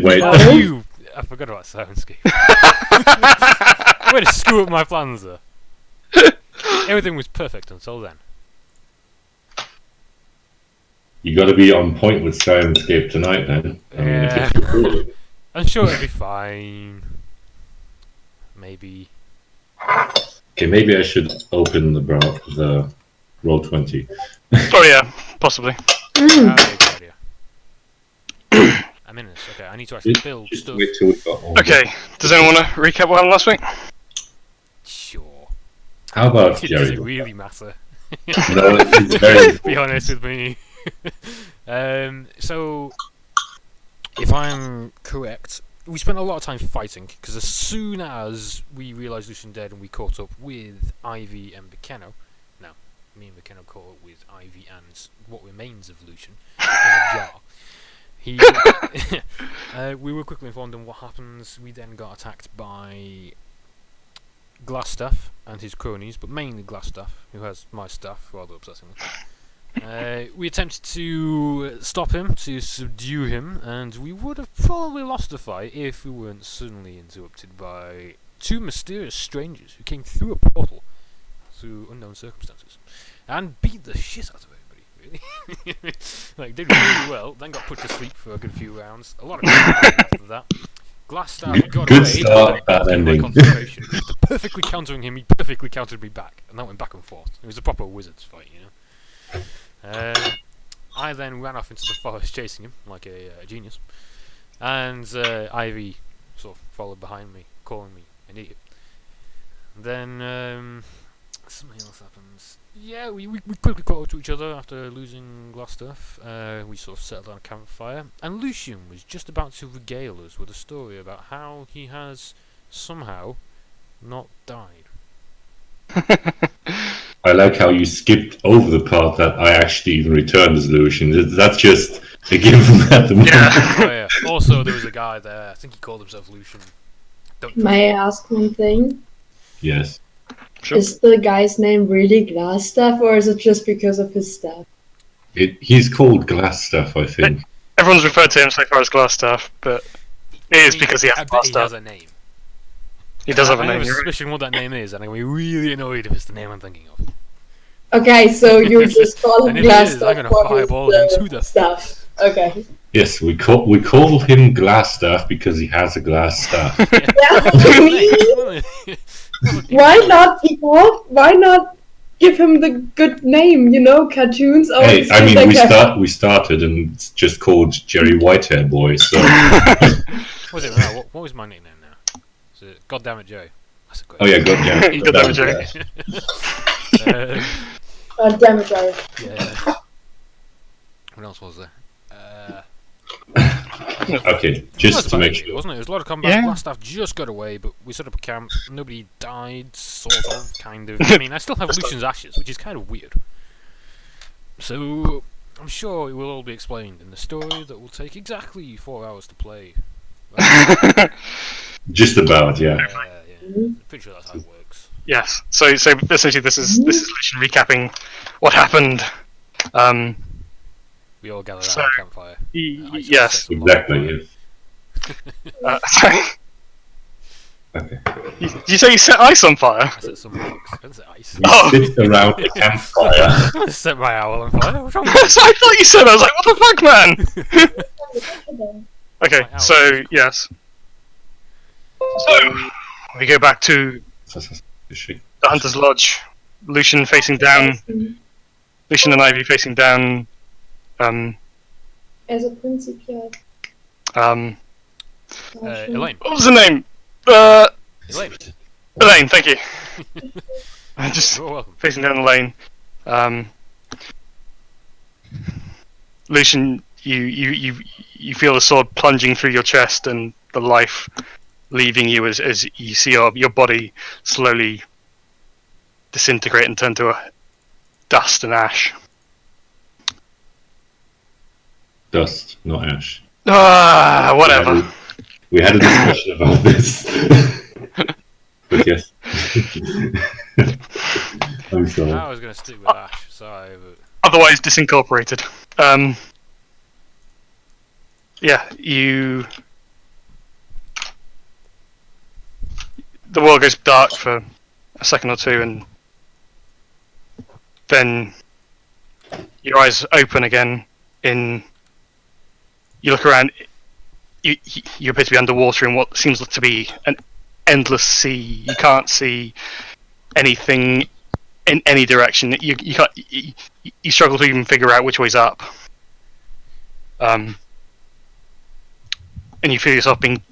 Wait. Oh, I forgot about Sirenscape. Way to screw up my plans there. Everything was perfect until then. You got to be on point with Sirenscape tonight, then. I mean, if it's recorded. I'm sure it'll be fine. Maybe. Okay, maybe I should open the Roll20. Oh yeah, possibly. Good idea. I'm in this. Okay, I need to actually build Just stuff. wait till we've got all Okay, does anyone want to recap what happened last week? Sure. How about Does Jerry? it really matter? No, it's very. Be honest with me. So, if I'm correct, we spent a lot of time fighting because as soon as we realised Lucian dead and we caught up with Ivy and Baceno, now me and Baceno caught up with Ivy and what remains of Lucian in a jar. We were quickly informed on what happens. We then got attacked by Glassstaff and his cronies, but mainly Glassstaff, who has my staff, rather upsettingly. We attempted to stop him, to subdue him, and we would have probably lost the fight if we weren't suddenly interrupted by two mysterious strangers who came through a portal through unknown circumstances and beat the shit out of everybody, really. Like, did really well, then got put to sleep for a good few rounds. A lot of after that. Glassstaff got Good away, start, bad ending. concentration. After perfectly countering him, he perfectly countered me back, and that went back and forth. It was a proper wizard's fight, you know. I then ran off into the forest chasing him like a genius, and Ivy sort of followed behind me, calling me an idiot. Then something else happens. Yeah, we quickly caught up to each other after losing Glassstaff. We sort of settled on a campfire, and Lucian was just about to regale us with a story about how he has somehow not died. I like how you skipped over the part that I actually even returned as Lucian. That's just a given at the moment. Yeah. Oh yeah. Also, there was a guy there. I think he called himself Lucian. May I ask one thing? Yes. Sure. Is the guy's name really Glassstaff, or is it just because of his staff? He's called Glassstaff, I think. Everyone's referred to him so far as Glassstaff, but it is because he has I bet he has Glassstaff. a name. He does have a I name. have a You're right. suspicion what that name is, and I'm going to be really annoyed if it's the name I'm thinking of. Okay, so you just call him And if it is, I'm Glassstaff gonna for fireball his him to the stuff. Okay. Yes, we call him Glassstaff because he has a glass staff. Why not give him the good name? You know, cartoons always Hey, I say mean, that we started and it's just called Jerry Whitehair Boy. So What was it now? What was my nickname now? Is it Goddammit Joe? That's a great oh yeah, God, He's got that, Jerry. damn it, Jared. Yeah. What else was there? Okay, just to make sure. Wasn't it? It was a lot of combat. Yeah. Glassstaff just got away, but we set up a camp. Nobody died, sort of, kind of. I mean, I still have Lucian's ashes, which is kind of weird. So, I'm sure it will all be explained in the story that will take exactly 4 hours to play. Right? Just about, yeah. I'm pretty sure that's how it works. Yes. So essentially, this is Lucian recapping what happened. We all gather So, around a campfire. Yes. Exactly. Yes. Sorry. Okay. Did you say you set ice on fire? I set some rocks. I didn't set ice. We Oh. sit around a campfire. I'm gonna set my owl on fire. What's wrong with So I thought you said. I was like, what the fuck, man? Okay. My owl So is cool. yes. So we go back to the Hunter's Lodge. Lucian facing down. Lucian and Ivy facing down. As a principal. Elaine. What was the name? Elaine. Elaine. Thank you. Just You're welcome. facing down the lane. Lucian, you feel the sword plunging through your chest and the life leaving you as you see your body slowly disintegrate and turn to a dust and ash. Dust, not ash. Ah, whatever. We had a discussion about this. But yes. I'm sorry. I was gonna stick with Ash. Sorry, but Otherwise disincorporated. Yeah, you the world goes dark for a second or two, and then your eyes open again. You look around. You appear to be underwater in what seems to be an endless sea. You can't see anything in any direction. You can't. You struggle to even figure out which way's up. And you feel yourself being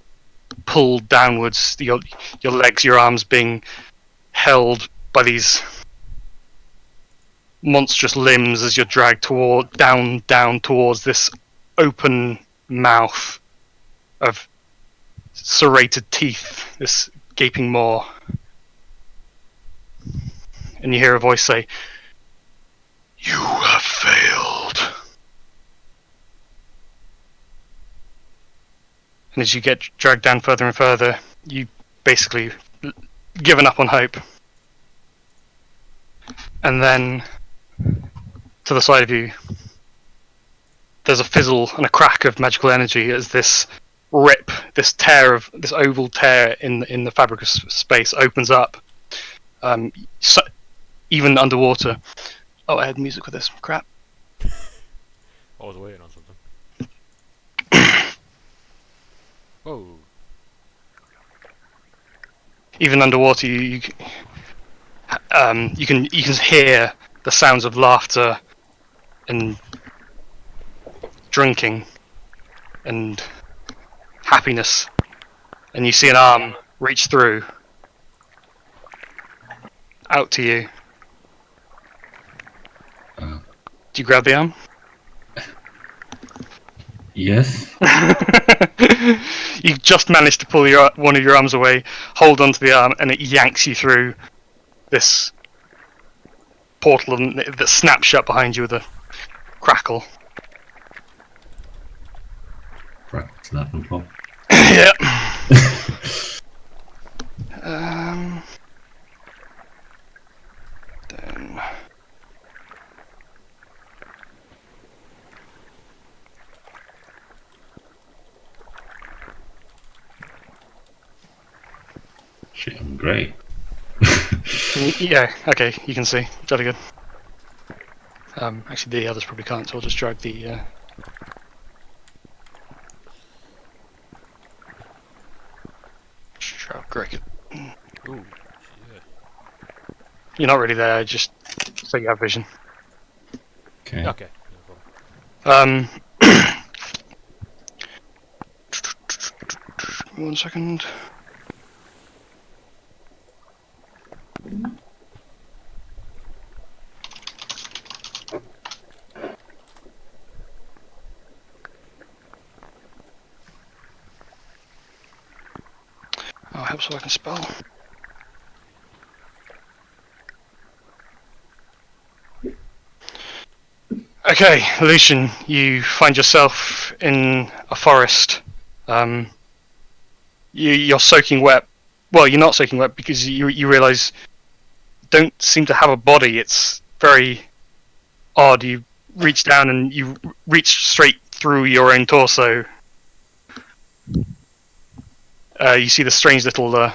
pulled downwards. Your legs, your arms being held by these monstrous limbs as you're dragged down towards this open mouth of serrated teeth, this gaping maw. And you hear a voice say, "You have failed." And as you get dragged down further and further, you basically given up on hope. And then to the side of you, there's a fizzle and a crack of magical energy as this rip, this oval tear in the fabric of space opens up. So, even underwater. Oh, I had music with this. Crap. I was waiting on something. Whoa. Even underwater, you can hear the sounds of laughter and drinking and happiness, and you see an arm reach through out to you. Do you grab the arm? Yes. You just managed to pull one of your arms away, hold onto the arm, and it yanks you through this portal that snaps shut behind you with a crackle. Right, snap and pop. Yeah. Then. Shit, I'm great. Yeah, okay, you can see. Jolly good. Actually, the others probably can't, so I'll just drag the. Cricket. Ooh, yeah. You're not really there, just so you have vision. Okay. Okay. No problem. 1 second. Oh, help so I can spell. Okay, Lucian, you find yourself in a forest. You're soaking wet. Well, you're not soaking wet because you realise you don't seem to have a body. It's very odd. You reach down and you reach straight through your own torso. You see the strange little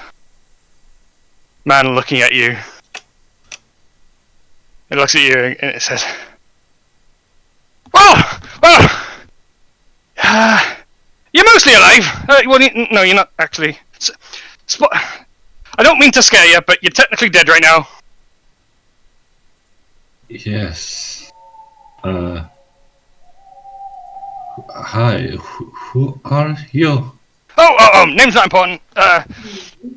man looking at you. It looks at you and it says, "Well, you're mostly alive. Well, no, you're not actually. I don't mean to scare you, but you're technically dead right now." Yes. Hi. Who are you? Oh, name's not important.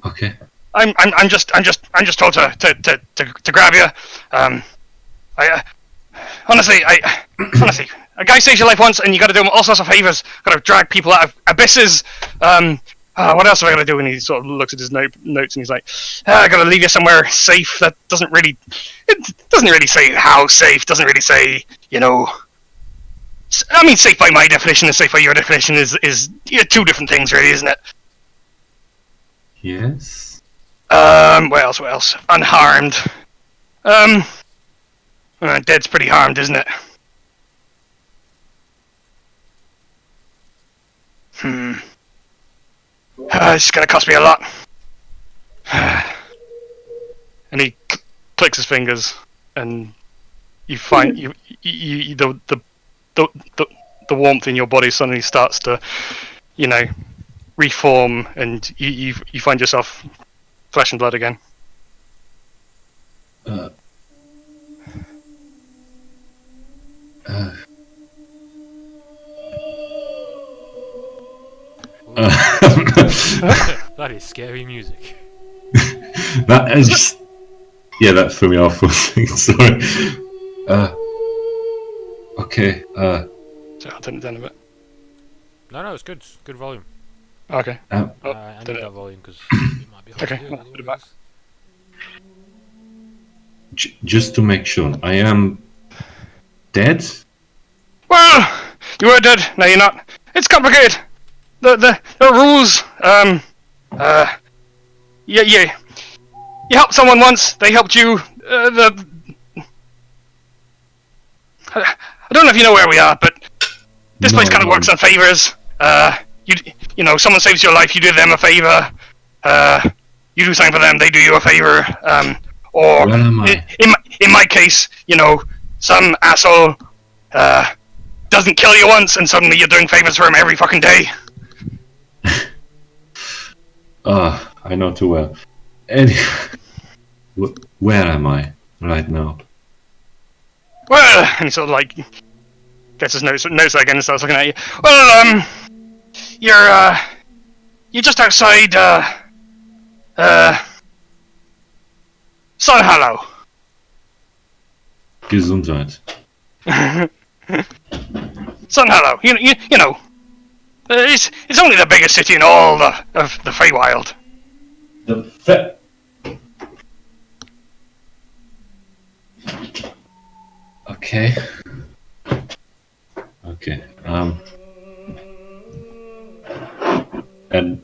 Okay. I'm just told to grab you. Honestly, a guy saves your life once, and you got to do him all sorts of favors. Got to drag people out of abysses. What else have I got to do? And he sort of looks at his notes, and he's like, "I got to leave you somewhere safe." It doesn't really say how safe. Doesn't really say, I mean, safe by my definition and safe by your definition is two different things, really, isn't it? Yes. What else? Unharmed. Dead's pretty harmed, isn't it? It's gonna cost me a lot. and he clicks his fingers, and you find the warmth in your body suddenly starts to, reform, and you find yourself flesh and blood again. That is scary music. That threw me off for a second. Sorry. Okay. So I'll turn it down a bit. No, it's good. Good volume. Okay. I need that volume because it might be hard Okay, to hear. I'll put it back. Just to make sure, I am dead. Well, you were dead. Now you're not. It's complicated. The rules. Yeah. You helped someone once. They helped you. I don't know if you know where we are, but this place kind of works on favors. Someone saves your life, you do them a favor. You do something for them, they do you a favor. Or Where am I? in my case, some asshole doesn't kill you once, and suddenly you're doing favors for him every fucking day. I know too well. Where am I right now? Well, and he sort of like gets his notes again and starts looking at you. Well, you're just outside Sunhallow. Gesundheit. Sunhallow. You know. It's only the biggest city in all of the Feywild. Okay. And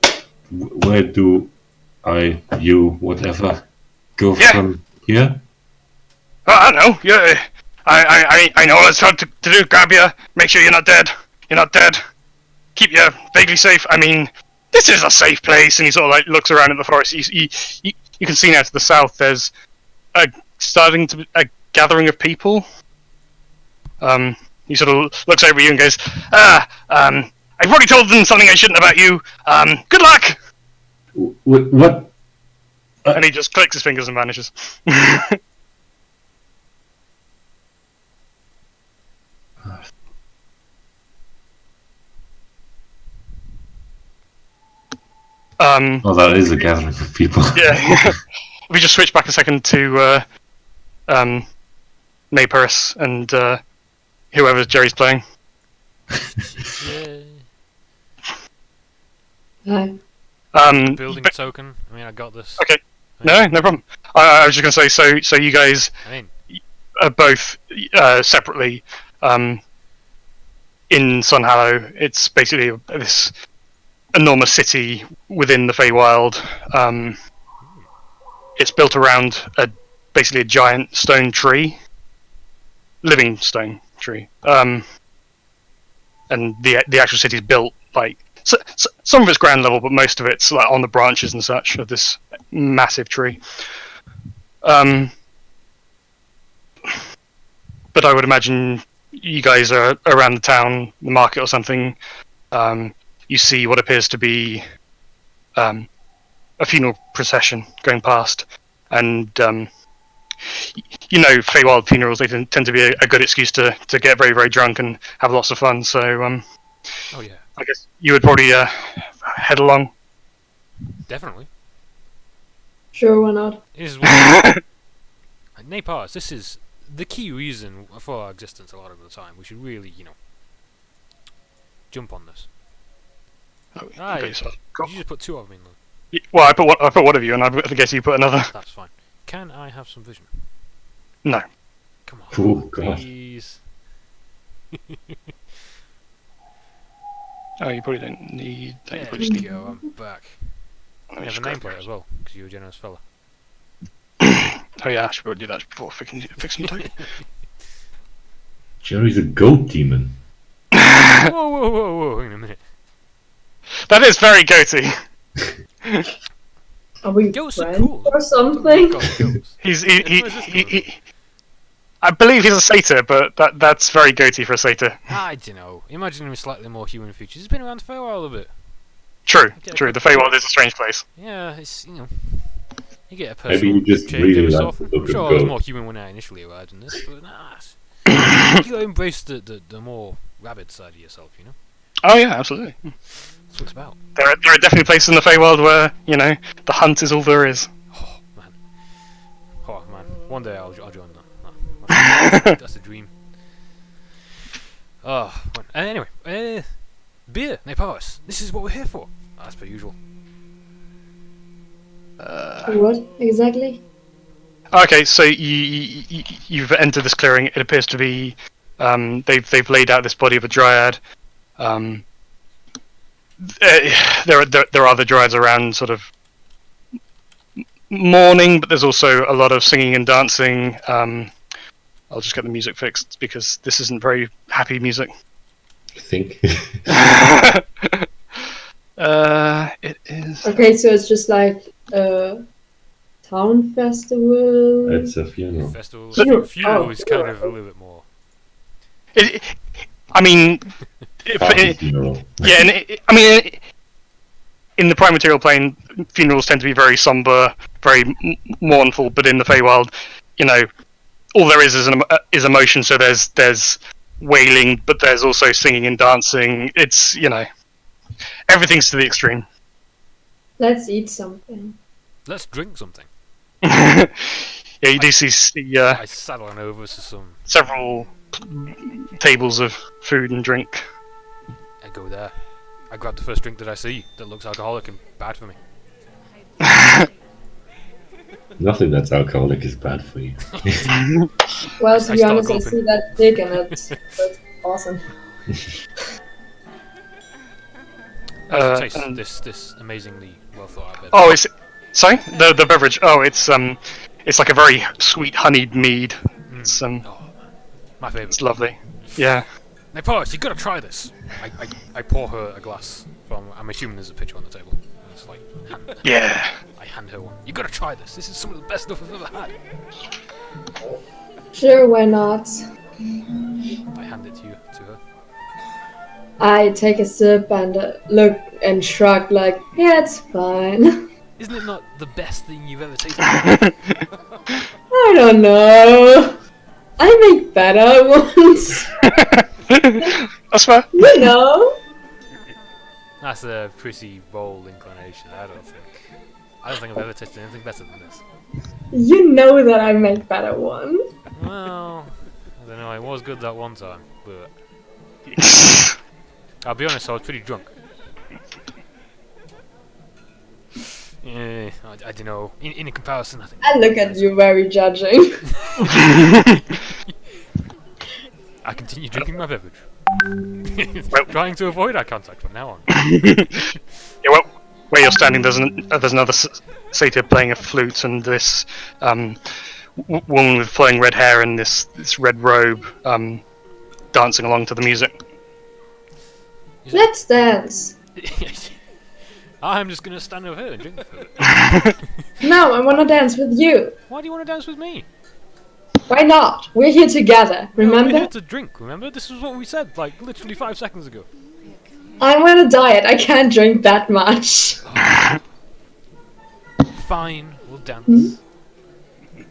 where do whatever go from here? I don't know. Yeah, I know it's hard to do. Grab you. Make sure you're not dead. You're not dead. Keep you vaguely safe. I mean, this is a safe place. And he sort of like looks around at the forest. You can see now to the south. There's a gathering of people. He sort of looks over you and goes, I've already told them something I shouldn't about you. Good luck! What? And he just clicks his fingers and vanishes. Well, that is a gathering of people. Yeah. If we just switch back a second to Naparis and whoever Jerry's playing. Yay. Hi. Building a token. I mean, I got this. Okay. No problem. I was just going to say, so you guys are both separately in Sunhallow. It's basically this enormous city within the Feywild. It's built around basically a giant stone tree, living stone tree. And the actual city is built like some of it's ground level, but most of it's like on the branches and such of this massive tree. But I would imagine you guys are around the town, the market or something. You see what appears to be a funeral procession going past, and Feywild funerals, they tend to be a good excuse to get very, very drunk and have lots of fun. So Oh yeah, I guess you would probably head along. definitely. Sure, why not? This is Napars, this is the key reason for our existence a lot of the time. We should really, jump on this. Oh, You just put two of them in there. Well, I put one of you, and I guess you put another. That's fine. Can I have some vision? No. Come on, Oh, God. please. Oh, you probably don't need. There You probably just we need. go, I'm back. Let You me have just a grab nameplate yours. as well, because you're a generous fella. Oh yeah, I should probably do that before fixing the token. Jerry's a goat demon. Whoa, hang on a minute. That is very goatee. Are we Ghosts are friends cool. or something? God, ghosts. I believe he's a satyr, but that's very goatee for a satyr. I don't know. Imagine him with slightly more human features. He's been around for a while a bit. True, Okay, true. The Feywild is a strange place. Yeah, it's, you know, you get a Maybe personal you just change really every so like often. the I'm look sure of I was goat. more human when I initially arrived in this, but nah. You gotta embrace the more rabid side of yourself, you know? Oh yeah, absolutely. That's what it's about. There are definitely places in the Feywild where, you know, the hunt is all there is. Oh, man. Oh, man. One day I'll join that. That's a dream. Oh, man. Anyway, beer, Neparis. This is what we're here for, as per usual. What exactly? Okay, so you've entered this clearing. It appears to be they've laid out this body of a dryad. There are other dryads around, sort of mourning, but there's also a lot of singing and dancing. I'll just get the music fixed because this isn't very happy music. I think. It is. Okay, so it's just like a town festival. It's a funeral. Festival. Funeral. Funeral Oh, is kind funeral. of a little bit more. I mean, Party funeral. yeah, and I mean, in the prime material plane, funerals tend to be very somber, very mournful. But in the Feywild, you know, all there is emotion. So there's wailing, but there's also singing and dancing. It's, you know, everything's to the extreme. Let's eat something. Let's drink something. Yeah, you do see I saddle on over to some. several tables of food and drink. I go there. I grab the first drink that I see that looks alcoholic and bad for me. Nothing that's alcoholic is bad for you. Well, to I be start honest, I gulping. see that dick and that's awesome. Taste And- this amazingly well thought out beverage. Oh, it's sorry, the beverage. Oh, it's like a very sweet honeyed mead. It's Oh, man. My favourite. it's lovely. Yeah. Neparis, you gotta try this. I pour her a glass from. I'm assuming there's a pitcher on the table. It's like Yeah. I hand her one. You gotta try this. This is some of the best stuff I've ever had. Sure, why not? I hand it to her. I take a sip and look and shrug like, yeah, it's fine. Isn't it not the best thing you've ever tasted? I don't know. I make better ones. That's fair. You know? That's a pretty bold inclination. I don't think I've ever tasted anything better than this. You know that I make better ones. Well, I don't know. It was good that one time, but I'll be honest. I was pretty drunk. Yeah, I don't know. In a comparison, I think. I look at you very judging. I continue drinking my beverage, trying to avoid eye contact from now on. Yeah, well, where you're standing, there's another satyr playing a flute, and this woman with flowing red hair and this red robe dancing along to the music. Let's dance. I'm just gonna stand over here and drink for it. No, I wanna dance with you. Why do you want to dance with me? Why not? We're here together, No, we're remember? here to drink. Remember, this is what we said like literally 5 seconds ago. I'm on a diet, I can't drink that much. Fine, we'll dance. Oh,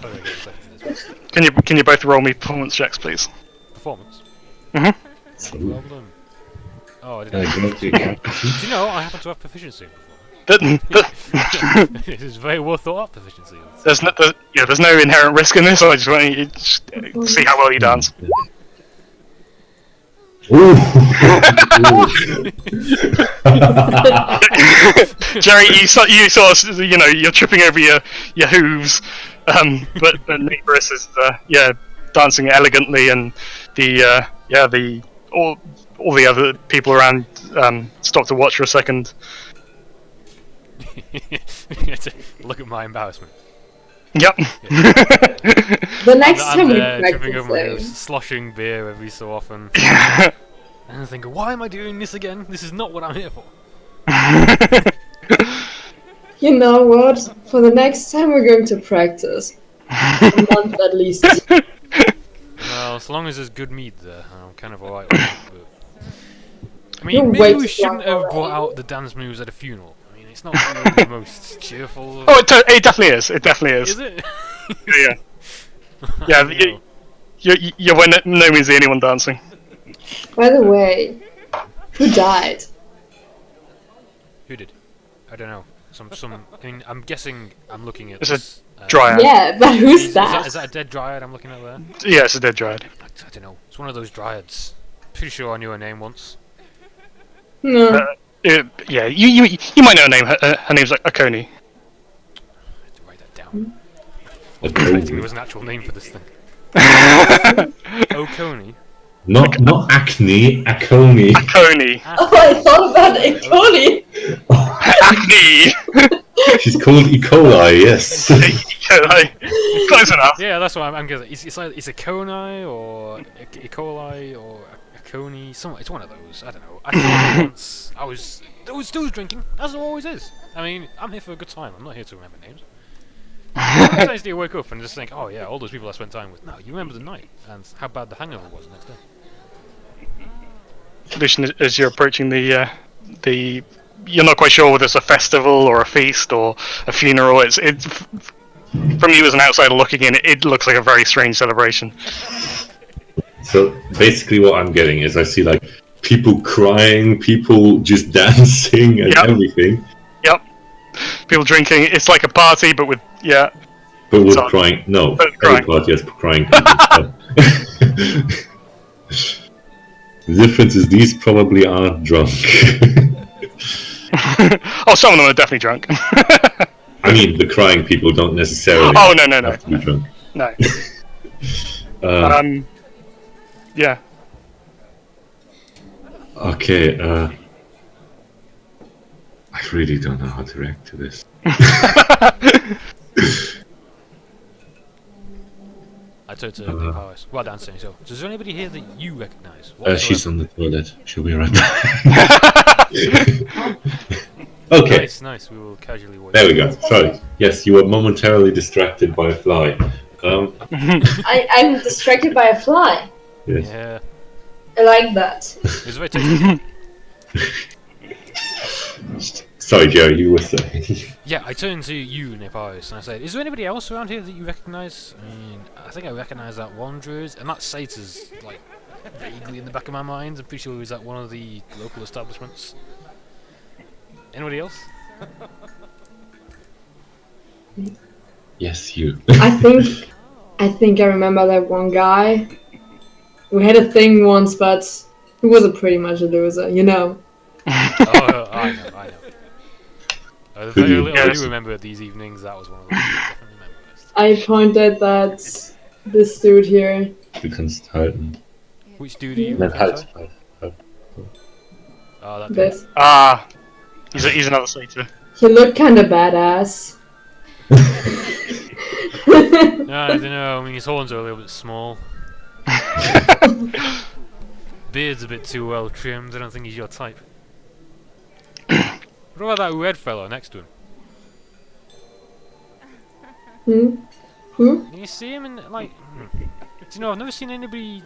wait, get a second to this one. Can you both roll me performance checks, please? Performance. Mhm. Well done. Oh, I Can didn't. I go to your Do you know I happen to have proficiency in performance? This is very well thought out proficiency. There's no inherent risk in this. I just want you to see how well you dance. Ooh. Jerry, you sort of, you know, you're tripping over your hooves, but Neighbouress is dancing elegantly, and all the other people around stop to watch for a second. Look at my embarrassment. Yep. The next I'm time we there tripping over my practice, nose, sloshing beer every so often. And I think, why am I doing this again? This is not what I'm here for. You know what? For the next time we're going to practice. A month at least. Well, as long as there's good meat there, I'm kind of alright with it. But... I You're mean, way maybe we too shouldn't drunk have brought already. out the dance moves at a funeral. I mean, it's not really the most cheerful. Oh, it definitely is. It definitely is. Is it? Yeah. Yeah, No. you're by no means the only one dancing. By the way, who died? Who did? I don't know. Some. I mean, I'm guessing. I'm looking at. It's a this, dryad. Yeah, but who's Is that? that a dead dryad I'm looking at there? Yeah, it's a dead dryad. I don't know. It's one of those dryads. Pretty sure I knew her name once. No. Yeah, you might know her name. Her name's like Akoni. I had to write that down. I Okay. was expecting there was an actual name for this thing. Oconee. Not acne, acone. Akoni. Oh, I thought about E. coli. Acne. She's called E. coli, yes. Yeah, like, close enough. Yeah, that's what I'm guessing. It's like it's a Coney or E. coli or a Coney. It's one of those. I don't know. I thought once I was still drinking, as it always is. I mean, I'm here for a good time. I'm not here to remember names. Sometimes you wake up and just think, oh yeah, all those people I spent time with. No, you remember the night and how bad the hangover was the next day. Tradition as you're approaching the you're not quite sure whether it's a festival or a feast or a funeral. It's from you as an outsider looking in, it looks like a very strange celebration. So basically what I'm getting is I see like people crying, people just dancing and Yep. everything. Yep. People drinking. It's like a party, but with But with Sorry. crying, no, But every crying. party has crying people. The difference is these probably aren't drunk. Oh, some of them are definitely drunk. I mean, the crying people don't necessarily Oh no. have to be drunk. No. Uh, Yeah. okay, I really don't know how to react to this. I turned to the Paris while dancing. So, is there anybody here that you recognise? She's on the toilet. She'll be right back. Okay, Nice. We will casually wait. there we go. Sorry. Yes, you were momentarily distracted by a fly. I'm distracted by a fly. Yes. Yeah, I like that. it was very tasty. Sorry, Jerry, you were saying. Yeah, I turned to you, Neparis, and I said, "Is there anybody else around here that you recognise?" I mean, I think I recognise that one druid, and that site is like vaguely in the back of my mind. I'm pretty sure he was at one of the local establishments. Anybody else? Yes, you. I think I remember that one guy. We had a thing once, but he was pretty much a loser, you know. Oh, I know. The Who do very you- little I Yes. do remember these evenings, that was one of them. I definitely remember this. I pointed that this dude here. Du kannst halten. Which dude are you? Nein, sorry? halt. Oh, that dude. This. He's another Slater. He looked kind of badass. No, I don't know. I mean, his horns are a little bit small. Beard's a bit too well trimmed. I don't think he's your type. What about that red fellow next to him? Who? Can you see him in like? Do you know? I've never seen anybody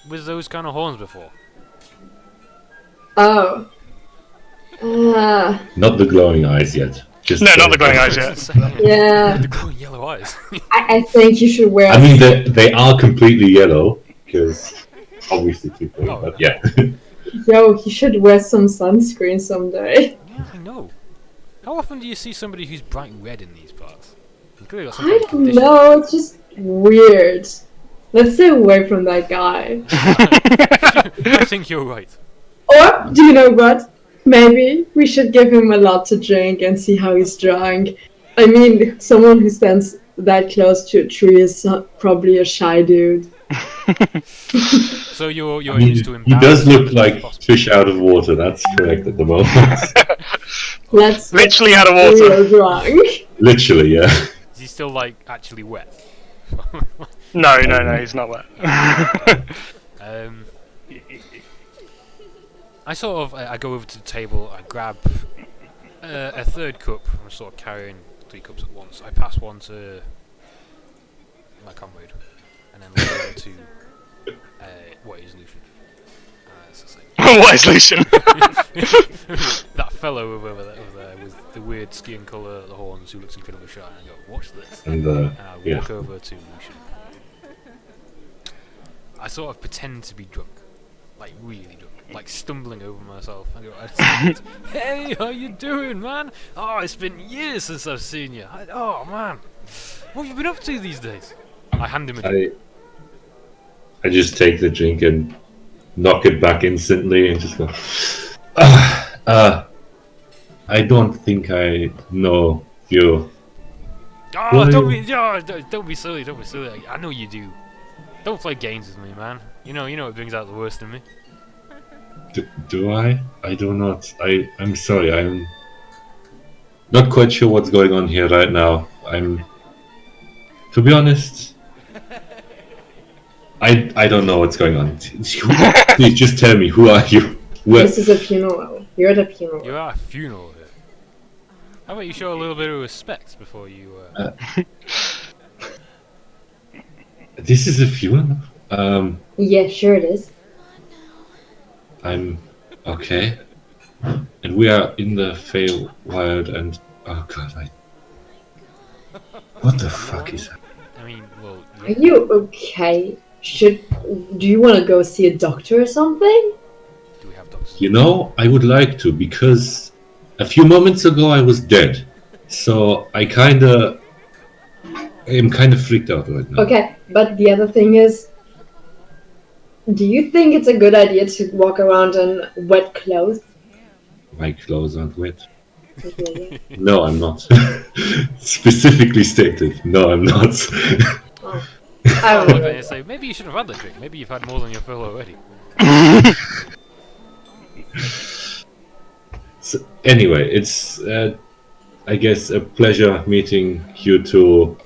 with those kind of horns before. Oh. Not the glowing eyes yet. Just No, not the glowing eyes yet. Yeah. The glowing yellow eyes. I think you should wear. I mean, they are completely yellow because obviously people. Oh, But yeah. Yo, he should wear some sunscreen someday. Yeah, I know. How often do you see somebody who's bright red in these parts? You've clearly got some I kind of don't condition. know. It's just weird. Let's stay away from that guy. I think you're right. Or do you know what? Maybe we should give him a lot to drink and see how he's drunk. I mean, someone who stands that close to a tree is probably a shy dude. So you're I mean, used to he does embarrassing look as like possible. fish out of water. That's correct at the moment. Let's Literally out of water. real drunk. Literally, yeah. Is he still like actually wet? No, he's not wet. I sort of I go over to the table, I grab A third cup. I'm sort of carrying 3 cups at once. I pass one to my comrade, and then the other to what is Lucian. It's just like What is Lucian? that fellow over there with the weird skin colour, the horns, who looks incredibly shy. And I go, watch this. And I walk yeah. over to Lucian. I sort of pretend to be drunk, like really drunk, like stumbling over myself. I go, hey, how you doing, man? Oh, it's been years since I've seen you. Oh man, what have you been up to these days? I hand him a drink. I just take the drink and knock it back instantly and just go. I don't think I know you. Oh, don't be silly, don't be silly. I know you do. Don't play games with me, man. You know it brings out the worst in me. Do I? I do not. I'm sorry. I'm not quite sure what's going on here right now. To be honest, I don't know what's going on. Please just tell me, who are you? This is a funeral. You're at a funeral. You're at a funeral here. How about you show a little bit of respect before you... This is a funeral? Yeah, sure it is. I'm okay. And we are in the Feywild and... Oh god, what the fuck is that? I mean, well... Are you okay? Do you want to go see a doctor or something? Do we have doctors? You know, I would like to, because a few moments ago I was dead. So I'm kind of freaked out right now. Okay, but the other thing is, do you think it's a good idea to walk around in wet clothes? My clothes aren't wet. No, I'm not. Specifically stated, no, I'm not. Oh. I I was don't going know. to say, maybe you should have had that drink. Maybe you've had more than your fill already. So, anyway, it's, I guess, a pleasure meeting you two.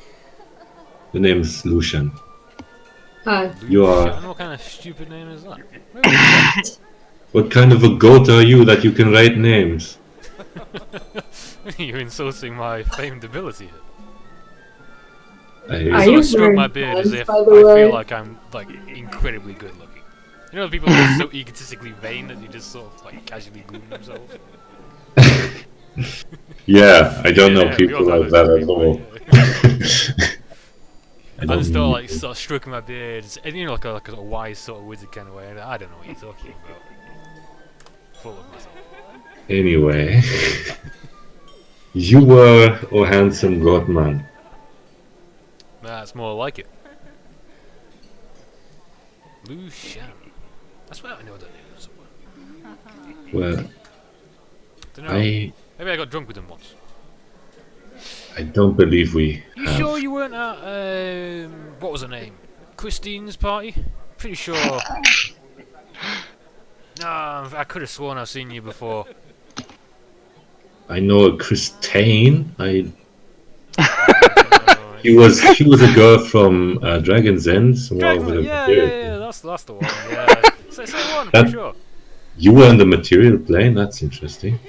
The name's Lucian. Hi. You are... Lucian? What kind of stupid name is that? What kind of a goat are you that you can write names? You're insulting my famed ability here. Are I you sort of stroke wearing my beard as pants, if by I the way? feel like I'm like incredibly good looking. You know, the people who are so egotistically vain that they just sort of like casually groom themselves. Yeah, I don't know we people all know like those that at people, all. yeah. I I don't just start need like to. sort of stroking my beard, and you know, like a wise sort of wizard kind of way. I don't know what you're talking about. Full of myself. Anyway, you were a handsome god man. That's more like it. Lucian. I swear I know that name somewhere. Well, Don't know. I Maybe I got drunk with him once. don't believe we You have. sure you weren't at what was her name? Christine's party? Pretty sure. Nah, I could have sworn I've seen you before. I know a Christine. Oh, She was a girl from Dragon's End. Somewhere over the yeah, material. that's the one. Yeah, same one. That- Pretty sure. You were in the material plane. That's interesting.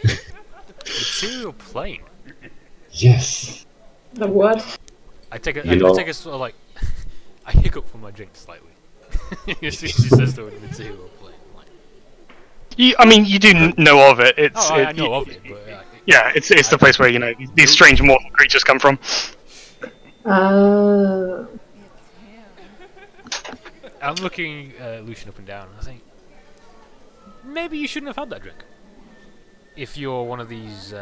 Material plane. Yes. The what? I take a, You I know- take a sort of like, I hiccup from my drink slightly. she says the word material plane. I'm like, I mean, you do know of it. It's oh, I know of it, but yeah, it's the place where these strange mortal creatures come from. I'm looking Lucian up and down, and I think maybe you shouldn't have had that drink. If you're one of these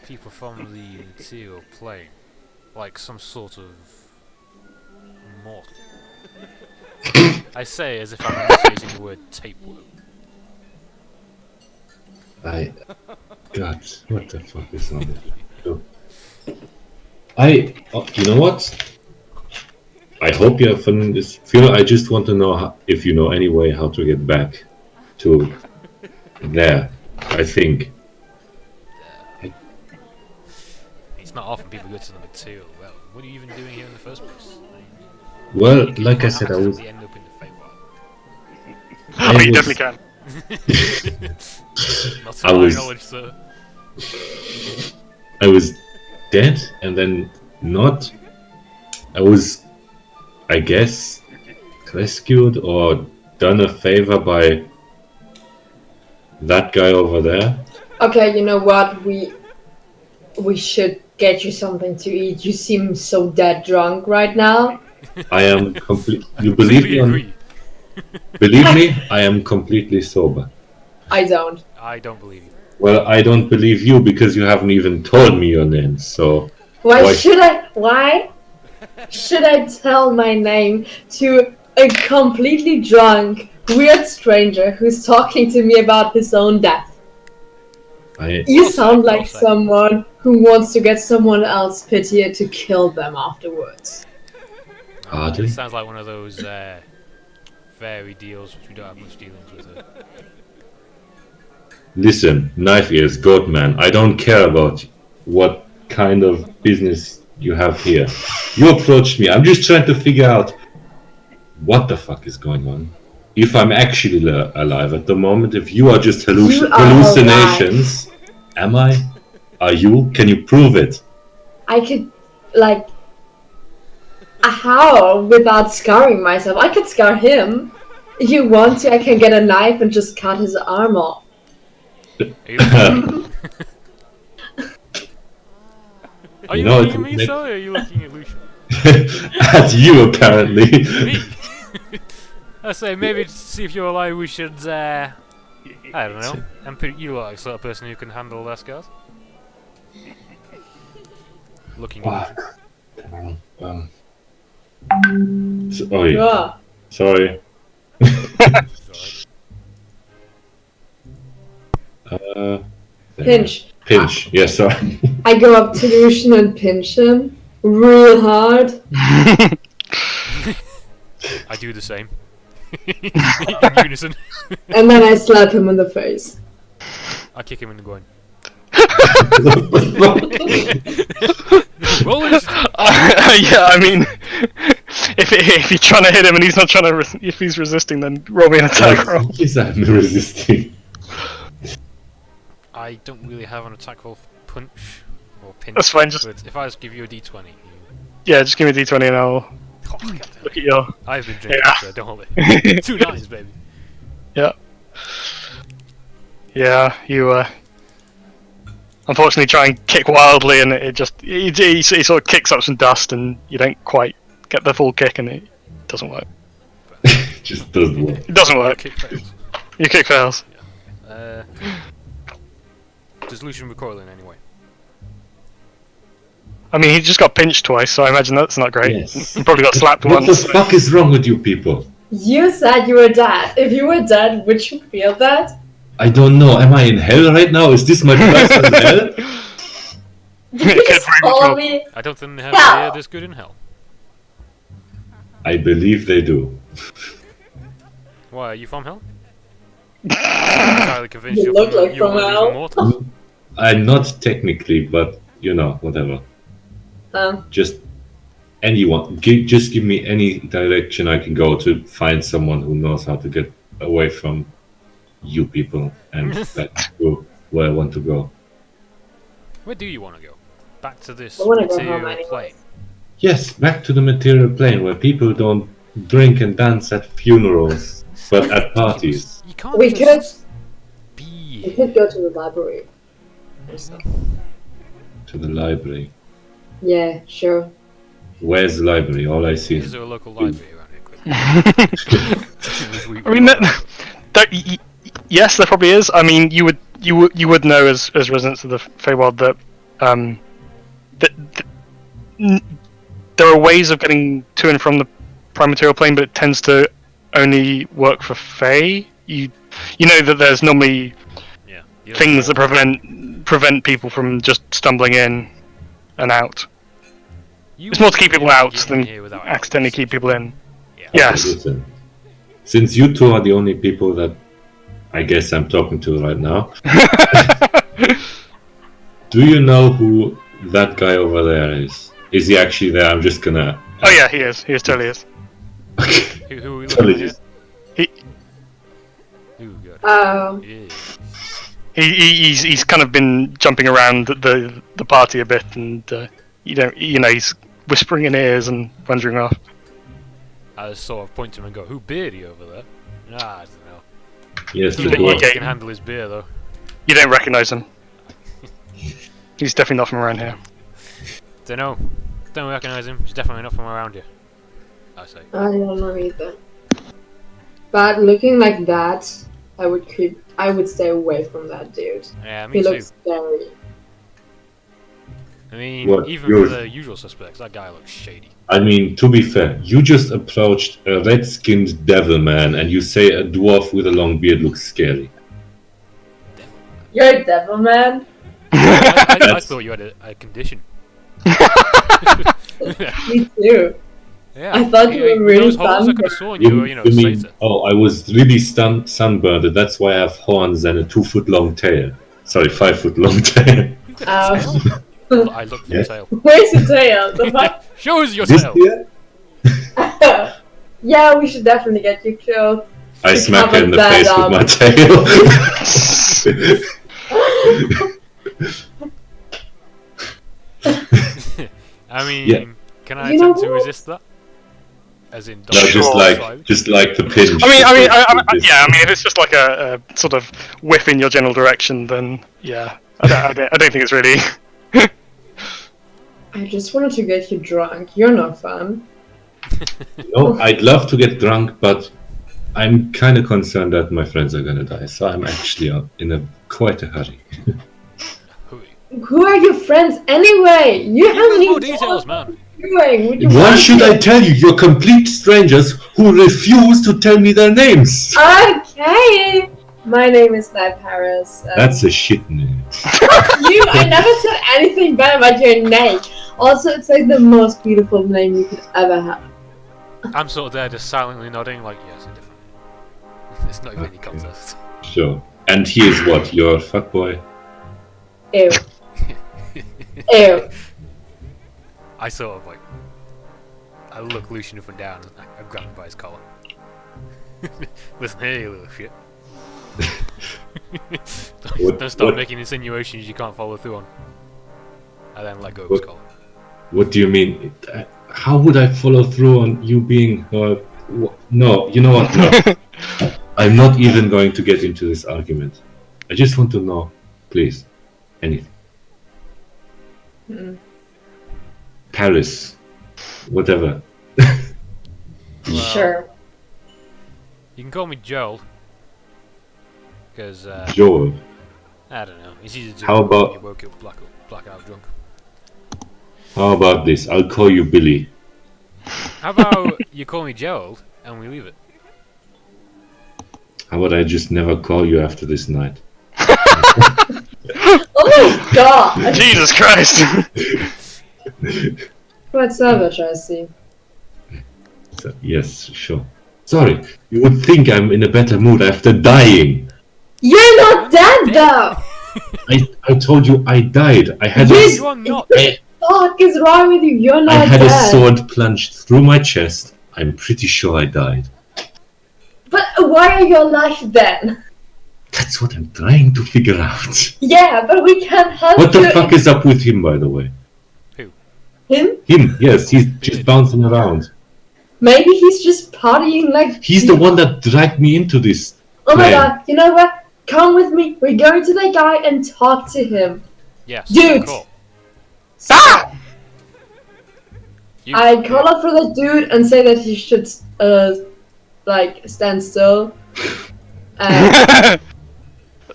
people from the material plane, like some sort of mortal. I say as if I'm not using the word tapeworm. God, what the fuck is wrong with you? You know what? I hope you have fun in this funeral. I just want to know if you know any way how to get back to there. I think. It's not often people go to the material. Well, what are you even doing here in the first place? Well, like I said, I was. We end up in the Feywild. Oh, you definitely can. Not to I my was- knowledge, sir. I was dead and then not. I was, I guess, rescued or done a favor by that guy over there. Okay, you know what? We should get you something to eat. You seem so dead drunk right now. I am complete. You believe me? agree. Believe me, I am completely sober. I don't. I don't believe you. Well, I don't believe you because you haven't even told me your name. So Why should I tell my name to a completely drunk, weird stranger who's talking to me about his own death? You sound like someone who wants to get someone else pity to kill them afterwards. It sounds like one of those fairy deals which we don't have much dealings with. Listen, knife ears, goat man. I don't care about what kind of business you have here. You approached me. I'm just trying to figure out what the fuck is going on. If I'm actually alive at the moment, if you are just hallucinations, am I? Are you? Can you prove it? I could, like, how without scarring myself? I could scar him. If you want to, I can get a knife and just cut his arm off. Are you looking at me, Sully, or are you looking at Lucian? At you, apparently. Me? I say, maybe to see if you're alive, we should, I don't know, you look like the sort of person who can handle their scars. Looking at Sorry. Yeah. Sorry. Pinch. Pinch. Yes, sorry. I go up to Lucian and pinch him real hard. I do the same. In unison. And then I slap him in the face. I kick him in the groin. Yeah, I mean, if you're trying to hit him and he's not trying to, if he's resisting, then roll me an attack roll. Is that resisting? I don't really have an attack roll for punch or pinch. That's fine, just... But if I just give you a d20... Yeah, just give me a d20 and I'll look at your... I've been drinking, so don't worry. 2 9s, baby. Yeah. Yeah, you unfortunately try and kick wildly and it just... He sort of kicks up some dust and you don't quite get the full kick and it doesn't work. It just doesn't work. It doesn't work. Kick fails. Your kick fails. Yeah. Does Lucian recoil in any way? I mean, he just got pinched twice, so I imagine that's not great. Yes. He probably got slapped What once. the fuck is wrong with you people? You said you were dead. If you were dead, would you feel that? I don't know. Am I in hell right now? Is this my personal hell? Did you just call me? I don't think they have Hell. this good in hell. I believe they do. Why, are you from hell? I'm entirely convinced You you're look from, like you're from one of hell. these immortals. I'm not technically, but you know, whatever. Just anyone. Just give me any direction I can go to find someone who knows how to get away from you people and back to where I want to go. Where do you want to go? Back to this I wanna go material home anyways. plane. Yes, back to the material plane where people don't drink and dance at funerals, but at parties. You can't We just We be... could go to the library. To the library. Yeah, sure. Where's the library? All I see Is is there a local library around here? Quick. I mean, yes, there probably is. I mean, you would know as residents of the Feywild that there are ways of getting to and from the prime material plane, but it tends to only work for Fey. You know that there's normally things that prevent people from just stumbling in and out. It's more to keep people out than accidentally keep people in. Yeah. Yes. Listen, since you two are the only people that I guess I'm talking to right now, do you know who that guy over there is? Is he actually there? I'm just gonna... Oh yeah, he is. He totally is. Who are we Totally looking is. at? Ooh, good. Yeah. He's kind of been jumping around the party a bit, and he's whispering in ears and wandering off. I just sort of point to him and go, "Who beardy over there?" Nah, I don't know. Yes, He the looks dwarf. like he can handle his beer though. You don't recognise him. He's definitely not from around here. Don't know. Don't recognise him. He's definitely not from around here. I say. I don't know either. But looking like that, I would stay away from that dude. Yeah, me He too. looks scary. I mean, What, even yours? for the usual suspects, that guy looks shady. I mean, to be fair, you just approached a red-skinned devil man, and you say a dwarf with a long beard looks scary. You're a devil man? I thought you had a condition. Me too. Yeah. I thought you were really those holes I could have sworn you were, You mean, Satan. oh, I was really sunburned, and that's why I have horns and a 2-foot-long tail. Sorry, 5-foot-long tail. You've got a tail. I look for Yeah. your tail. Where's your tail? The fuck? Show us your This tail. here? Yeah, we should definitely get you killed. I To smack her in the cover face that with my tail. I mean, Yeah. can I You know attempt to what? resist that? As in, No, just like the pinch. Yeah. I mean, if it's just like a sort of whiff in your general direction, then yeah, I don't think it's really. I just wanted to get you drunk. You're not fun. No, I'd love to get drunk, but I'm kind of concerned that my friends are gonna die, so I'm actually in quite a hurry. Who are your friends anyway? You haven't more even details, told us man. what you're doing. Would you Why want should to- I tell you? You're complete strangers who refuse to tell me their names. Okay. My name is Nat Harris. That's a shit name. You. I never said anything bad about your name. Also, it's like the most beautiful name you could ever have. I'm sort of there just silently nodding, like, yes, it's different. It's not even any Okay. contest. Sure. And he is what? Your fuckboy? Ew. Ew. I sort of like, I look Lucian up and down and I grab him by his collar. Listen here, you little shit. Don't start what- making insinuations you can't follow through on. I then let go of his What- collar. What do you mean? How would I follow through on you being No, you know what? No. I'm not even going to get into this argument. I just want to know, please, anything. Mm. Paris, whatever. Well, Sure. You can call me Joel. Because, Joel. I don't know. It's easy to do How about- when you woke up blackout drunk. How about this? I'll call you Billy. How about you call me Gerald and we leave it? How about I just never call you after this night? Oh my god! Jesus Christ! Quite savage, I see. So, yes, sure. Sorry, you would think I'm in a better mood after dying. You're not dead though! I told you I died. I had Yes. You are not. Fuck is wrong with you? You're I not had a dead. sword plunged through my chest. I'm pretty sure I died. But why are you alive then? That's what I'm trying to figure out. Yeah, but we can't help What the you. fuck is up with him, by the way? Him? Him, yes, he's just bouncing around. Maybe he's just partying like. He's the one that dragged me into this. Oh my plan. god! You know what? Come with me. We're going to that guy and talk to him. Yes. Dude! Cool. Ah! You, I call up for the dude and say that he should, like, stand still. And,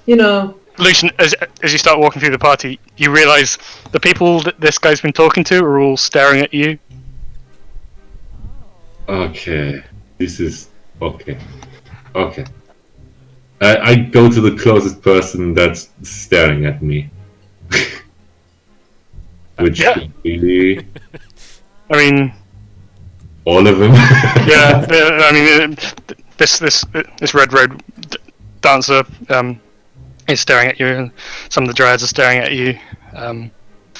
you know. Lucian, as you start walking through the party, you realise the people that this guy's been talking to are all staring at you. Okay, this is okay. Okay. I go to the closest person that's staring at me. Which Yeah. could be I mean, all of them. yeah. I mean, this red road dancer is staring at you, and some of the dryads are staring at you. I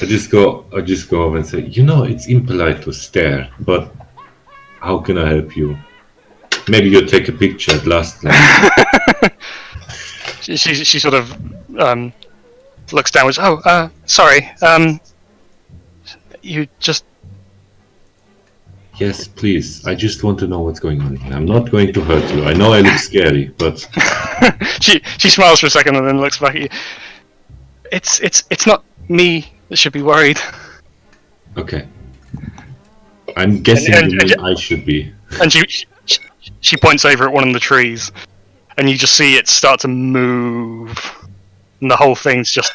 just go over and say, you know, it's impolite to stare, but how can I help you? Maybe you'll take a picture at last night. She sort of looks downwards. Oh, sorry. You just. Yes, please. I just want to know what's going on here. I'm not going to hurt you. I know I look scary, but she smiles for a second and then looks back at you. It's not me that should be worried. okay. I'm guessing And- you mean I should be. And she points over at one of the trees, and you just see it start to move, and the whole thing's just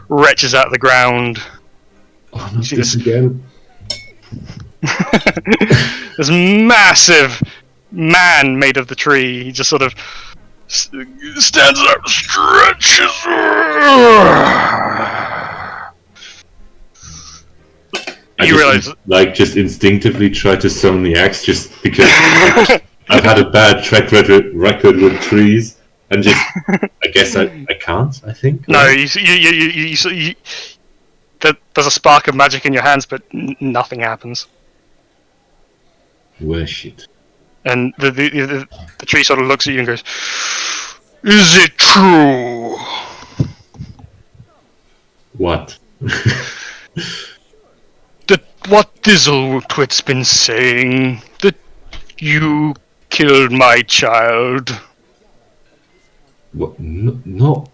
wretches out of the ground. Oh, not See this this- again. This massive man made of the tree, he just sort of stands up, stretches. I You just, realize, just instinctively try to summon the axe just because I've had a bad track record with trees, and just I guess I can't. I think no, you there's a spark of magic in your hands, but nothing happens. Well, shit. And the tree sort of looks at you and goes, "Is it true?" What? That what Dizzletwit's been saying, that you killed my child. What? No, no.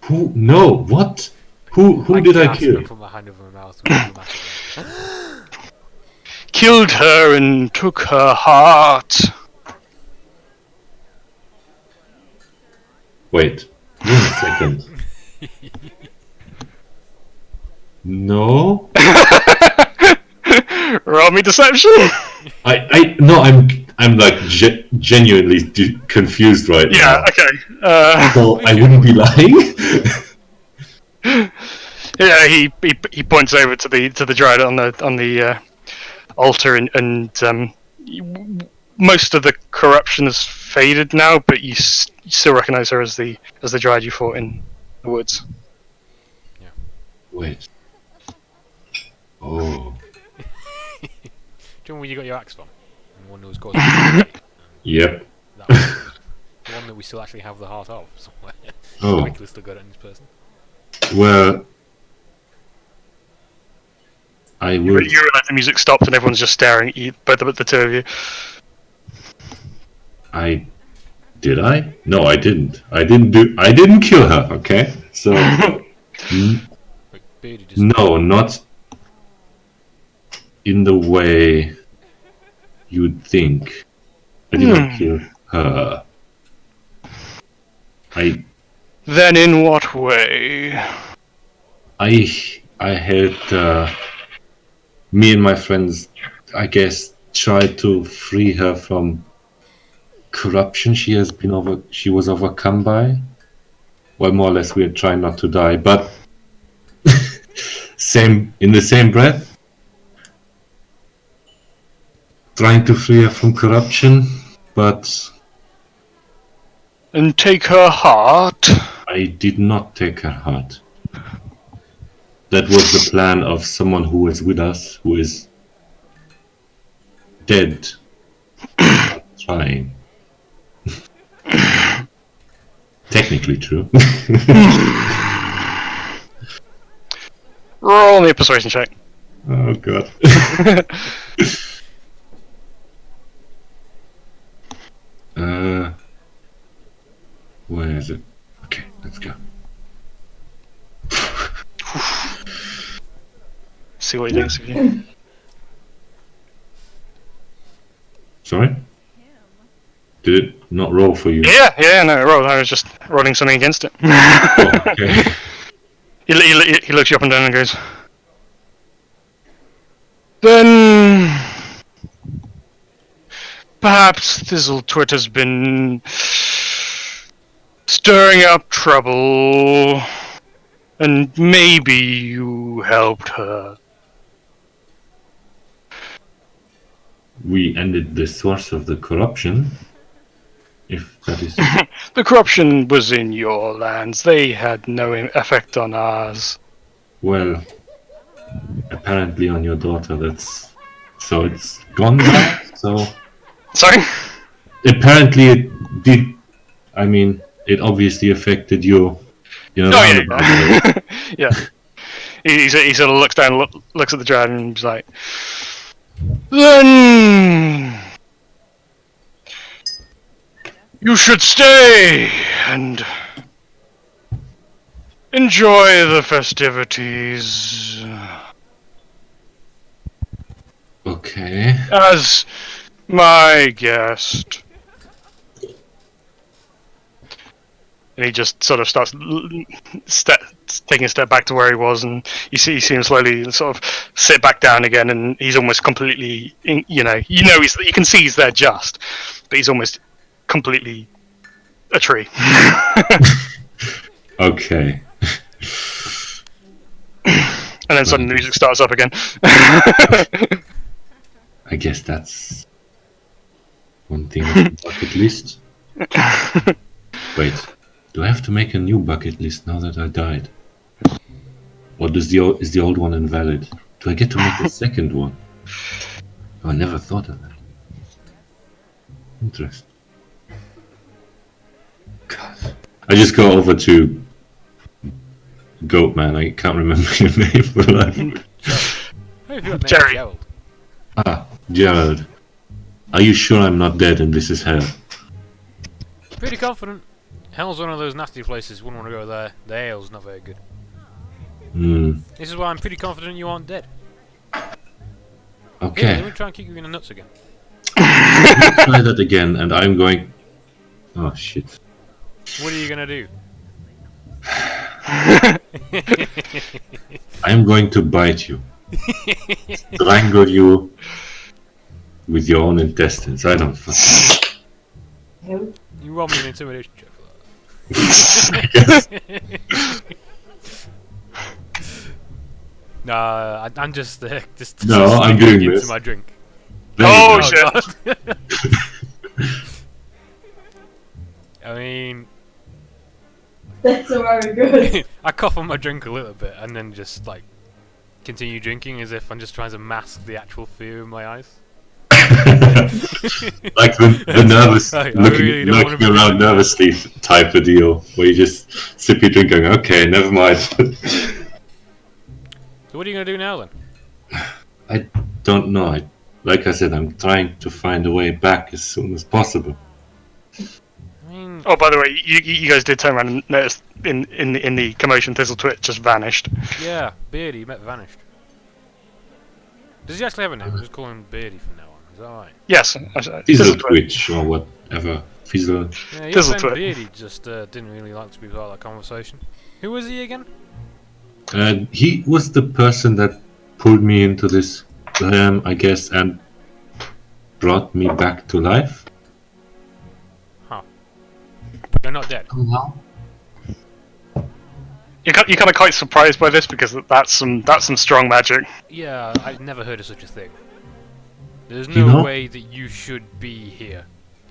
Who? No. What? Who did I gasped kill? and put my hand over my mouth with the magic. Killed her and took her heart. Wait. 1 second. No. Roll me deception. No. I'm like genuinely confused right now. Yeah. Okay. So I wouldn't be lying. Yeah. He points over to the dryad on the altar, and most of the corruption has faded now, but you still recognise her as the dryad you fought in the woods. Wait. Oh. Do you remember where you got your axe from? The one that was caused. Yep. That was the one that we still actually have the heart of somewhere. Oh. Michael still got it in his person. Well. I You would. realise the music stopped and everyone's just staring at you, both of the two of you. Did I? No, I didn't. I didn't kill her. Okay. So. But Beardy just No, not in the way you'd think. I did not kill her. Then in what way? I had me and my friends, I guess, tried to free her from corruption she was overcome by. Well, more or less, we are trying not to die, but in the same breath, trying to free her from corruption, but And take her heart? I did not take her heart. That was the plan of someone who was with us, who is dead. Trying. Technically true. Roll me a persuasion check. Oh god. Where is it? Okay, let's go. See what he thinks of you. Sorry? Did it not roll for you? Yeah, no, roll. I was just rolling something against it. Oh, okay. He looks you up and down and goes, then perhaps Thizzletwit has been stirring up trouble, and maybe you helped her. We ended the source of the corruption. If that is... The corruption was in your lands. They had no effect on ours. Well, apparently on your daughter, that's... So it's gone now, so... Sorry? Apparently it did... I mean, it obviously affected you. You know, Oh the yeah, roundabout. yeah. He sort of looks down, looks at the dragon, and he's like, "Then you should stay and enjoy the festivities Okay. as my guest." And he just sort of starts taking a step back to where he was, and you see him slowly sort of sit back down again, and he's almost completely, you can see he's there just, but he's almost completely a tree. Okay. And then suddenly the music starts up again. I guess that's one thing on the bucket list. Wait, do I have to make a new bucket list now that I died? Or is the old one invalid? Do I get to make a second one? Oh, I never thought of that. Interesting. God. I just go over to Goatman. I can't remember your name for life. Jerry. Gerald. Ah, Gerald. Are you sure I'm not dead and this is hell? Pretty confident. Hell's one of those nasty places. Wouldn't want to go there. The ale's not very good. Hmm. This is why I'm pretty confident you aren't dead. Okay. Here, let me try and kick you in the nuts again. Try that again, and I'm going. Oh shit! What are you gonna do? I'm going to bite you, strangle you with your own intestines. I don't fucking. You roll me an intimidation check for Yes. Nah, I'm just No, I'm doing into this. my drink. There you Oh, go. shit. God. I mean, That's so very good. I cough on my drink a little bit and then just like continue drinking as if I'm just trying to mask the actual fear in my eyes. Like the nervous, I really don't wanna looking be around doing nervously type of deal, where you just sip your drink going, okay, never mind. So what are you gonna do now then? I don't know. Like I said, I'm trying to find a way back as soon as possible. I mean, Oh, by the way, you guys did turn around and notice in the commotion, Thistletwit just vanished. yeah, Beardy, Met vanished. Does he actually have a name? I'll just call him Beardy from now on. Is that right? Yes, Fizzle Twitch or whatever. Fizzle. Yeah, your friend Thistletwit. Beardy just didn't really like to be part of that conversation. Who was he again? He was the person that pulled me into this realm, I guess, and brought me back to life. But you're not dead. You're kind of quite surprised by this because that's some strong magic. Yeah, I've never heard of such a thing. There's You no know? way that you should be here.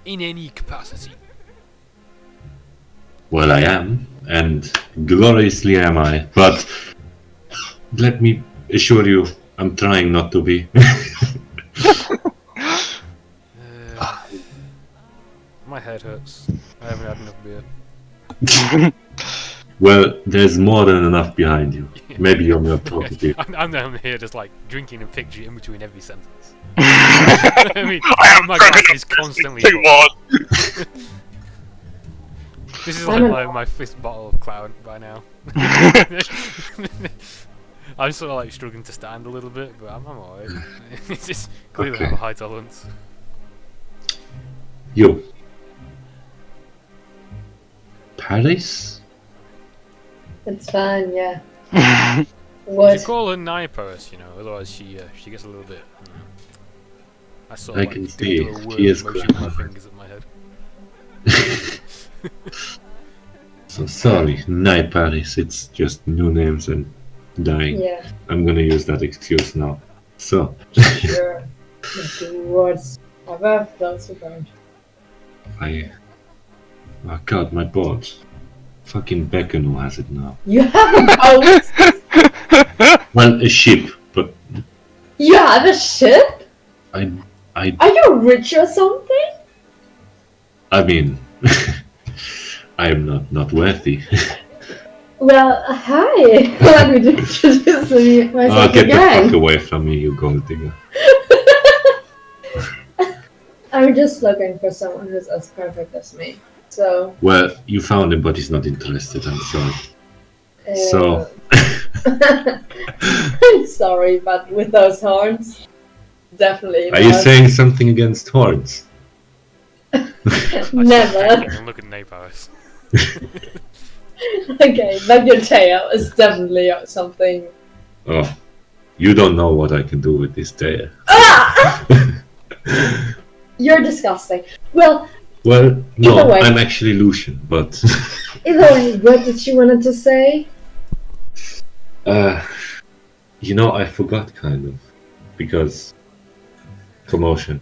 In any capacity. Well, I am, and gloriously am I. But let me assure you, I'm trying not to be. My head hurts. I haven't had enough beer. Well, there's more than enough behind you. Maybe you're not talkative. I'm down here just like drinking and picture in between every sentence. I mean, I am my glass is constantly too full. hard. This is like my fifth bottle of Cloud by now. I'm sort of like struggling to stand a little bit, but I'm alright. It's just clearly have a high tolerance. You. Paris? It's fine, yeah. You What? call her Naiparis, you know, otherwise she gets a little bit. I sort I of can like see, do a word she is motion with my clever. fingers at my head. So sorry, Night Paris. It's just new names and dying. Yeah, I'm gonna use that excuse now. So, sure. What? Aber that's about. Oh god, my board. Fucking Becano has it now. You have a boat? Well, a ship, but You have a ship? I Are you rich or something? mean, I am not worthy. Well, hi. Let me introduce myself Get the fuck again. away from me, you gold digger. I'm just looking for someone who's as perfect as me. So. Well, you found him, but he's not interested. I'm sorry. So. I'm sorry, but with those horns, definitely. Are you saying something against horns? Never. Look at Naples. Okay, but your tail is definitely something. Oh, you don't know what I can do with this tail. Ah! You're disgusting. Well, no, way. I'm actually Lucian, but. Either way, what did you wanted to say? I forgot kind of, because commotion.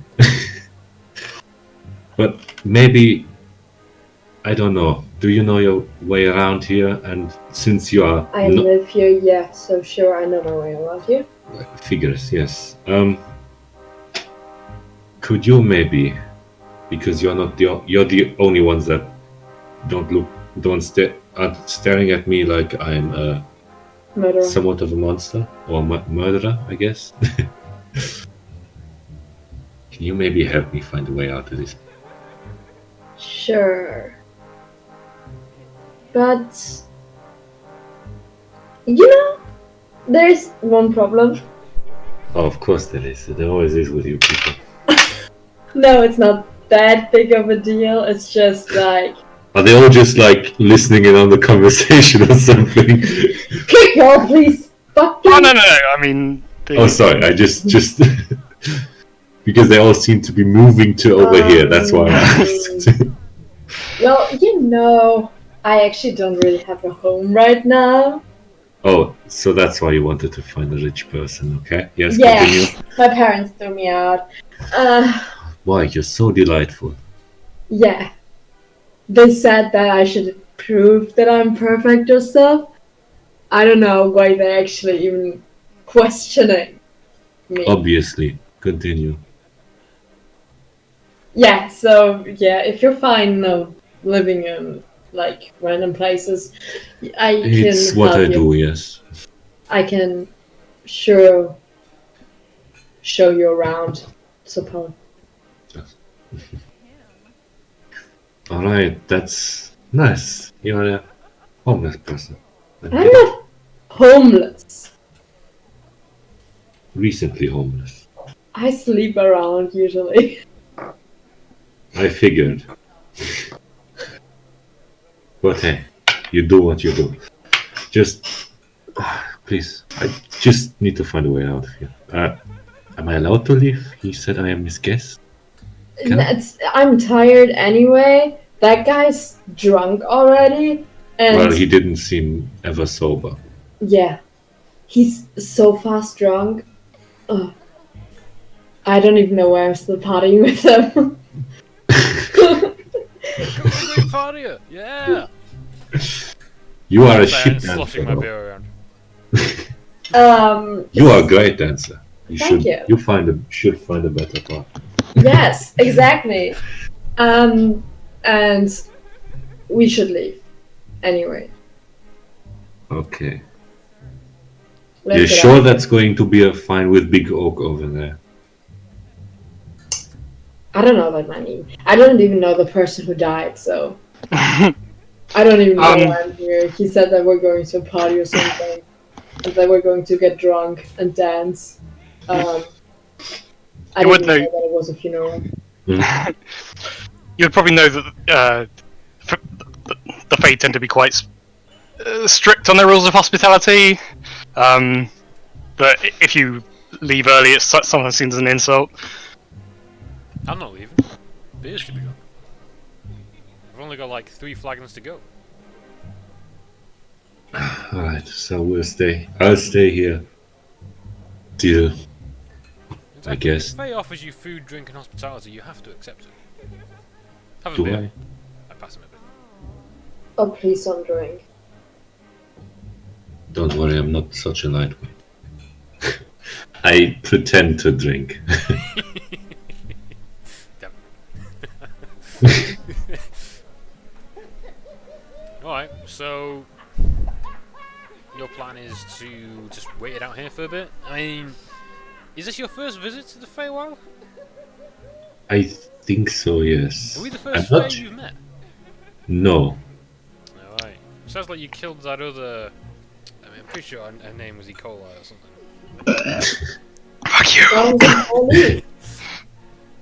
But maybe, I don't know. Do you know your way around here? And since you are I live here, yeah. So sure, I know my way around here. Figures, yes. Could you maybe, because you're the only ones that aren't staring at me like I'm Murderer. somewhat of a monster or murderer, I guess. Can you maybe help me find a way out of this? Sure. But there's one problem. Oh, of course there is. There always is with you people. No, it's not that big of a deal. It's just like. Are they all just like listening in on the conversation or something? People, please. Fucking. Oh, no. I mean. Oh, sorry. I just because they all seem to be moving to over here. That's why I asked. Well, I actually don't really have a home right now. Oh, so that's why you wanted to find a rich person, okay? Yes, Yes, continue. my parents threw me out. Why, you're so delightful. Yeah. They said that I should prove that I'm perfect or stuff. I don't know why they're actually even questioning me. Obviously. Continue. Yeah, so, if you're fine living in, like, random places, I can It's what help I you. do, yes. I can show you around, suppose. Alright, that's nice. You're a homeless person. I'm not homeless. Recently homeless. I sleep around usually. I figured. But hey, you do what you do. Just, please, I just need to find a way out of here. Am I allowed to leave? He said I am his guest. I'm tired anyway. That guy's drunk already. And Well, he didn't seem ever sober. yeah, he's so fast drunk. Ugh. I don't even know why I'm still partying with him. Great party! Yeah! You are a Saying, shit sloshing my dancer. beer around. You are a great dancer. Thank you. You should find a better part. Yes, exactly. And we should leave. Anyway. Okay. Let's You're get sure out. that's going to be a fine with Big Oak over there? I don't know that name. I don't even know the person who died, so I don't even know why I'm here. He said that we're going to a party or something, and that we're going to get drunk and dance. I didn't know that it was a funeral. You'd probably know that the Fae tend to be quite strict on their rules of hospitality. But if you leave early, it's sometimes seen as an insult. I'm not leaving. Beers should be gone. I've only got like 3 flagons to go. Alright, so we'll stay. I'll stay here. Deal. I guess. If Faye offers you food, drink, and hospitality, you have to accept it. Have a Do beer. I pass him a bit. Oh, please don't drink. Don't worry, I'm not such a lightweight. I pretend to drink. Alright, so your plan is to just wait it out here for a bit? I mean, is this your first visit to the Feywild? I think so, yes. Are we the first I'm not- Fey you've met? No. Alright. Sounds like you killed that other... I mean, I'm pretty sure her name was E. coli or something. Fuck you. That was Oli.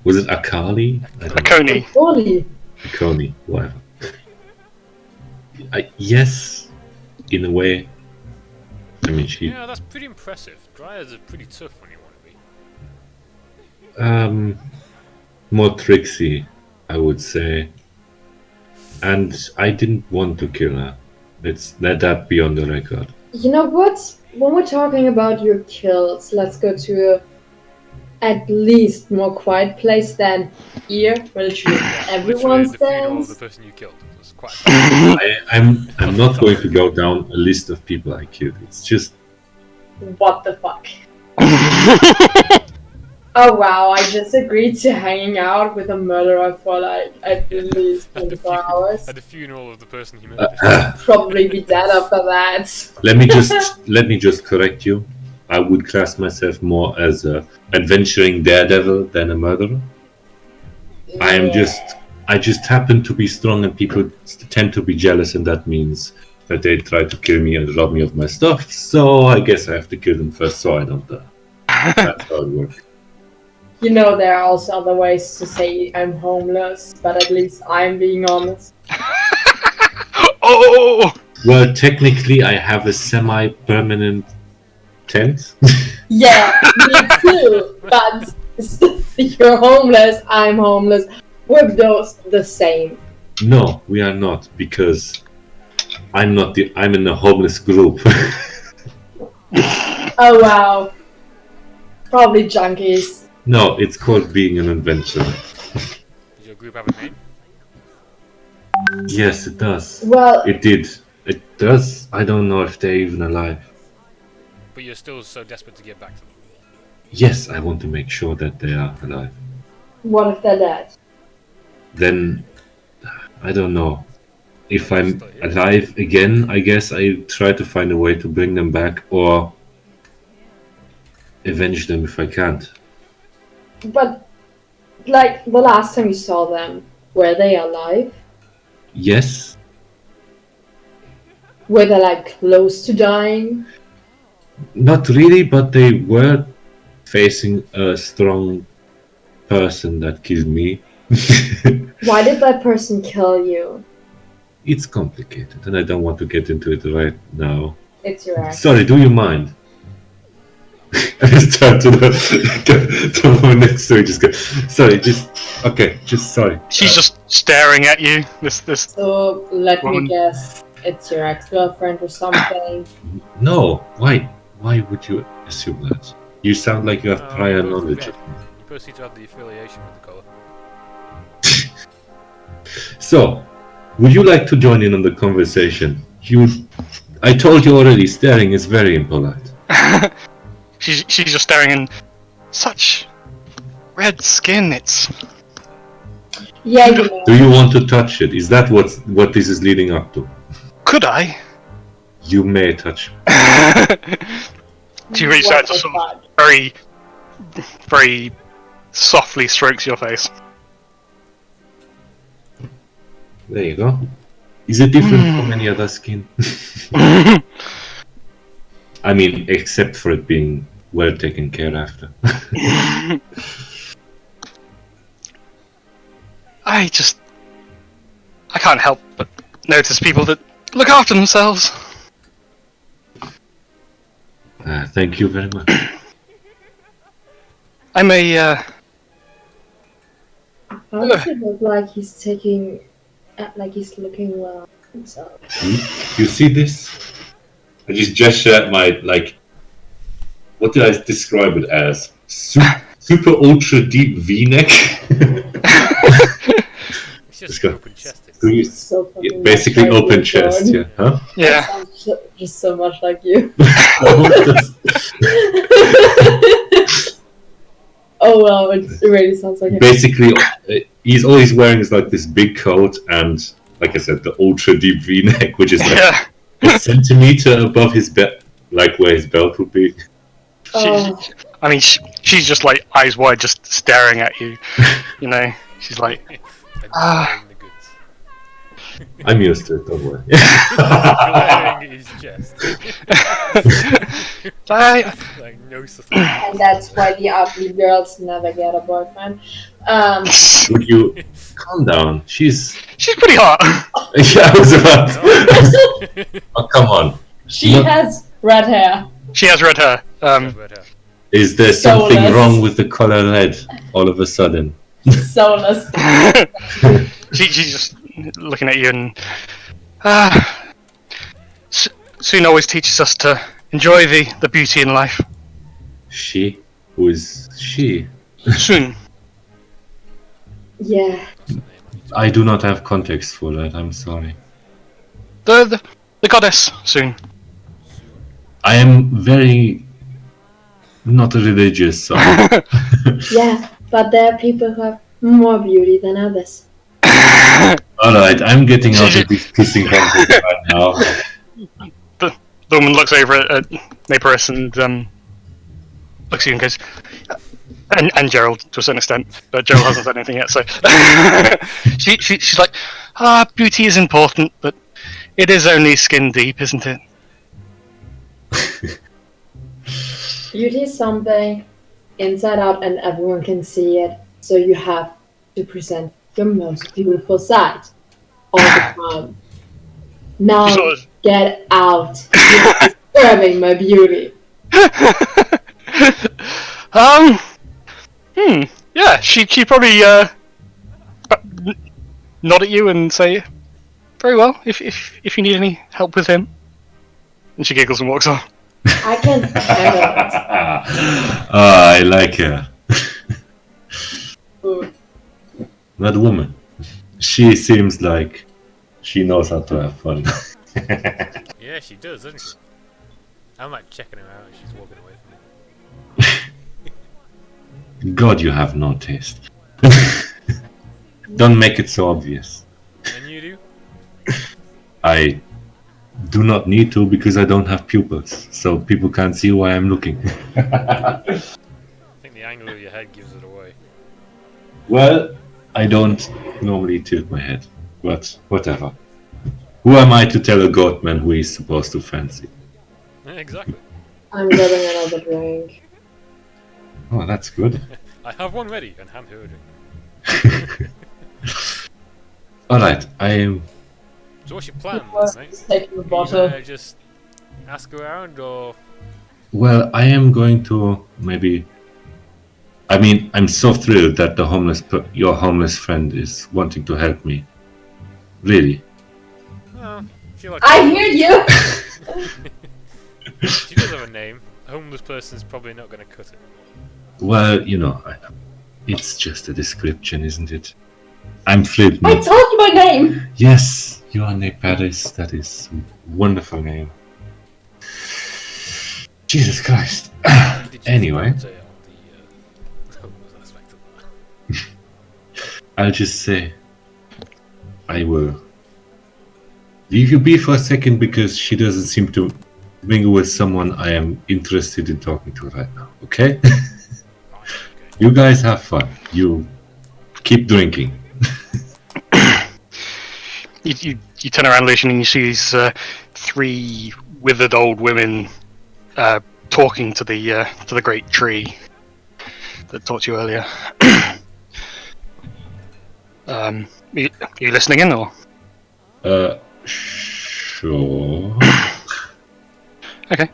Was it Akali? I don't know. Coney. Oli. Akoni, whatever. Yes, in a way. I mean, she... Yeah, that's pretty impressive. Dryads are pretty tough when you want to be. More tricksy, I would say. And I didn't want to kill her. Let's let that be on the record. You know what? When we're talking about your kills, let's go to a at least more quiet place than here, where literally everyone Literally the funeral of stands. the person you killed. That's quite... I'm not going to go down a list of people I killed. It's just... What the fuck? Oh wow, I just agreed to hanging out with a murderer for like at least at, the 24 hours. at the funeral of the person he murdered. Probably be dead after that. let me just correct you. I would class myself more as a adventuring daredevil than a murderer. I just happen to be strong, and people tend to be jealous, and that means that they try to kill me and rob me of my stuff. So I guess I have to kill them first, so I don't die. That's how it works. You know, there are also other ways to say I'm homeless, but at least I'm being honest. Oh! Well, technically, I have a semi-permanent tent. Yeah, me too. But you're homeless, I'm homeless. We're both the same. No, we are not, because I'm in a homeless group. Oh wow. Probably junkies. No, it's called being an adventurer. Does your group have a name? Yes, it does. Well, It did. It does. I don't know if they're even alive. But you're still so desperate to get back to them. Yes, I want to make sure that they are alive. what if they're dead? Then, I don't know. If I'm alive again, I guess I try to find a way to bring them back, or avenge them if I can't. But, like, the last time you saw them, were they alive? Yes, Were they, like, close to dying? not really, but they were facing a strong person that killed me. Why did that person kill you? It's complicated, and I don't want to get into it right now. It's your ex. Sorry, do you mind? I just turn to the one next to me, just go, sorry, just sorry. She's just staring at you. This. So, let Woman. me guess. It's your ex-girlfriend or something. No, why would you assume that? You sound like you have prior knowledge. You both seem to have the affiliation with the colour. So, would you like to join in on the conversation? I told you already, staring is very impolite. She's just staring in such red skin. It's Yeah, you know. Do you want to touch it? Is that what this is leading up to? could I? You may touch me. She reaches out to sort of very, very softly strokes your face. There you go. Is it different from any other skin? I mean, except for it being well taken care after. I can't help but notice people that look after themselves. Thank you very much. I may, How does it look like he's taking... like he's looking well himself? You see this? I just gesture at my, like, what did I describe it as? Super ultra deep V-neck? It's just go. open chested. So fucking Basically much like open you, chest, Jordan. yeah. Huh? yeah. That sounds just so much like you. Oh wow, it really sounds like him. Basically, he's always wearing is like this big coat and, like I said, the ultra deep V-neck, which is like Yeah. a centimeter above his belt, like where his belt would be. I mean, she's just like eyes wide, just staring at you. You know, she's like, Admiring the goods. I'm used to it, don't worry. Glaring at his chest. Like no such thing. And that's why the ugly girls never get a boyfriend. Would you calm down? She's pretty hot. yeah, I was about. Oh, come on. She has red hair. She has red hair. Is there something Soulless. wrong with the color red all of a sudden? Soulless. She's just looking at you, and Soon always teaches us to enjoy the beauty in life. She? Who is she? Soon. Yeah. I do not have context for that, I'm sorry. The goddess, Soon. I am very not religious, so Yeah, but there are people who have more beauty than others. alright, I'm getting out of this pissing contest right now. The woman looks over at Napiris and looks at you and goes, and Gerald to a certain extent, but Gerald hasn't said anything yet. So she's like, beauty is important, but it is only skin deep, isn't it? Beauty is something inside out and everyone can see it, so you have to present your most beautiful side all the time. Now Sort of- get out. You're disturbing my beauty. Yeah, she probably nod at you and say, very well, if you need any help with him. And she giggles and walks on. I can handle it. I like her. Ooh. That woman. She seems like she knows how to have fun. Yeah, she does, doesn't she? I'm like checking her out and she's walking away from me. God, you have no taste. Don't make it so obvious. And you do? I do not need to because I don't have pupils, so people can't see why I'm looking. I think the angle of your head gives it away. Well, I don't normally tilt my head, but whatever. Who am I to tell a goat man who he's supposed to fancy? Yeah, exactly. I'm getting another drink. Oh, that's good. I have one ready and hand her a drink. Alright, I am... So what's your plan, First, mate? just taking the You bottle. just ask around or... Well, I am going to maybe... I mean, I'm so thrilled that the your homeless friend is wanting to help me. Really. Oh, I hear you! She does have a name. A homeless person's probably not going to cut it. Well, you know, it's just a description, isn't it? I'm thrilled. I Not... told you my name! Yes, you are Nick Paris. That is a wonderful name. Jesus Christ. Anyway, I'll just say I will leave you be for a second because she doesn't seem to mingle with someone I am interested in talking to right now, okay? You guys have fun. You keep drinking. You turn around, Lucian, and you see these three withered old women talking to the great tree that talked to you earlier. Are you listening in, or? Sure. Okay.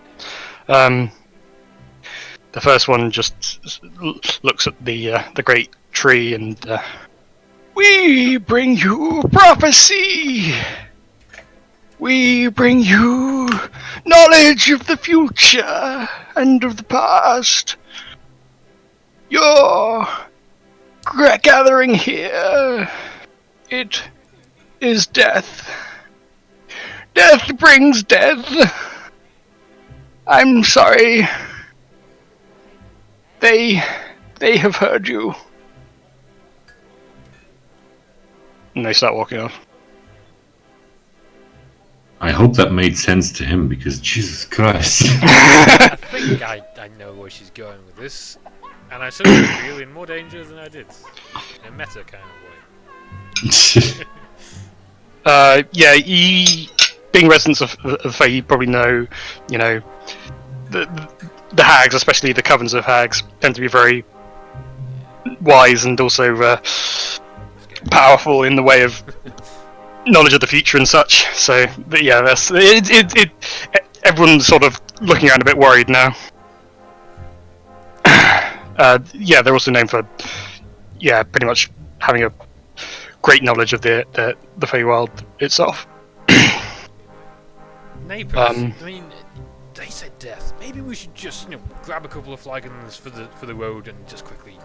The first one just looks at the great tree and we bring you prophecy. We bring you knowledge of the future and of the past. Your gathering here, it is death. Death brings death. I'm sorry. They have heard you. And they start walking off. I hope that made sense to him, because Jesus Christ. I think I know where she's going with this, and I certainly feel in more danger than I did, in a meta kind of way. Yeah, being residents of Fae, you probably know, the hags, especially the covens of hags, tend to be very wise and also powerful in the way of knowledge of the future and such. So, but yeah, that's it. Everyone's sort of looking around a bit worried now. Yeah, they're also known for, pretty much having a great knowledge of the Feywild itself. Neighbours, I mean, they said death. Maybe we should just, grab a couple of flagons for the road and just quickly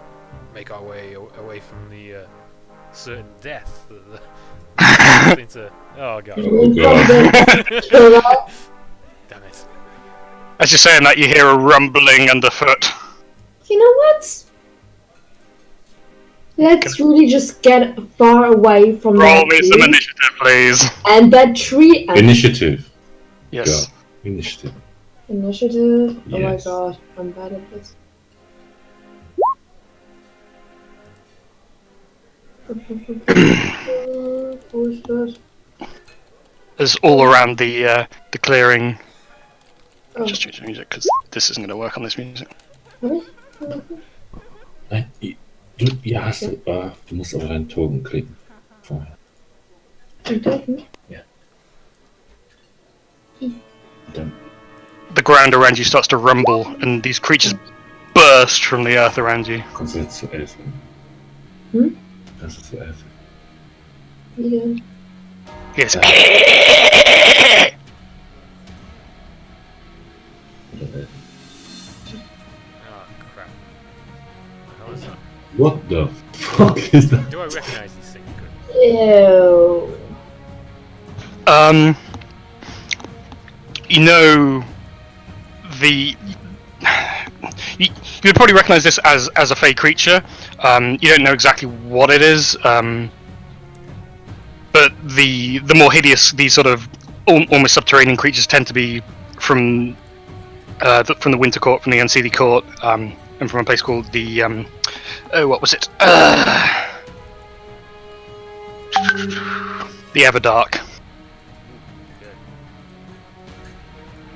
make our way away from the certain death. Oh god. Oh god. Damn it. As you're saying that, you hear a rumbling underfoot. You know what? Let's really just get far away from Roll that me tree. some initiative, please. And that tree. Initiative. Yes. God. Initiative. Initiative. Oh my Yes. god, I'm bad at this. Who is that? As all around the clearing. Oh. Just choose music because this isn't going to work on this music. Really? Ja, du musst auf deinen Token klicken. Vorher. The ground around you starts to rumble, and these creatures burst from the earth around you. Kannst du jetzt zu 11? Hm? Kannst du zu 11? Wie denn? Yes. Ja. Oder 11. Oh crap. What the hell is that? What the fuck is that? Do I recognise these things? Good. Ew. You would probably recognise this as a Fey creature. You don't know exactly what it is, but the more hideous these sort of almost subterranean creatures tend to be from the Winter Court, from the Unseelie Court, and from a place called the what was it? The Everdark.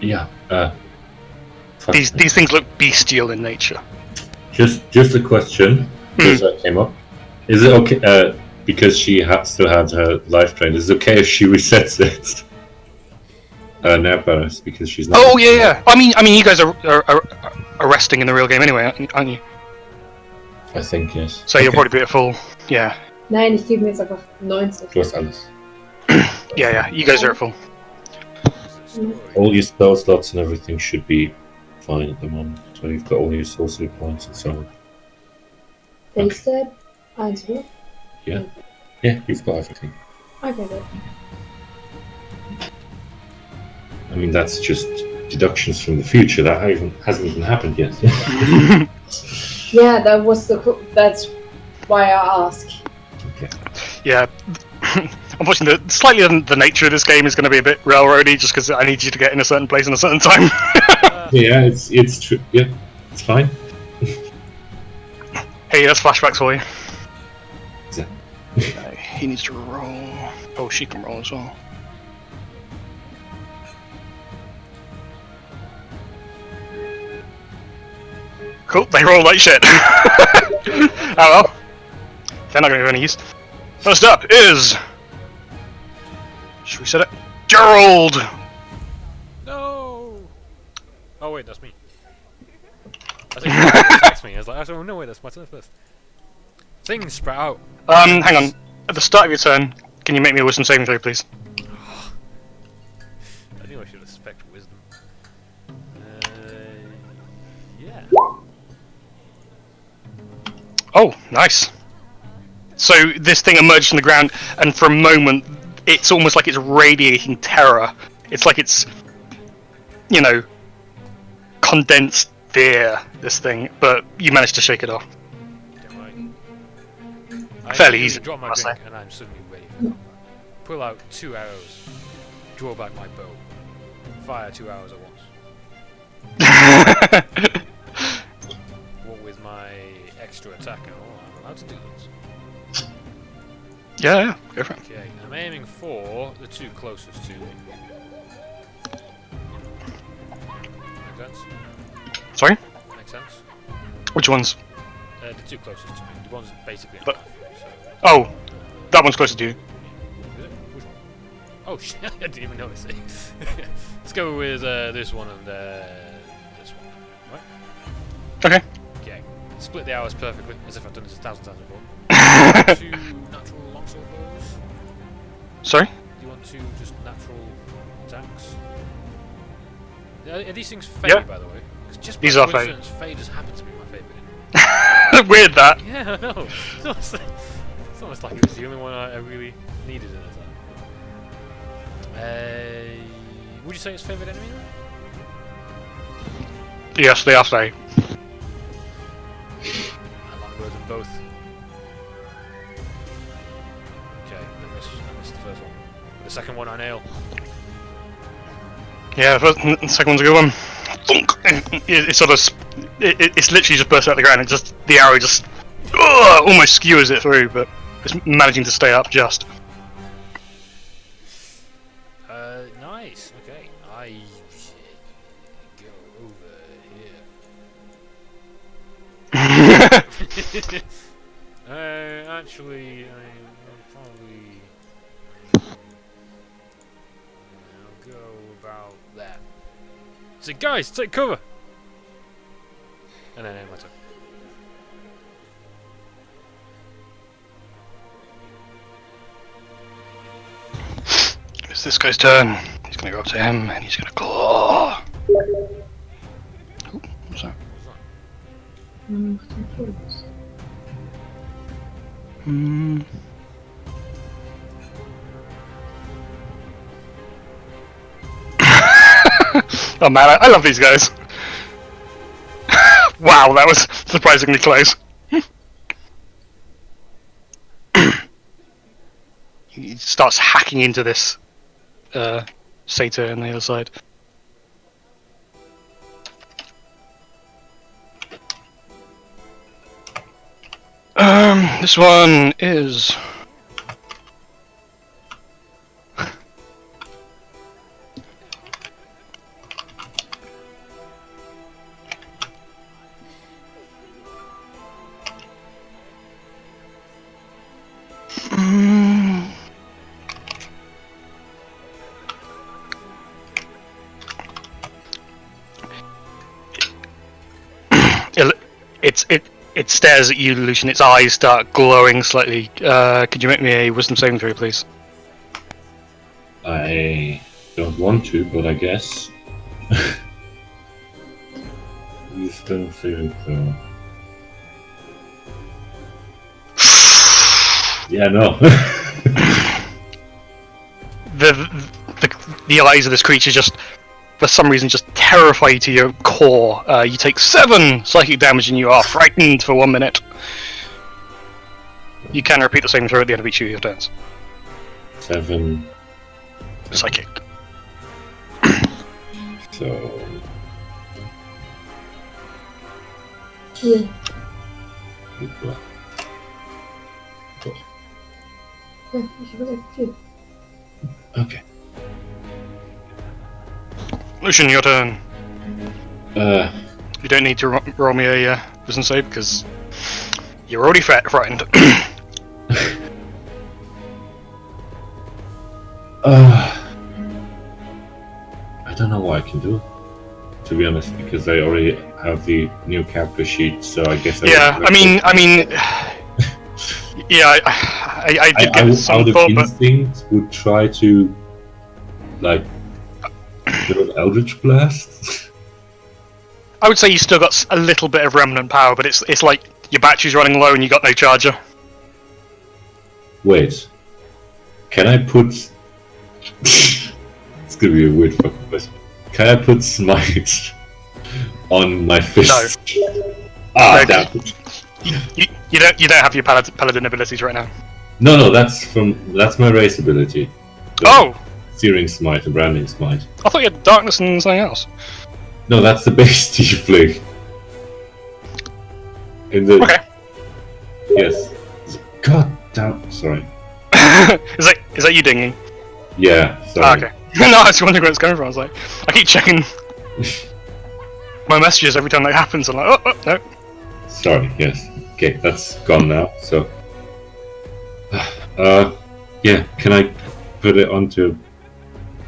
Yeah. Fuck. These things look bestial in nature. Just a question, because that came up. Is it okay? Because she still had her life drain. Is it okay if she resets it? Nerparis, because she's not. Oh yeah. I mean, you guys are resting in the real game anyway, aren't you? I think yes. So you'll probably be at full. Yeah. Nein, ich gebe mir jetzt einfach 90. Du hast alles. Yeah. You guys are at full. All your spell slots and everything should be fine at the moment. So you've got all your sorcery points and so on. Wasted. 1, 2. Yeah, you've got everything. Okay, good. I mean, that's just deductions from the future. That hasn't even happened yet. Yeah, that's why I ask. Okay. Yeah. Unfortunately, slightly the nature of this game is going to be a bit railroady, just because I need you to get in a certain place in a certain time. Yeah, it's true. Yeah, it's fine. Hey, that's flashbacks for you. Exactly. He needs to roll. Oh, she can roll as well. Cool, they roll like shit. Oh well. They're not going to be of any use. First up is... Should we set it? Gerald! No! Oh wait, that's me. I think it text me. I was like, oh no wait, that's my turn first. Things sprout out. Hang on. At the start of your turn, can you make me a wisdom saving throw, please? I knew I should expect wisdom. Yeah. Oh, nice. So this thing emerged from the ground, and for a moment, it's almost like it's radiating terror. It's like it's, condensed fear, this thing, but you managed to shake it off. I Fairly easy, drop my I'll say. drink and I'm suddenly ready for combat. Pull out 2 arrows. draw back my bow. Fire 2 hours at once. What with my extra attack and all, I'm allowed to do this. Yeah, go for it. Okay, I'm aiming for the two closest to me. Make sense? Sorry? Make sense? Which ones? The two closest to me. The one's basically in But- half. So. Oh, that one's closer to you. Is it? Which one? Oh shit, I didn't even notice it. Let's go with this one and this one. Right? Okay. Okay. Split the hours perfectly, as if I've done this 1,000 times before. Two natural longsword bows. Sorry? Do you want two just natural attacks? Are these things fade, Yeah. by the way? 'Cause just These by are fade. coincidence, fade has happened to be my favourite. Weird that. Yeah, I know. It's almost like it was the only one I really needed at the time. Would you say it's favourite enemy then? Yes, they are fey. I like them both. Okay, I missed the first one. The second one I nail. Yeah, the second one's a good one. Thunk. It's sort of, it's literally just burst out the ground and just the arrow just almost skewers it through, but it's managing to stay up just. Nice. Okay, I go over here. Actually, I'll probably I'll go about that. So guys, take cover. And then end my turn. It's this guy's turn. He's gonna go up to him and he's gonna claw. Ooh, what's that? Hmm. Oh man, I love these guys. Wow, that was surprisingly close. He starts hacking into this satyr on the other side. This one is. It stares at you, Lucian. Its eyes start glowing slightly. Could you make me a wisdom saving throw, please? I don't want to, but I guess. Wisdom saving throw. Yeah, no. The eyes of this creature just, for some reason, just terrify you to your core. You take 7 psychic damage and you are frightened for 1 minute. You can repeat the saving throw at the end of each of your turns. 7. Psychic. So. Yeah. Okay. Lucian, your turn. Uh, You don't need to roll me a wisdom save because you're already frightened. I don't know what I can do, to be honest, because I already have the new character sheet, so I guess. Yeah, I mean, yeah, I did I get would, some out of thought, but instinct, would try to, like, do an Eldritch Blast. I would say you still got a little bit of remnant power, but it's like your battery's running low and you got no charger. Wait, can I put? It's gonna be a weird fucking question. Can I put Smite on my fist? Ah, No. damn it. You don't have your paladin abilities right now. No, that's my race ability. Oh, Searing Smite and Branding Smite. I thought you had Darkness and something else. No, that's the base tiefling. In the Okay. yes. God damn. Sorry. Is that you dinging? Yeah. Sorry. Ah, okay. No, I was wondering where it's coming from. I was like, I keep checking my messages every time that happens. I'm like, oh no. Sorry. Yes. Okay, that's gone now. So. Yeah. Can I put it onto?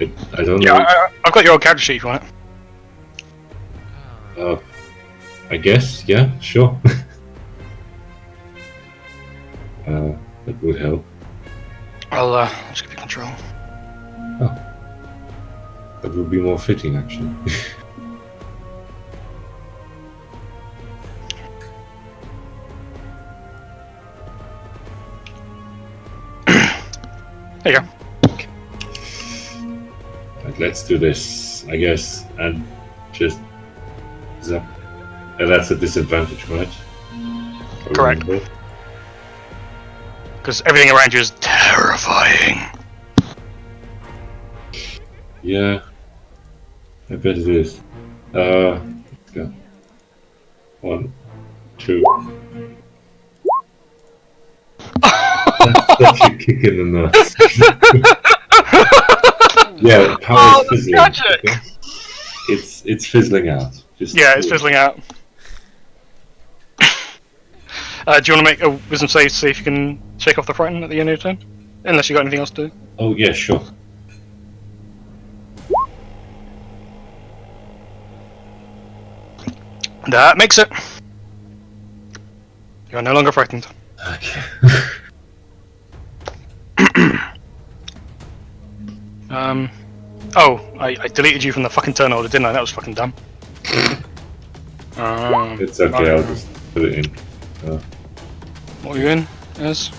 I don't know. Yeah, I've got your old character sheet if you want it. I guess. Yeah. Sure. That would help. I'll just give you control. Oh. That would be more fitting, actually. There you go. Right, let's do this, I guess, and just zap. That's a disadvantage, right? Correct. Because everything around you is terrifying. Yeah, I bet it is. Let's go. 1, 2. That's such a kick in the nuts. Yeah, the power is fizzling. Magic! Okay? It's fizzling out. Just Yeah, it's fizzling out. Do you want to make a wisdom save to see if you can shake off the frighten at the end of your turn? Unless you got anything else to do. Oh yeah, sure. That makes it. You are no longer frightened. Okay. Oh, I deleted you from the fucking turn order, didn't I? That was fucking dumb. It's okay. I'll just put it in. What were you in as?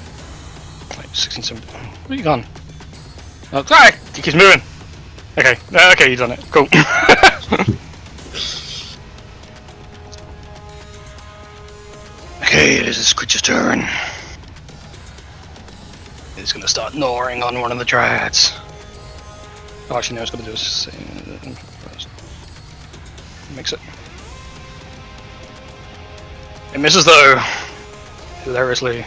Like 16, 17. Where you gone? Oh, ah, he keeps moving. Okay, okay, you done it. Cool. Okay, it is this creature's turn. It's gonna start gnawing on one of the dryads. Oh, actually, no, it's gonna do is first. Makes it. It misses though. Hilariously.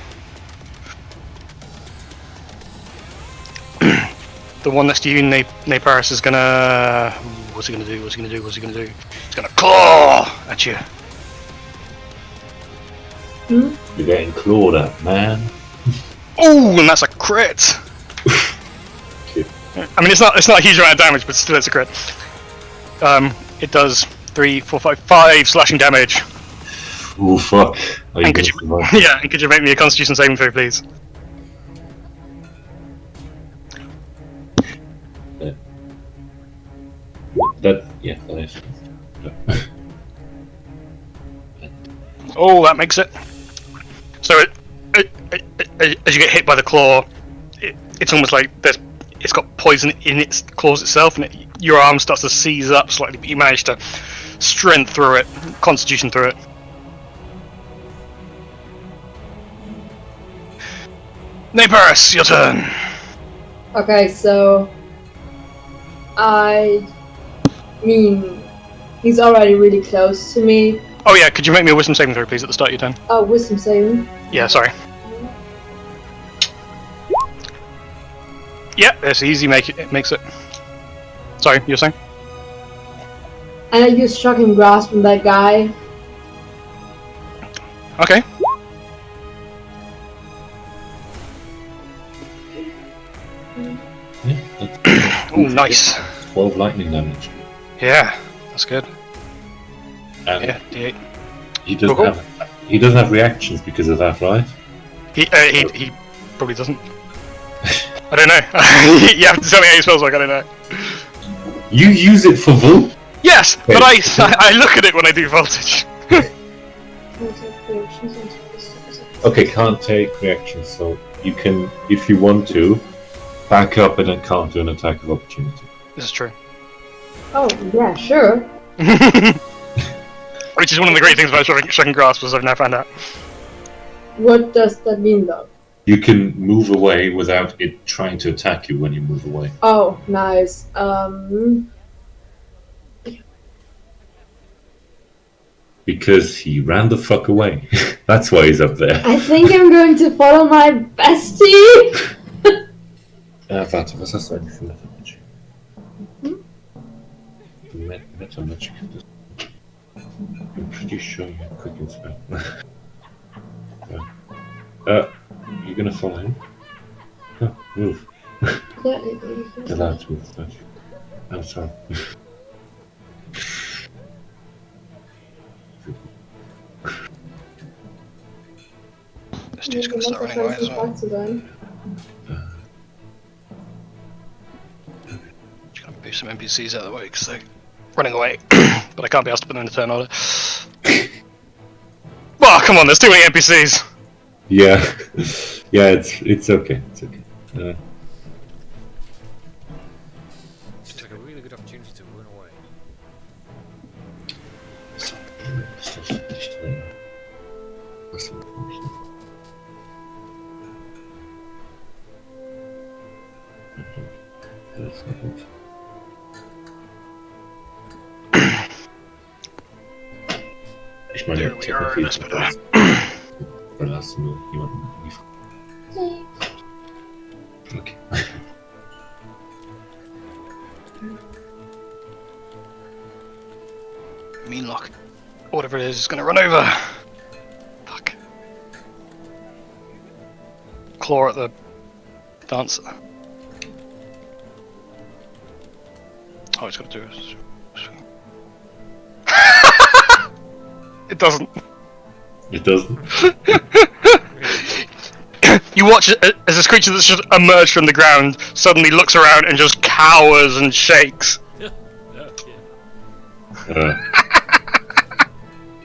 The one next to you, Naparis, is gonna. What's he gonna do? What's he gonna do? What's he gonna do? He's gonna claw at you. You're getting clawed at, man. Oh, and that's a crit. I mean, it's not a huge amount of damage, but still, it's a crit. It does 3, 4, 5 slashing damage. Oh fuck! And could you make me a Constitution saving throw, please? That is. Oh, that makes it. So as you get hit by the claw, it's almost like it's got poison in its claws itself, and your arm starts to seize up slightly, but you manage to strength through it, Constitution through it. Naparis, your turn. Okay, so I mean, he's already really close to me. Oh yeah, could you make me a wisdom saving throw, please, at the start of your turn? Oh, wisdom saving. Yeah, sorry. Yeah, it's easy. It makes it. Sorry, you were saying? And I use shocking grasp on that guy. Okay. Yeah, that's Oh, nice. 12 lightning damage. Yeah, that's good. And Yeah, D8. he doesn't have reactions because of that, right? He probably doesn't. I don't know. You have to tell me how your spells work. I don't know. You use it for Volt? Yes, but I look at it when I do voltage. Okay, can't take reactions, so you can, if you want to, back up and then counter an attack of opportunity. This is true. Oh, yeah, sure. Which is one of the great things about shocking grasp, as I've now found out. What does that mean, though? You can move away without it trying to attack you when you move away. Oh, nice. Because he ran the fuck away. That's why he's up there. I think I'm going to follow my bestie. Warte, was hast du eigentlich für Meta Magic? Meta Magic. I'm pretty sure you have quick spell. You gonna follow him? Oh, move. Yeah, Allowed to move. I'm sorry. This dude's gonna start running away as well. Just gonna move some NPCs out of the way because they're running away. But I can't be asked to put them in a turn order. Oh, come on, there's too many NPCs! Yeah. Yeah, it's okay. It's okay. It's like a really good opportunity to run away. Ich meine, There we are, that's better. verlassen nur jemanden. Okay. Meanlock. Whatever it is gonna run over. Fuck. Claw at the dancer. Oh, it's got to do it. It doesn't. It doesn't. You watch it as this creature that's just emerged from the ground suddenly looks around and just cowers and shakes.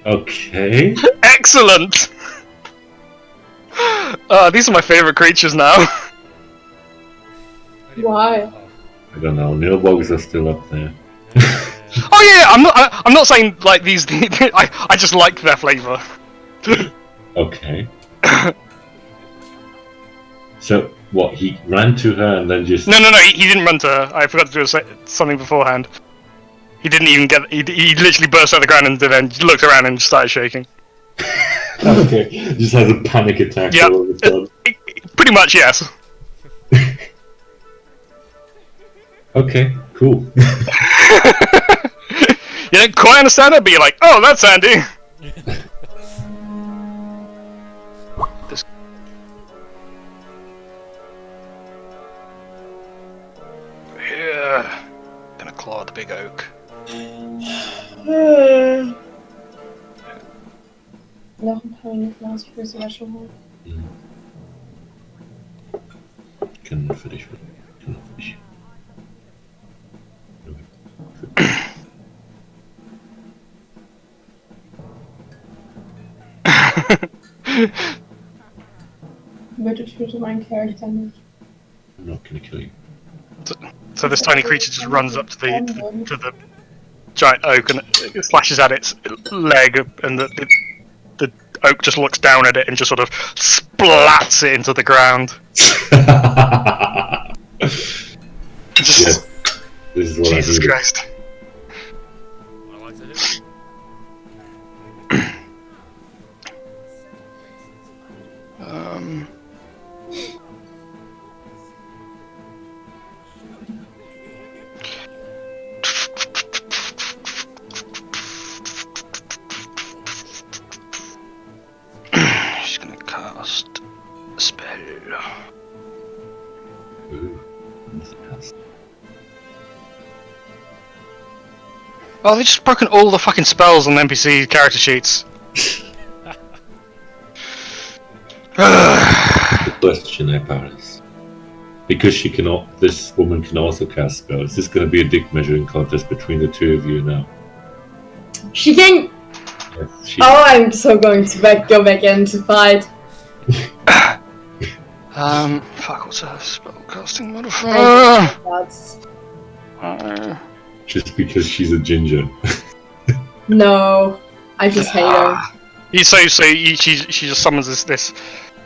Okay. Excellent! These are my favourite creatures now. Why? I don't know. Nilbogs are still up there. Oh yeah, I'm not saying like these. I just like their flavour. Okay. So what? He ran to her and then just. No, he didn't run to her. I forgot to do something beforehand. He didn't even get. He literally burst out of the ground and then looked around and started shaking. Okay. Just has a panic attack. Yep. All of a sudden. Pretty much, yes. Okay. Cool. You don't quite understand it, but you're like, oh, that's handy. This... Here. Gonna claw the big oak. Noch ein paar Minuten aus, ich will sie ja schon holen. Kann für dich. Kann für dich. Bitte töte meinen Charakter nicht. I'm not gonna kill you. So this tiny creature just runs up to the giant oak and it slashes at its leg, and the oak just looks down at it and just sort of splats it into the ground. Just, Yes. This is what Jesus I needed. Christ. I like to hit. She's gonna cast a spell. Ooh, nothing else. Oh, they've just broken all the fucking spells on the NPC character sheets. The question I pass. Because she can, this woman can also cast spells. Is this going to be a dick measuring contest between the two of you now? She can. Yes, she, Oh, I'm so going to go back in to fight. Fuck, what's her spellcasting modifier? That's just because she's a ginger. no. I just hate her. She just summons this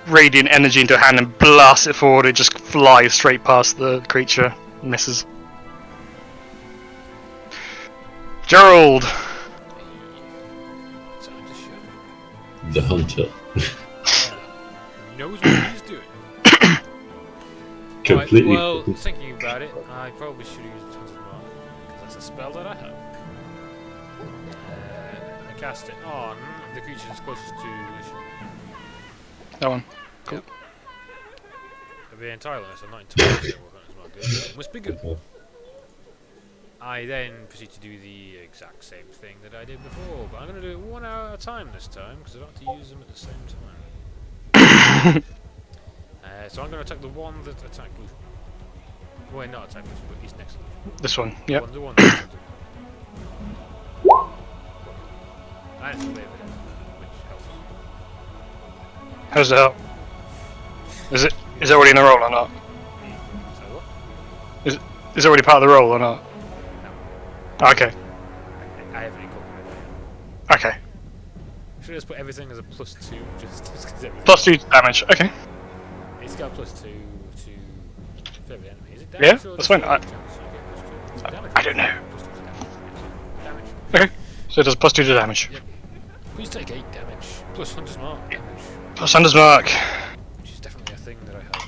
radiant energy into a hand and blasts it forward. It just flies straight past the creature, misses. Gerald. Time to show. The hunter. Knows what he's doing. Completely. Right, well, thinking about it, I probably should use the Hunter's Mark, because that's a spell that I have. I cast it on the creature that's closest to Lucian. That one. Cool. Yep. To be entirely honest, I'm not entirely sure what Hunter's Mark is. It must be good. I then proceed to do the exact same thing that I did before, but I'm going to do it 1 hour at a time this time, because I don't have to use them at the same time. So I'm going to attack the one that attacked Lucian. Well, not attack Lucian, but he's next to Lucian. This one, yep. The one that attacked Lucian. And it's a bit of it, which helps. How's that help? Is it already in the roll or not? So what? Is it already part of the roll or not? No. Okay. I haven't incorporated it. Okay. Should I just put everything as a +2, just because everything... +2 damage. Okay. It's got a +2 to every enemy. Is it Yeah, damage or that's just fine. damage? I don't know. Damage. Okay. So it does +2 to damage. Yep. Please take 8 damage. Plus Hunter's Mark damage. Plus Hunter's Mark. Which is definitely a thing that I have.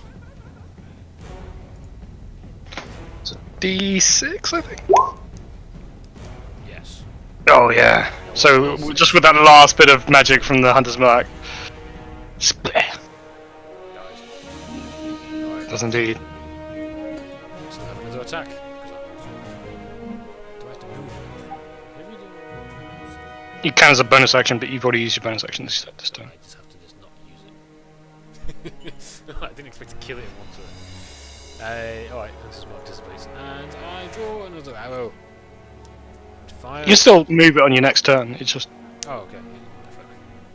So D6, I think. Yes. Oh yeah. So just with that last bit of magic from the Hunter's Mark. Split. Dies. Alright. Does indeed. Still have another attack. Do I have to move? Maybe do. You can as a bonus action, but you've already used your bonus action this turn. I just have to just not use it. I didn't expect to kill it in one turn. Alright, Hunter's Mark dissipates. And I draw another arrow. To fire. You can still move it on your next turn. It's just Oh, okay.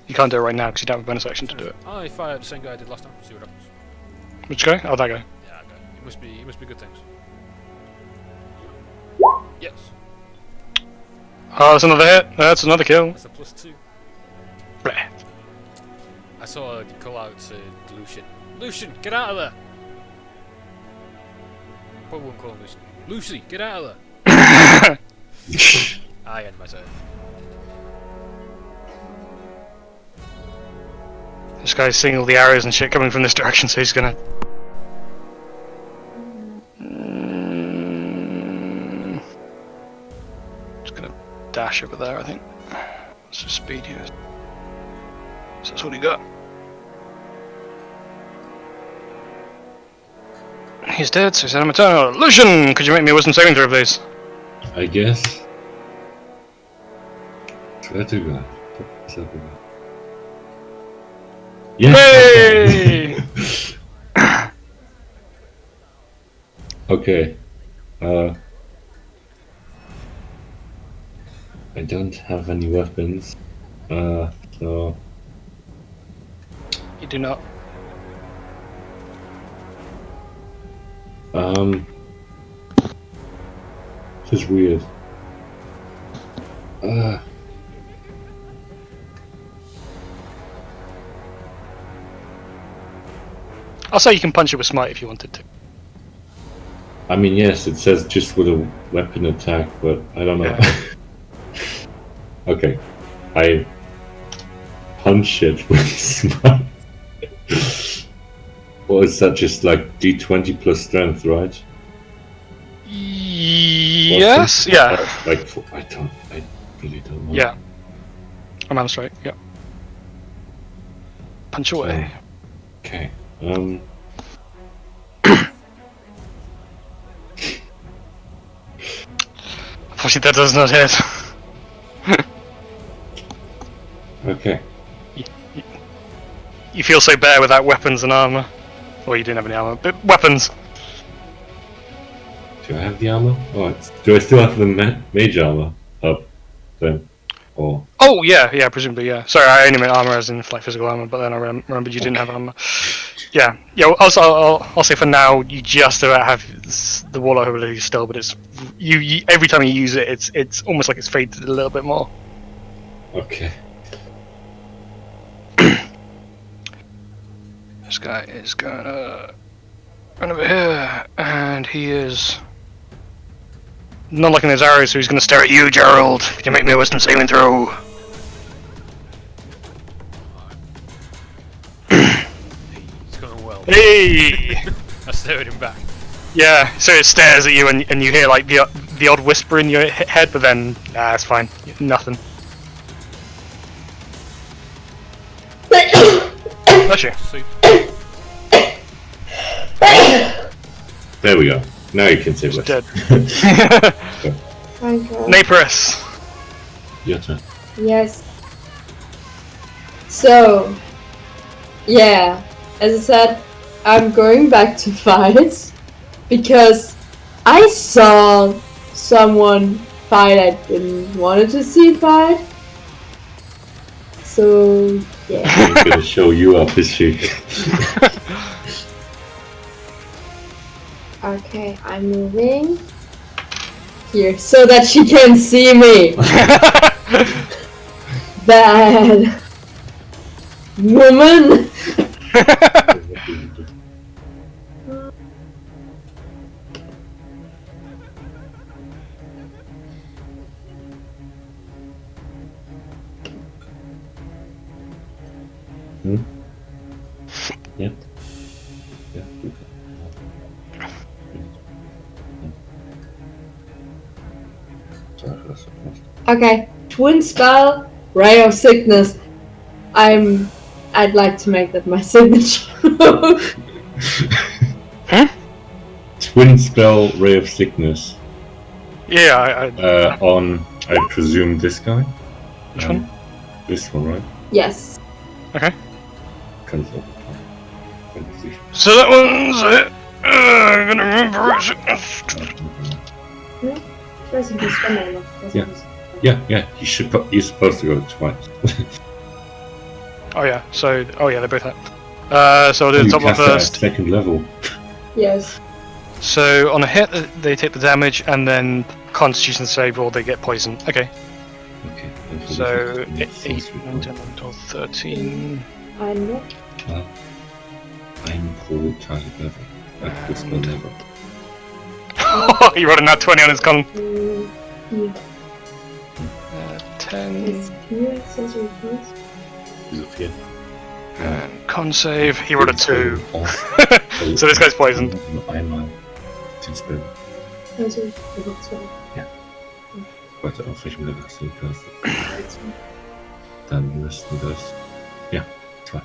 you can't do it right now because you don't have a bonus action to do it. I fired the same guy I did last time. See what happens. Which guy? Oh, that guy. Yeah, okay. It must be good things. Yes. Oh, that's another hit. That's another kill. That's a +2. Bleh. I saw a call out to Lucian. Lucian, get out of there! Probably won't call him Lucian. Lucy, get out of there! I end my turn. This guy's seeing all the arrows and shit coming from this direction, so he's gonna. Just gonna dash over there, I think. What's the speed here? So that's what he got. He's dead, so he's out of my turn. Lucian, could you make me a wisdom saving throw, please? I guess. Swear to God. Yes! Hey! Okay. I don't have any weapons. So You do not. this is weird. I'll say you can punch it with smite if you wanted to. I mean, yes, it says just with a weapon attack, but I don't know. Yeah. Okay, I punch it with smite. Or is that just like D20 plus strength, right? Yes, yeah. I really don't know. Yeah. I'm on straight, yeah. Punch away. Okay. Unfortunately, that does not hit. Okay. You feel so bare without weapons and armor. Well, you didn't have any armor, but weapons. Do I have the armor? Oh, do I still have the mage armor up then? Or Oh yeah, presumably yeah. Sorry, I only meant armor as in like physical armor, but then I remembered you didn't have armor. Yeah. Also, I'll say for now, you just about have the warlock ability still, but it's you every time you use it, it's almost like it's faded a little bit more. okay. this guy is gonna run over here, and he is not looking at his arrows, so he's gonna stare at you, Gerald. Can you make me a wisdom saving throw? It's going well. Hey! I stared him back. Yeah, so it stares at you, and you hear like the odd whisper in your head, but then it's fine, nothing. Bless you. Soup. There we go. Now you can say He's what. dead. Thank God. Napress. Your turn. Yes. So, yeah, as I said, I'm going back to fight because I saw someone fight I didn't want to see fight. So, yeah. I'm gonna show you up, is she? Okay, I'm moving here so that she can see me. Bad woman. Yep. Yeah. Okay, twin spell, ray of sickness. I'd like to make that my signature. Twin spell, ray of sickness. Yeah, On, I presume, this guy. Which one? This one, right? Yes. Okay. Cancel. So that one's it. I'm gonna remember it. Yeah. You're supposed to go twice. Oh yeah. So they both have. So I'll do the You top one cast it at first. second level. Yes. So on a hit, they take the damage, and then Constitution save roll, they get poison. Okay. Okay. So 8, 9, 10, 11, 12, 13. I'm not. I'm pro target level. At this level. He rolled a nat 20 on his con. Here. 10. It's here, sensory points. Is it fair? And con save, he rolled a 2. Off. So this guy's poisoned. Einmal. Sensory. Sensory level 2. Warte, auf welchem Level hast du das? Dann müssten das... Ja, 2.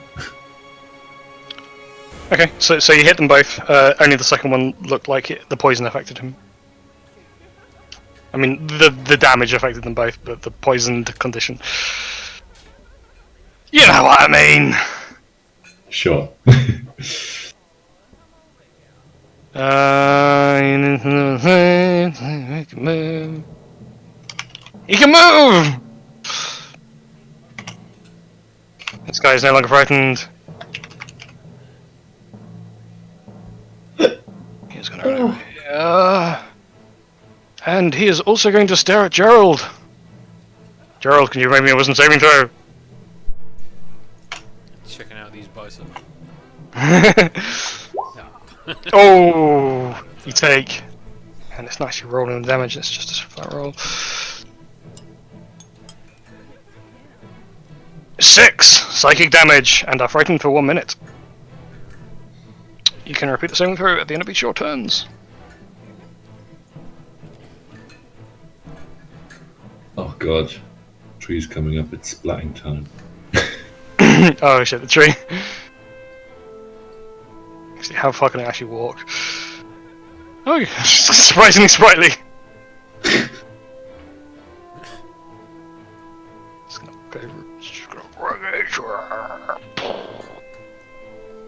Okay, so you hit them both. Only the second one looked like the poison affected him. I mean, the damage affected them both, but the poisoned condition. You know what I mean. Sure. He can move. This guy is no longer frightened. He's gonna run over here. And he is also going to stare at Gerald. Gerald, can you make me a wisdom saving throw? Checking out these biceps. Oh, you take. And it's not actually rolling the damage, it's just a flat roll. 6 psychic damage, and are frightened for 1 minute. You can repeat the saving throw at the end of each of your turns. Oh god. Tree's coming up, it's splatting time. Oh shit, the tree. See, how far can I actually walk? Oh, surprisingly sprightly.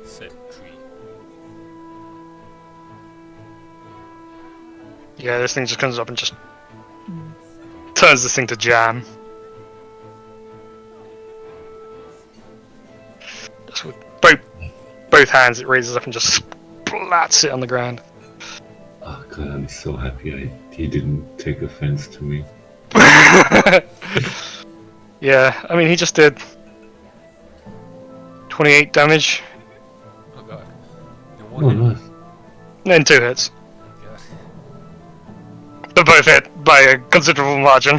Said tree. Yeah, this thing just comes up and just turns this thing to jam. Just with both hands, it raises up and just splats it on the ground. Oh god, I'm so happy he didn't take offense to me. Yeah, I mean, he just did 28 damage. Oh, nice. And 2 hits. Okay. They're both hit by a considerable margin.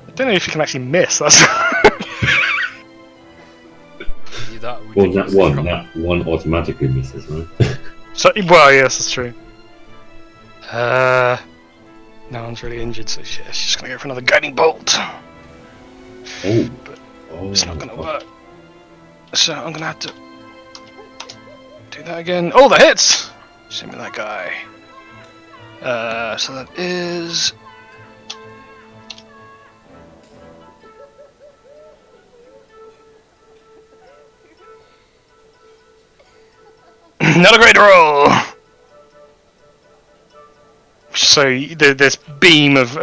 I don't know if you can actually miss. That's Well, that one automatically misses, right? so. Well, yes, that's true. No one's really injured, so she's just gonna go for another guiding bolt. Oh. But Oh. it's not gonna work. So I'm gonna have to do that again. Oh, that hits! Same with that guy. So that is. Not a great roll! So this beam of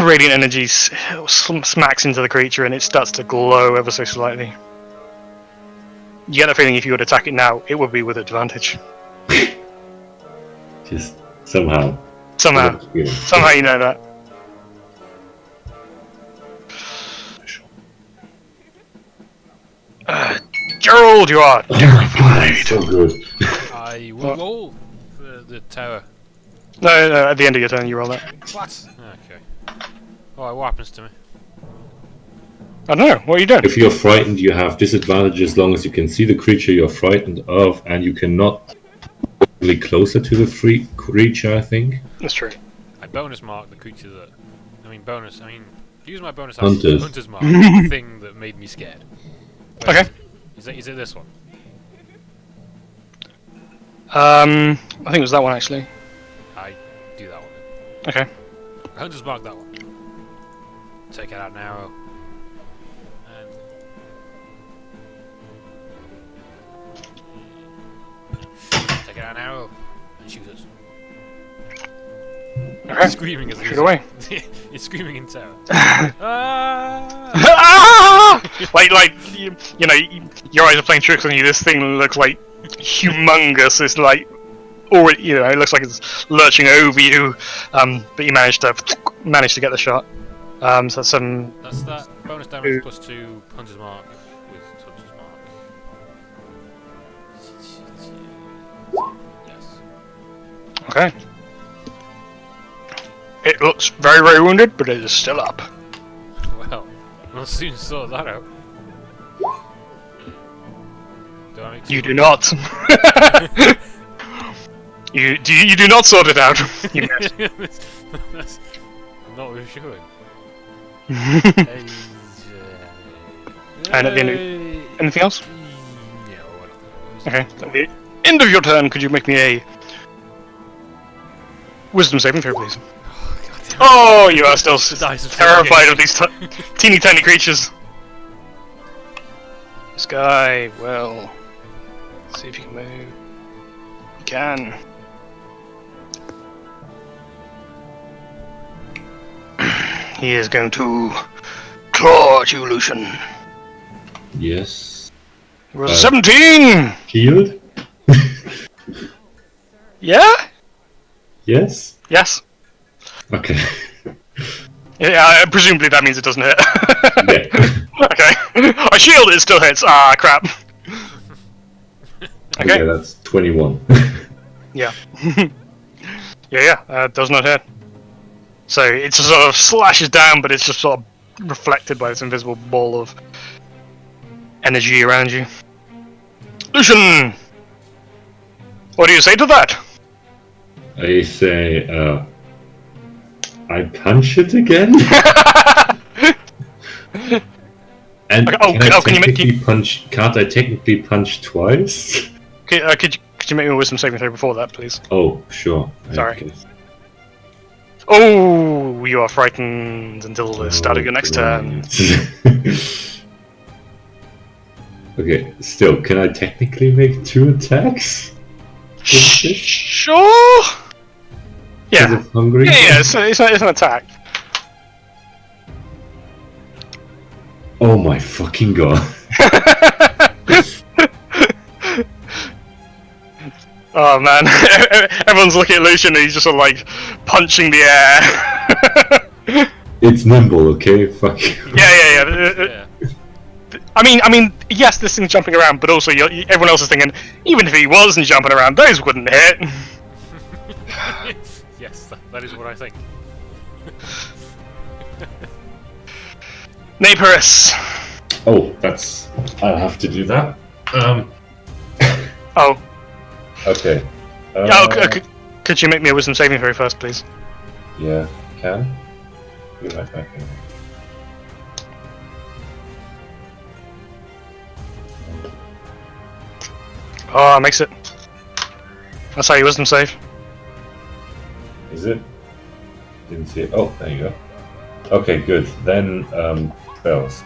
radiant energy smacks into the creature and it starts to glow ever so slightly. You get the feeling if you would attack it now, it would be with advantage. Just somehow. Somehow you know that. Gerald, you are Oh my god, so good. I will roll for the tower. No, at the end of your turn you roll that. What? Okay. Alright, what happens to me? I don't know, what are you doing? If you're frightened, you have disadvantage as long as you can see the creature you're frightened of, and you cannot be closer to the creature, I think. That's true. I bonus mark the creature that... use my bonus Hunters. action. Hunter's mark. The thing that made me scared. Wait, Okay. Is it this one? I think it was that one actually. I do that one. Okay. Hunter's mark that one. Take it out an arrow. And take it out an arrow and shoot us. Okay. Screaming as it Shoot is. away. It's screaming in terror. Ah! Ah! like you know, your eyes are playing tricks on you. This thing looks like humongous. It's like, or it looks like it's lurching over you. But you managed to get the shot. So that's some. That's that bonus damage plus 2 Hunter's mark with Hunter's mark. Yes. Okay. It looks very, very wounded, but it is still up. Well, we'll soon sort that out. Do I make You do not. you do not sort it out. You miss. That's not reassuring. And at the end of, anything else? Yeah, why not? Okay. At the end of your turn, could you make me a wisdom saving throw, please? Oh, you are still terrified of these teeny tiny creatures. This guy, well, let's see if you can move. You can. He is going to claw at you, Lucian. Yes. It was 17! Healed? Yeah? Yes? Yes. Okay. Yeah, presumably that means it doesn't hit. Yeah. Okay. I shield it still hits. Ah, crap. Okay. Okay, that's 21. Yeah. yeah, does not hit. So it sort of slashes down, but it's just sort of reflected by this invisible ball of energy around you. Lucian! What do you say to that? I say, I punch it again? And Okay, can't I technically punch twice? Okay, could you make me a wisdom saving throw before that, please? Oh, sure. Sorry. Okay. Oh, you are frightened until the start of your next turn. Okay, still, can I technically make 2 attacks? Sure. Because Yeah. of hungry? Yeah, it's an attack. Oh my fucking god. Oh man, everyone's looking at Lucian and he's just sort of like punching the air. It's nimble, okay? Fuck you. Yeah. I mean, yes, this thing's jumping around, but also everyone else is thinking, even if he wasn't jumping around, those wouldn't hit. Yes, that is what I think. Naperus. Oh, that's... I'll have to do that. Oh. Okay. Could you make me a wisdom saving throw first, please? Yeah, can. Be right back. Oh, makes it. That's how you wisdom save. Is it? Didn't see it. Oh, there you go. Okay, good. Then, spells.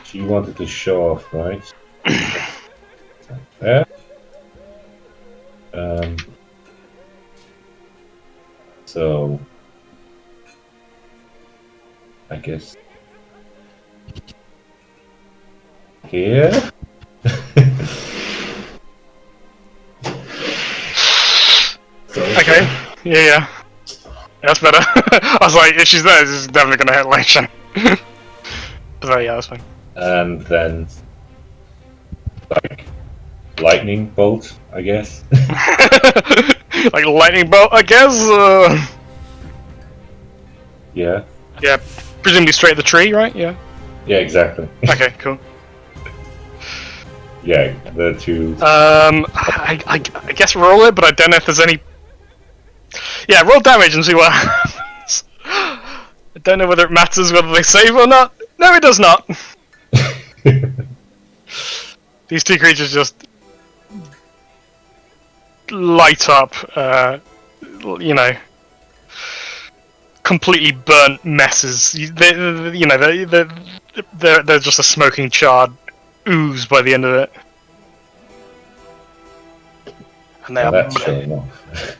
She wanted to show off, right? There. So, I guess here. Okay. Yeah. That's better. I was like, if she's there, this is definitely gonna hit Lation. So yeah, that's fine. And then, like, lightning bolt, I guess. Like lightning bolt, I guess. Yeah. Yeah, presumably straight at the tree, right? Yeah. Yeah, exactly. Okay, cool. Yeah, the two. I guess roll it, but I don't know if there's any. Yeah, roll damage and see what happens. I don't know whether it matters whether they save or not. No, it does not. These two creatures just light up, completely burnt messes. They're just a smoking, charred ooze by the end of it. And they are That's showing off.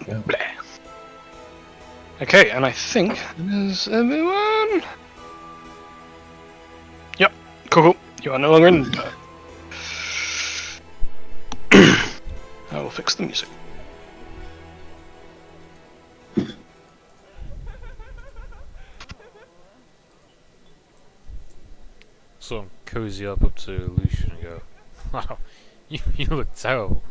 Yeah. bleh. Okay, and I think there's everyone. Yep, cool. You are no longer in. I will fix the music. So cozy up to Lucian and go, wow, you look terrible.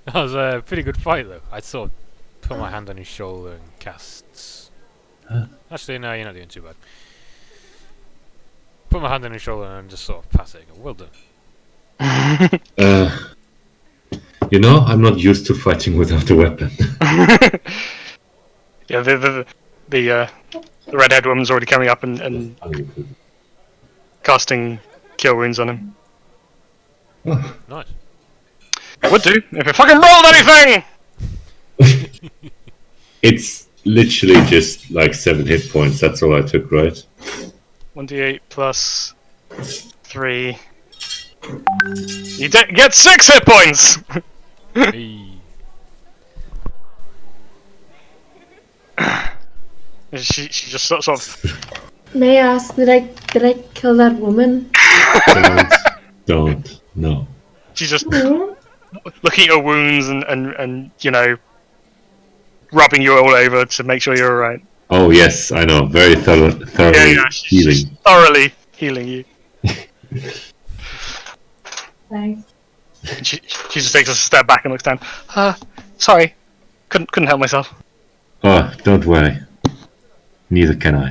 That was a pretty good fight though. I sort of put my hand on his shoulder and cast... Actually, no, you're not doing too bad. Put my hand on his shoulder and just sort of pat it and go, well done. I'm not used to fighting without a weapon. Yeah, the redhead woman's already coming up and casting cure wounds on him. Nice. Would do if you fucking rolled anything. It's literally just like 7 hit points. That's all I took, right? 1d8 plus 3. You get 6 hit points. Hey. She just sort of. May I ask, did I kill that woman? Don't. No. She's just looking at your wounds and rubbing you all over to make sure you're alright. Oh yes, I know. Very thoroughly She's healing. thoroughly healing you. Thanks. She just takes a step back and looks down. Sorry, couldn't help myself. Oh, don't worry. Neither can I.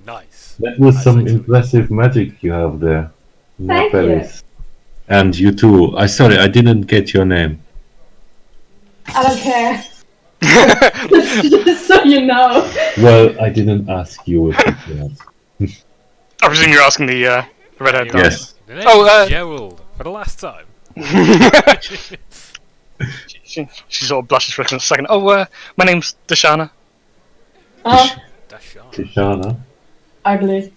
Nice. That was some impressive magic you have there. Thank you. Naperis. And you too. Sorry, I didn't get your name. I don't care. Just so you know. Well, I didn't ask you if you had. I presume you're asking the redhead guy. Yes. The name Oh, is Gerald, for the last time. She sort of blushes for a second. Oh, my name's Dashana. Oh, Dashan. Tishana. ugly.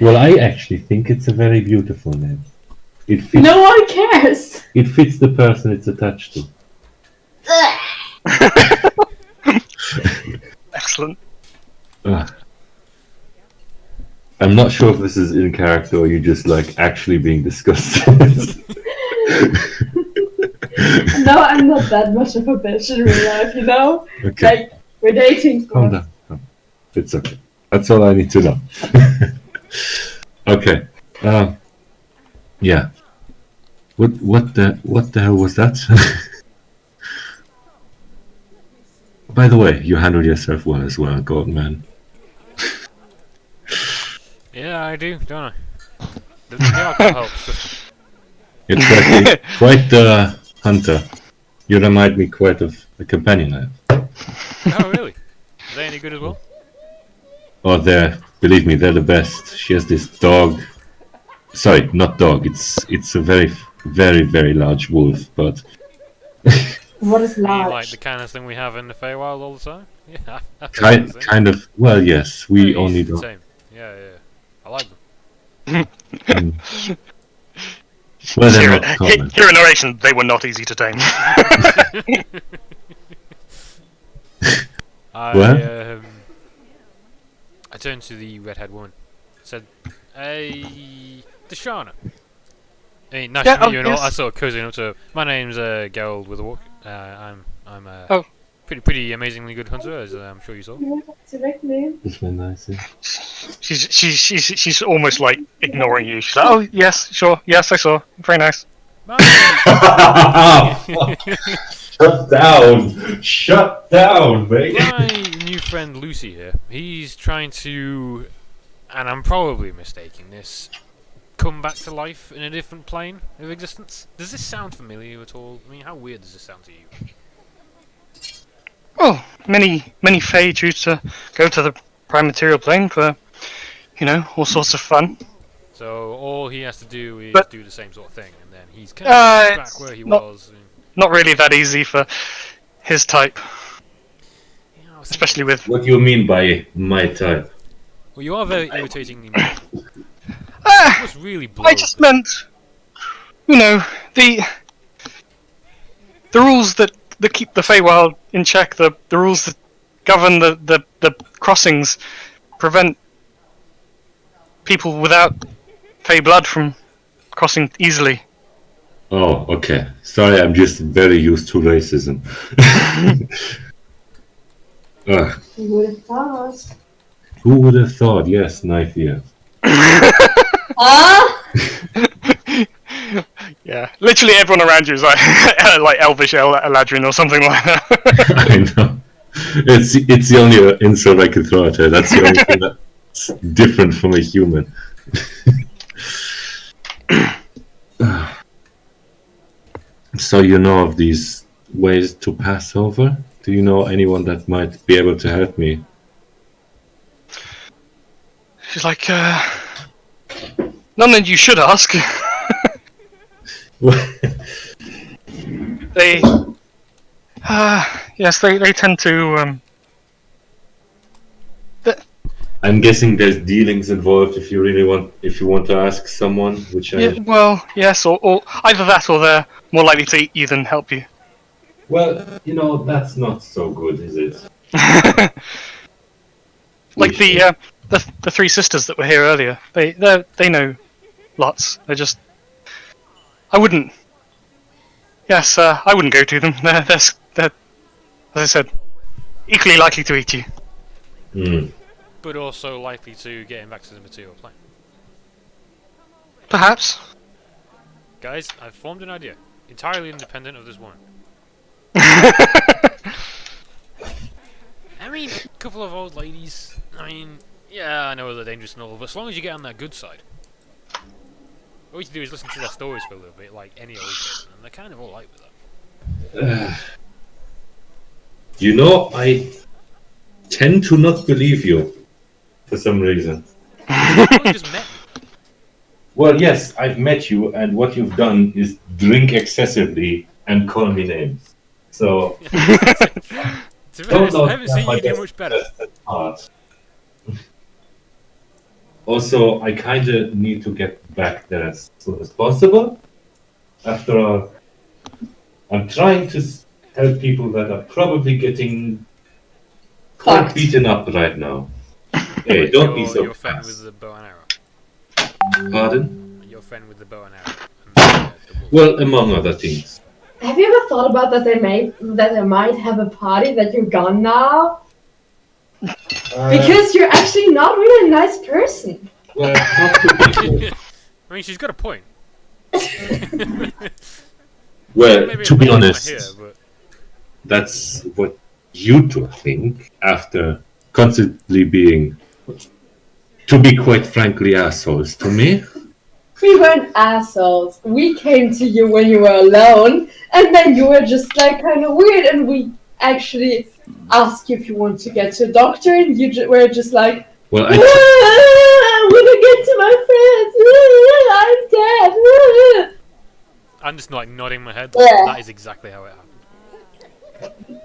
Well, I actually think it's a very beautiful name. It fits. No one cares. It fits the person it's attached to. Excellent. I'm not sure if this is in character or you just like actually being disgusted. No, I'm not that much of a bitch in real life, you know? Okay, Like, we're dating calm for... down. Calm. It's okay. That's all I need to know. Okay. Yeah. What the hell was that? By the way, you handled yourself well as well, Goldman. Yeah, I do, don't I? The alcohol helps. Trust me. You're quite the hunter. You remind me quite of a companion I have. Oh, really? Are they any good as well? Oh, believe me, they're the best. She has this dog. Sorry, not dog. It's a very, very, very large wolf, but What is You mean large? like the kind of thing we have in the Feywild all the time? Yeah, that's the thing. kind of. Well, yes, we Very only easy to don't. tame. Yeah, yeah. I like them. Well, they're Hear, not common. hear a narration, they were not easy to tame. I turned to the redhead woman. Said, "Hey, Deshana." I mean, nice Yeah, to meet oh, you and all. yes. I sort of cozying up to her. My name's Gerald with a walk. I'm a Oh. pretty amazingly good hunter, as I'm sure you saw. Select me. It's very nice. Yeah. She's almost like ignoring you. She's like, oh yes, sure, yes, I saw. Very nice. Shut down! Shut down, mate! My new friend Lucy here, he's trying to, and I'm probably mistaking this, come back to life in a different plane of existence. Does this sound familiar at all? I mean, how weird does this sound to you? Oh, many Fae choose to go to the prime material plane for, all sorts of fun. So all he has to do is But- do the same sort of thing, and then he's kind of back It's where he not- was. And, Not really that easy for his type, you know, I was thinking- especially with. What do you mean by my type? Well, you are very irritatingly mental. Ah, What's really I blows just me. meant, the rules that keep the Feywild in check, the rules that govern the crossings, prevent people without Fey blood from crossing easily. Oh, okay. Sorry, I'm just very used to racism. Who would have thought? Who would have thought? Yes, knife here. Ah! Yeah, literally everyone around you is like like Elvish Eladrin or something like that. I know. It's the only insult I could throw at her. That's the only thing that's different from a human. So you know of these ways to pass over? Do you know anyone that might be able to help me? She's like, none that you should ask. They, yes, they tend to. I'm guessing there's dealings involved if you want to ask someone, which I... Yeah, well, yes, or either that, or they're more likely to eat you than help you. Well, that's not so good, is it? Like the three sisters that were here earlier. They know lots. They're just. I wouldn't. Yes, I wouldn't go to them. They're as I said, equally likely to eat you. Hmm. But also likely to get him back to the material plane. Perhaps. Guys, I've formed an idea. Entirely independent of this woman. I mean, a couple of old ladies. I mean, yeah, I know they're dangerous and all, but as long as you get on that good side. All you do is listen to their stories for a little bit, like any old person, and they're kind of alright with that. I tend to not believe you for some reason. You just met me. Well, yes, I've met you, and what you've done is drink excessively and call me names. So, To be honest, I haven't seen you do much better. Part. Also, I kind of need to get back there as soon as possible. After all, I'm trying to help people that are probably getting quite Fucked. beaten up right now. Hey, Wait, don't be so your friend fast. with the bow and arrow. Pardon? Your friend with the bow and arrow. And the wolf. Well, among other things. Have you ever thought about that they might have a party that you're gone now? Because you're actually not really a nice person. Well, not to people. I mean, she's got a point. Well, Maybe- to be maybe not honest, here, but that's what you two think after constantly being, to be quite frankly, assholes to me. We weren't assholes. We came to you when you were alone, and then you were just like kind of weird, and we actually asked you if you want to get to a doctor, and you were just like, Well, I want to get to my friends. I'm dead. I'm just like nodding my head. Yeah. That is exactly how it happened.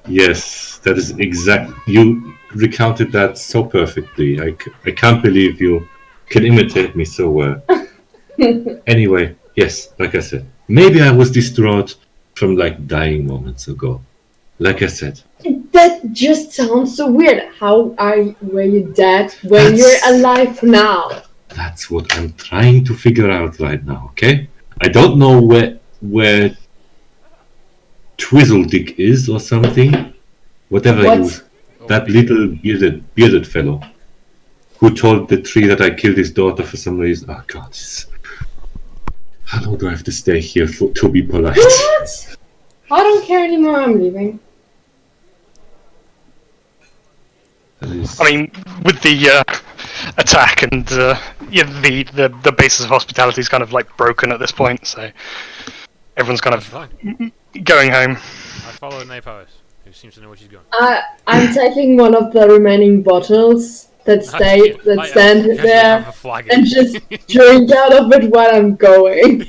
yes, that is exact. You recounted that so perfectly. I can't believe you can imitate me so well. Anyway, yes, like I said, maybe I was distraught from like dying moments ago. Like I said, That just sounds so weird. Were you dead when you're alive now? that's what I'm trying to figure out right now. Okay, I don't know where Twizzledick is or something. Whatever What? he was, that little bearded fellow who told the tree that I killed his daughter for some reason. Oh God, how long do I have to stay here to be polite? What? I don't care anymore. I'm leaving. That is- I mean, with the attack and yeah, the basis of hospitality is kind of like broken at this point, so everyone's kind That's of fine. going home. I follow Nate Powers, who seems to know where she's going. I'm taking one of the remaining bottles that stand Yes, you there have a flagon. and just drink out of it while I'm going.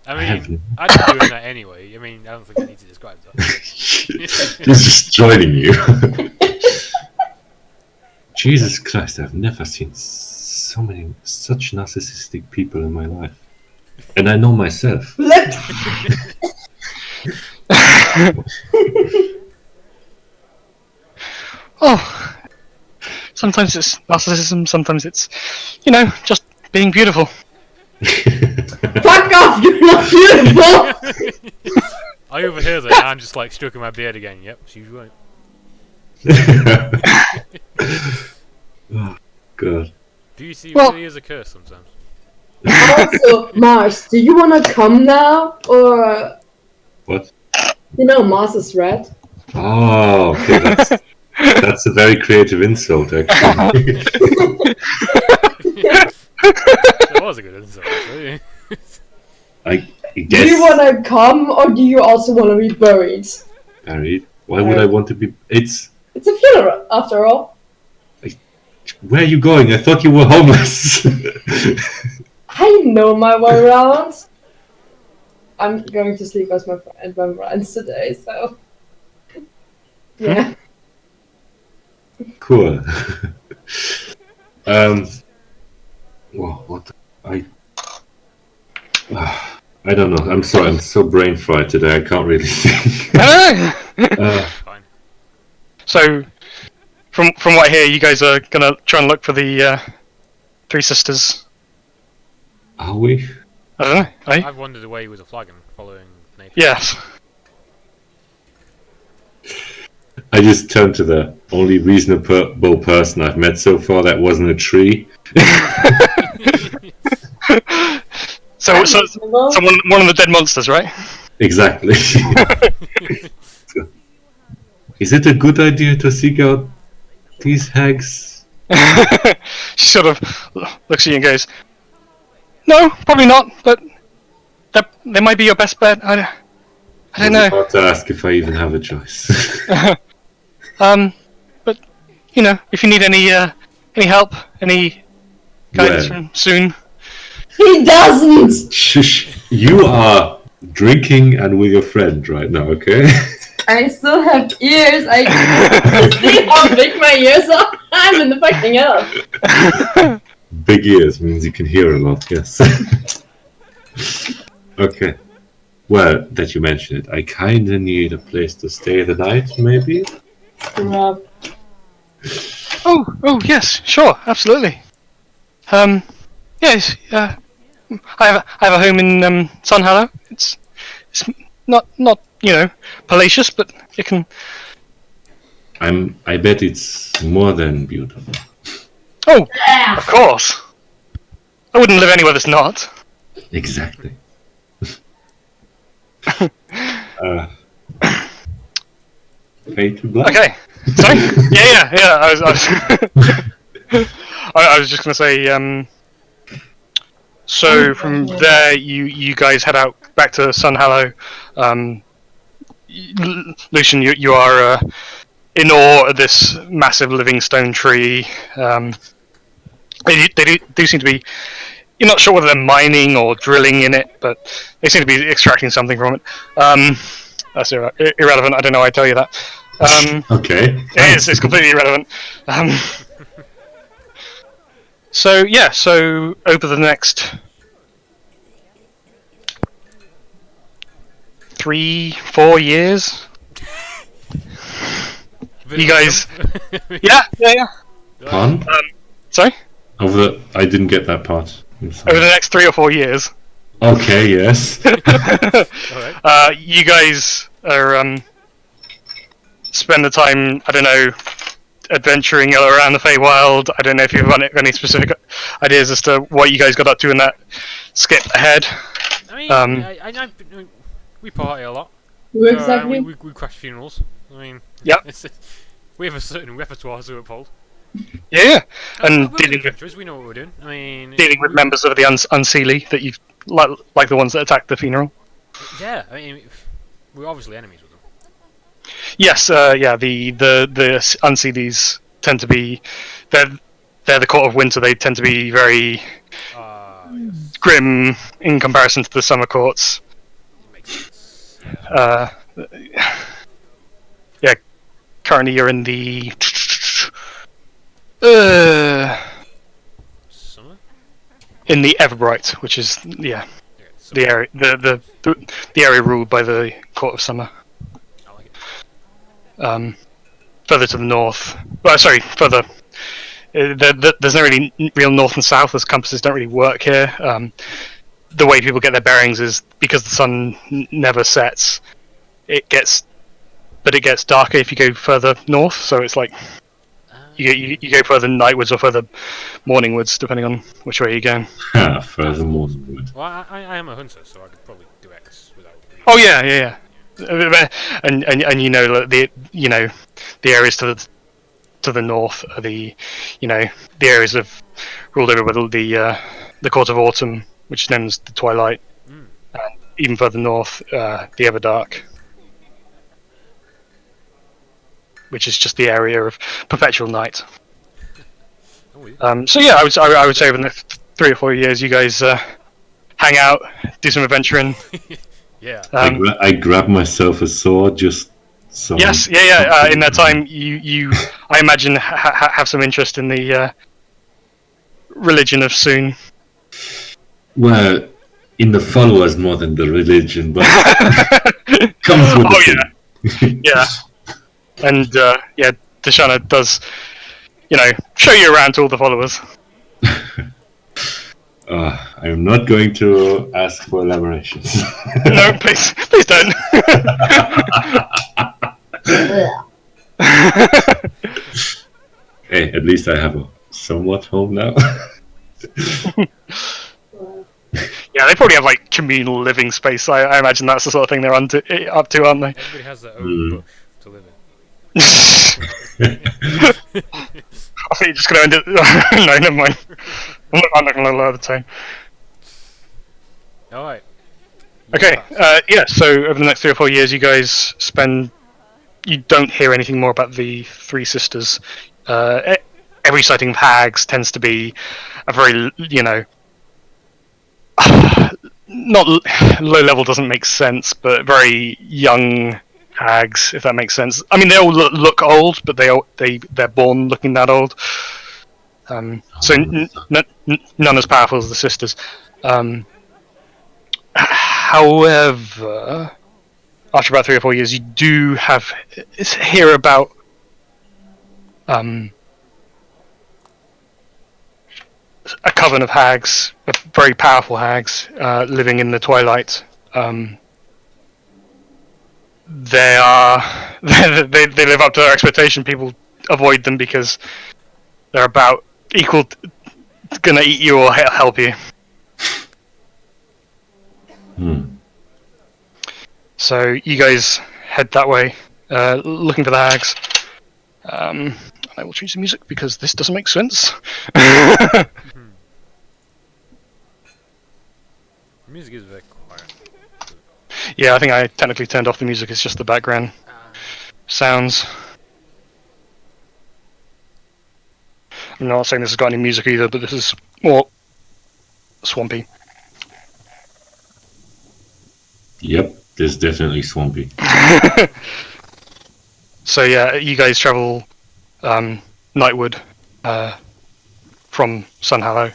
I I have- mean, I'd be doing that anyway. I mean, I don't think I need to describe that. He's just joining you. Jesus Christ, I've never seen such narcissistic people in my life. And I know myself. Look, Oh, sometimes it's narcissism, sometimes it's, just being beautiful. fuck off! You're not beautiful. I overhear that, and I'm just like stroking my beard again. Yep, she's right. Oh, God. Beauty Well- really is a curse sometimes. Also, Mars, do you want to come now, or What? Mars is red? Oh, okay, that's a very creative insult, actually. That was a good insult, actually. I Do guess. you want to come, or do you also want to be buried? Married? Why would I want to be? It's a funeral, after all. Where are you going? I thought you were homeless. I know my way around. I'm going to sleep with my friends today, so yeah. Cool. Well, what? I don't know. I'm sorry. I'm so brain fried today. I can't really think. Fine. So, from what I hear, you guys are gonna try and look for the three sisters. Are we? I don't know. Eh? I've wandered away with a flagon, following Nate. Yes. I just turned to the only reasonable person I've met so far that wasn't a tree. So one of the dead monsters, right? Exactly. Is it a good idea to seek out these hags? She sort of looks at you and goes, "No, probably not. But they might be your best bet. I don't I was know. about to ask if I even have a choice. But if you need any help, any guidance Well. from soon." He doesn't! Shush. You are drinking and with your friend right now, okay? I still have ears. I can see how big my ears are. I'm in the fucking air. Big ears means you can hear a lot, yes. Okay. Well, that you mentioned it, I kinda need a place to stay the night, maybe? Rob. Oh, yes, sure, absolutely. Yes, I have a home in Sun Hollow. It's not palatious, but it can. I bet it's more than beautiful. Oh, of course. I wouldn't live anywhere that's not. Exactly. Fade to black. Okay. Sorry. Yeah. I was just gonna say. So from there, you guys head out back to Sun Hollow. Lucian, you are in awe of this massive living stone tree. They do seem to be. You're not sure whether they're mining or drilling in it, but they seem to be extracting something from it. That's irrelevant. I don't know why I tell you that. Okay. It's completely irrelevant. So over the next 3-4 years, you guys, yeah. Pardon? Sorry, I didn't get that part. I'm sorry. over the next 3 or 4 years, Okay, yes. Alright. you guys are spend the time. I don't know. Adventuring around the Feywild. I don't know if you've got any specific ideas as to what you guys got up to in that skip ahead. I mean, we party a lot. Exactly. We crash funerals. I mean, Yep. We have a certain repertoire to uphold. Yeah, and we're dealing with adventurers, we know what we're doing. I mean, members of the Unseelie that you've like the ones that attacked the funeral. Yeah, I mean, we're obviously enemies with them. Yes, yeah. The Unseelies tend to be they're the court of winter. They tend to be very Yes. grim in comparison to the summer courts. Makes sense. Yeah. Currently, you're in the Summer? in the Everbright, which is Yeah, summer. the area the area ruled by the court of summer. I like it. Further to the north. Well, sorry, further. There's no really real north and south. As compasses don't really work here. The way people get their bearings is because the sun never sets. It gets darker if you go further north. So it's like you go further nightwards or further morningwards, depending on which way you're going. Furthermore, wood. Well, I am a hunter, so I could probably do X without. Oh yeah. And you know the areas to the north are the areas of ruled over by the court of autumn, which is known as the twilight. And even further north, the Everdark, which is just the area of perpetual night. Oh, yeah. So yeah, I would say over the next 3 or 4 years, you guys hang out, do some adventuring. Yeah. I grab myself a sword just so. Yes, yeah. In that time, you I imagine have some interest in the religion of Soon. Well, in the followers more than the religion, but comes with the thing. Yeah. And Dashana does, show you around to all the followers. I'm not going to ask for elaborations. No, please don't. Hey, at least I have a somewhat home now. Yeah, they probably have like communal living space. I imagine that's the sort of thing they're up to, aren't they? Everybody has their own buff to live in. I think you're just going to end it. No, never mind. I'm not going to lower the tone. Alright. Okay, so over the next 3 or 4 years, you guys you don't hear anything more about the Three Sisters. Every sighting of hags tends to be a very, not low level doesn't make sense, but very young hags, if that makes sense. I mean, they all look old, but they're born looking that old. So none as powerful as the sisters. However, after about 3 or 4 years, you do hear about a coven of hags, very powerful hags, living in the twilight. They are they live up to their expectation. People avoid them because they're about gonna eat you or help you. So you guys head that way, looking for the hags. I will choose the music because this doesn't make sense. The music is very quiet. Yeah, I think I technically turned off the music. It's just the background sounds. I'm not saying this has got any music either, but this is more swampy. Yep, there's definitely swampy. So yeah, you guys travel nightward from Sunhallow.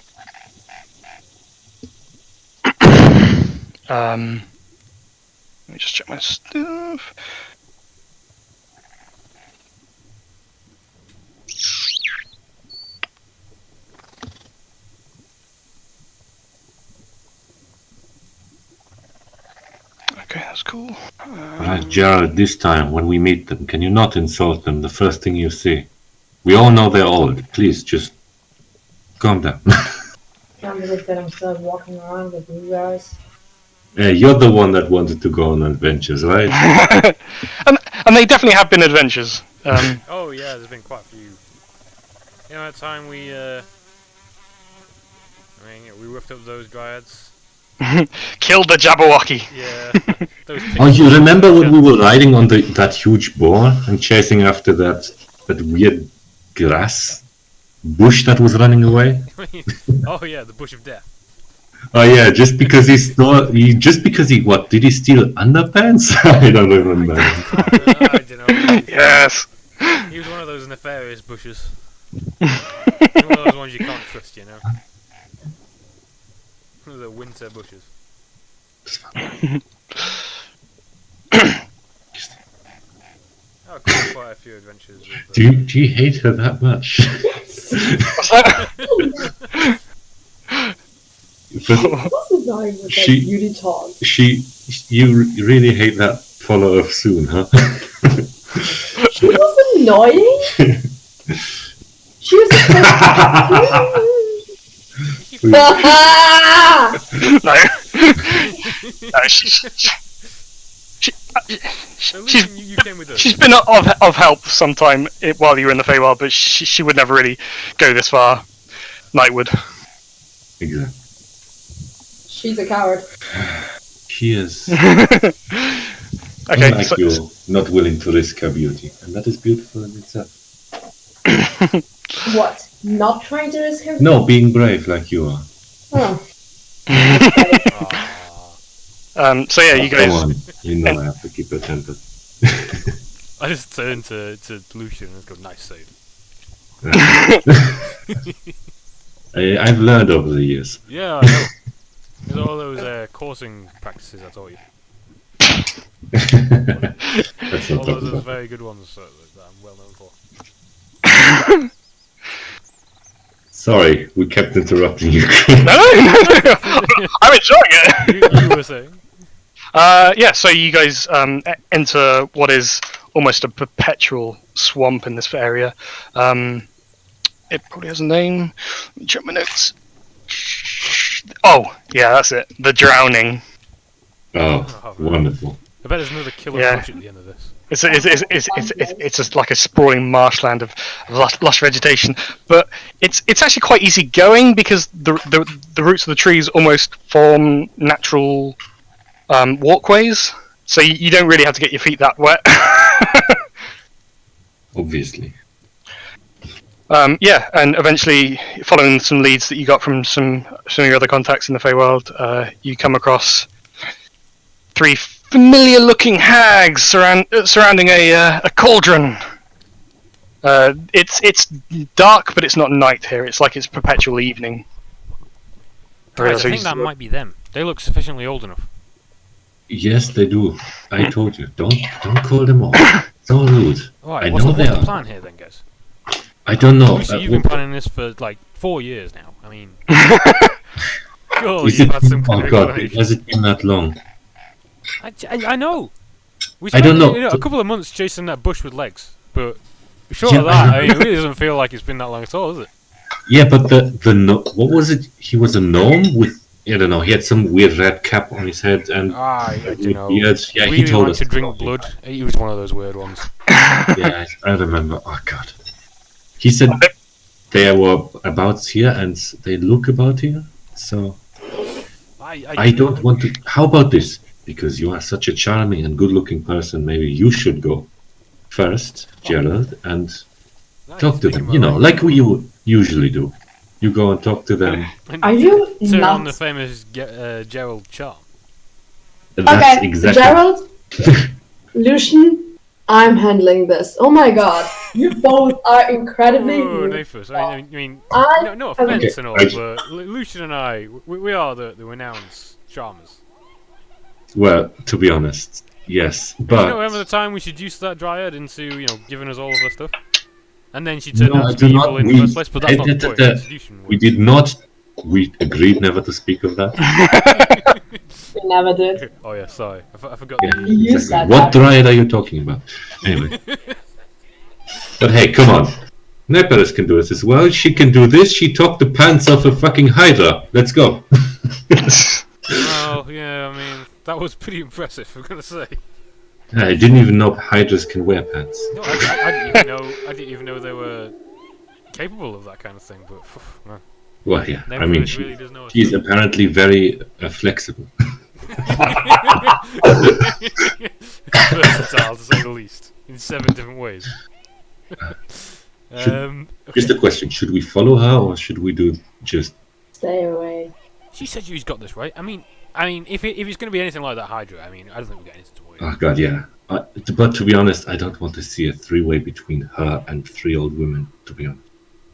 Let me just check my stuff. Okay, that's cool. Right, Gerald, this time when we meet them, can you not insult them the first thing you see? We all know they're old. Please, just calm down. Can't believe that I'm still walking around with you guys. You're the one that wanted to go on adventures, right? and they definitely have been adventures. Oh yeah, there's been quite a few. You know, that time we roughed up those dryads. Killed the Jabberwocky. Yeah. Oh, you remember when we were riding on that huge boar and chasing after that weird grass bush that was running away? Oh yeah, the bush of death. Oh yeah, just because he what did he steal underpants? I don't remember. I don't know. Yes. He was one of those nefarious bushes. One of those ones you can't trust, you know. One of the winter bushes. Oh, quite a few adventures with, Do you hate her that much? What's the guy with that beauty talk? You really hate that follow-up soon, huh? She was annoying. She was No. No, you came with us. she's been of help sometime while you were in the Feywild, but she would never really go this far nightward. Exactly. She's a coward. She is. Okay, Unlike you, not willing to risk her beauty, and that is beautiful in itself. What? Not trying to risk her? No, being brave like you are. Oh. So yeah, you Come guys. on, you know I have to keep her tempered. I just turned to Lucian and go, nice save. I've learned over the years. Yeah, I know. There's all those coursing practices I taught you. That's not All talking those about. very good ones that I'm well known for. Sorry, we kept interrupting you. No, I'm enjoying it. You were saying? Yeah, so you guys enter what is almost a perpetual swamp in this area. It probably has a name. Let me check my notes. Oh, yeah, that's it. The Drowning. Oh, wonderful. I bet there's another killer Yeah. bush at the end of this. It's just like a sprawling marshland of lush vegetation, but it's actually quite easy going because the roots of the trees almost form natural walkways, so you don't really have to get your feet that wet. Obviously. Yeah, and eventually, following some leads that you got from some of your other contacts in the Feywild, you come across 3 familiar-looking hags surrounding a cauldron. It's dark, but it's not night here. It's like it's perpetual evening. Guys, I think that might be them. They look sufficiently old enough. Yes, they do. I told you. Don't call them all. So rude. Alright, I what's know the they are. plan here then, guys? I don't know. Lucy, you've been planning this for like 4 years now. I mean, surely is you've it, had some kind oh of god, inclination. has it been that long? I know. We I don't spent, know. a couple of months chasing that bush with legs, but short of Yeah, that, I mean, it really doesn't feel like it's been that long at all, does it? Yeah, but what was it? He was a gnome with, I don't know, he had some weird red cap on his head and I don't know. yeah, Really he told liked us to drink about it. blood. He was one of those weird ones. Yeah, I remember. Oh god. He said they were about here and they look about here. So I don't want to. How about this? Because you are such a charming and good-looking person, maybe you should go first, Gerald, and talk to them. You know, like we usually do. You go and talk to them. Are you Turn on the not? famous Gerald charm. That's Okay, exactly. Gerald, Lucian, I'm handling this. Oh my god, you both are incredibly Oh, rude. Nafus, I mean, I no offense Okay, and all, but Lucian and I, we are the renowned charmers. Well, to be honest, yes, You but know, remember the time we seduced that dryad into, giving us all of her stuff? And then she turned No, I out to do be not- evil in the we first place, but that's not the point. edited Seduction we works. did not. We agreed never to speak of that. We never did. Oh yeah, sorry. I forgot. Yeah, the- You exactly. said What that. dryad are you talking about? Anyway. But hey, come on. Neperis can do this as well. She can do this. She talked the pants off a fucking hydra. Let's go. Well, yeah, I mean, that was pretty impressive, I'm gonna say. I didn't even know hydras can wear pants. No, I didn't even know they were capable of that kind of thing, but man, Well, yeah. I Nevertheless, mean, really does know she's apparently very flexible. versatile to say the least, in 7 different ways. Okay. Just a question: should we follow her or should we do just? Stay away. She said you've got this, right? I mean, if it's going to be anything like that Hydra, I mean, I don't think we've got anything to worry about. Oh god, yeah. But to be honest, I don't want to see a three-way between her and 3 old women. To be honest.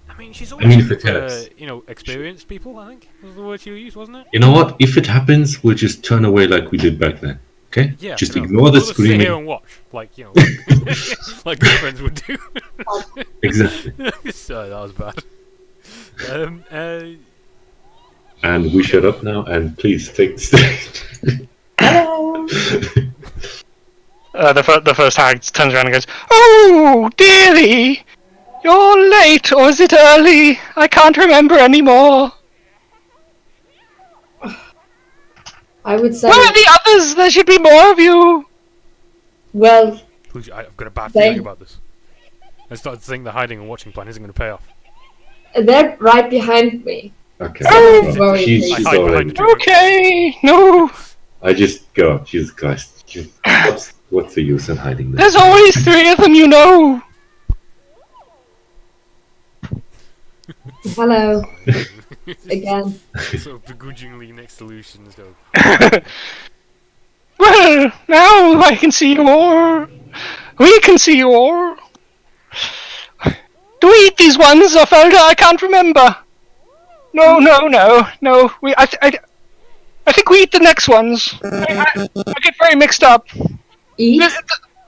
I mean, she's I always mean, if looking it for, helps. experienced people, I think, was the word she used, wasn't it? You know what? If it happens, we'll just turn away like we did back then. Okay? Yeah. Just no, ignore the we'll just sit here screaming. and watch, like, like good friends would do. Exactly. Sorry, that was bad. And we shut up now. And please take the stage. Hello. The first hag turns around and goes, "Oh, dearie! You're late, or is it early? I can't remember anymore. I would say, Where are the others? There should be more of you." well, Please, I've got a bad They- feeling about this. I started to think the hiding and watching plan isn't going to pay off. they're right behind me. Okay. Oh, So very she's I tasty. hide already. behind the Okay, no. I just go. Jesus Christ. What's the use in hiding this? There's always 3 of them, you know. Hello. Again. Sort of begrudgingly next to Lucian's go. Well, now I can see you all. We can see you all. Do we eat these ones, or Felder? I can't remember. No. I think we eat the next ones. I get very mixed up. Eat?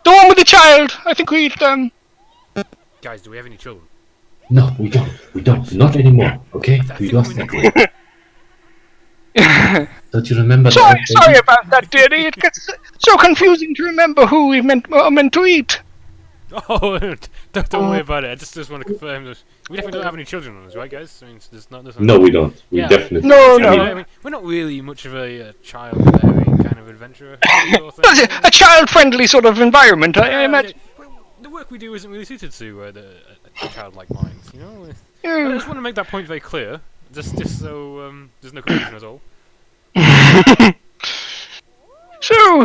The one with the child. I think we eat them. Guys, do we have any children? No, we don't. We don't. Not anymore. Okay? I We think lost we that. Don't you remember Sorry that? about that, dearie. It gets so confusing to remember who we meant to eat. Oh, don't worry about it. I just want to confirm that we definitely don't have any children on us, right, guys? I mean, there's not. No, we don't. We Yeah. definitely. No, I mean, we're not really much of a child-bearing kind of adventurer. Sort of thing. A child-friendly sort of environment, I imagine. The work we do isn't really suited to a childlike mind, you know. I Yeah. just want to make that point very clear, just so there's no confusion at all. So,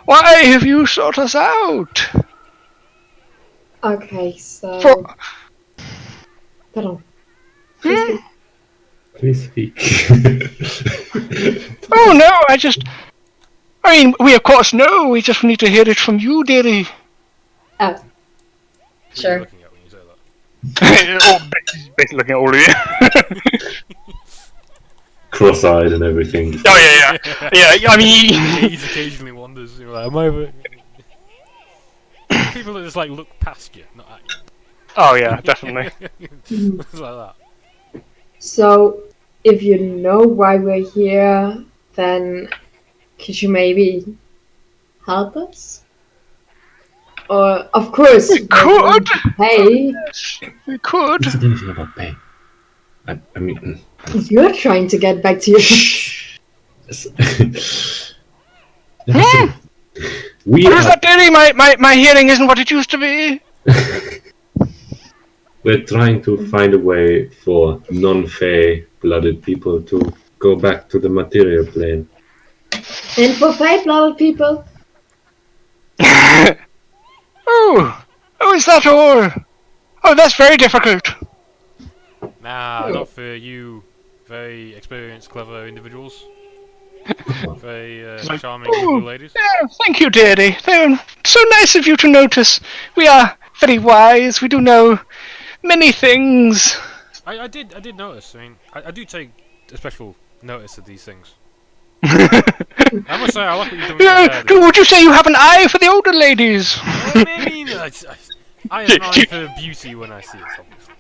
why have you sought us out? Okay, so. For Pardon. Please speak. oh no, I mean, we of course know. We just need to hear it from you, dearie. Oh. What are you Sure. looking at when you say that? Oh, basically looking at all of you. Cross-eyed and everything. Oh yeah. I mean, Gaze occasionally wanders. You're like, am I over? People that just like look past you, not at you. Oh yeah, definitely. It's like that. So, if you know why we're here, then could you maybe help us? Or, of course, We we're willing could. to pay. Yes, we could. What's anything about pay? I mean, You're trying to get back to your. listen, we What is are that, Danny? My hearing isn't what it used to be. we're trying to find a way for non-Fey blooded people to go back to the material plane. And for Feywild people, Oh, is that all? Oh, that's very difficult. Nah, not for you. Very experienced, clever individuals. Very charming, beautiful ladies. Yeah, thank you, dearie. They're so nice of you to notice. We are very wise. We do know many things. I did notice. I mean, I do take a special notice of these things. I must say, I like what you're doing. Would you say you have an eye for the older ladies? I have an eye for beauty when I see it, obviously.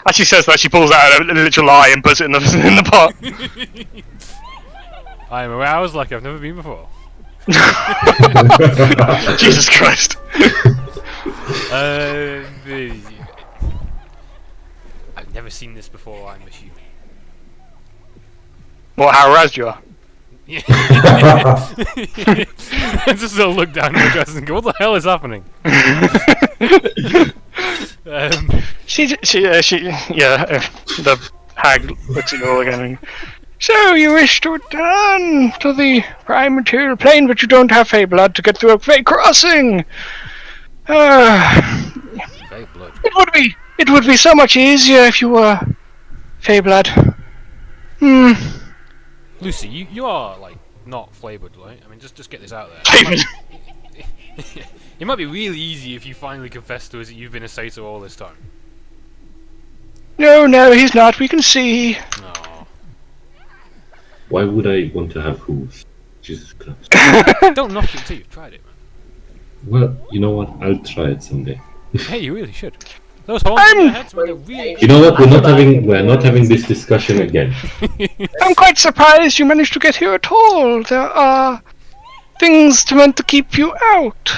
As she says that, she pulls out a literal eye and puts it in the pot. I am aroused like I've never been before. Jesus Christ. I've never seen this before, I'm assuming. What, how aroused you are? I just sort of look down at my dress and go, what the hell is happening? The hag looks at you all again. So, you wish to return to the prime material plane, but you don't have Fey blood to get through a Fey crossing. Fey blood. It would be so much easier if you were Fey blood. Lucy, you are, like, not flavoured, right? I mean, just get this out there. It might be really easy if you finally confess to us that you've been a satyr all this time. No, he's not. We can see. No. Why would I want to have hooves? Jesus Christ. Don't knock it until you've tried it, man. Well, you know what? I'll try it someday. Hey, you really should. Those horns in your heads, man, they're really... You know what? We're not having this discussion again. I'm quite surprised you managed to get here at all. There are things meant to keep you out.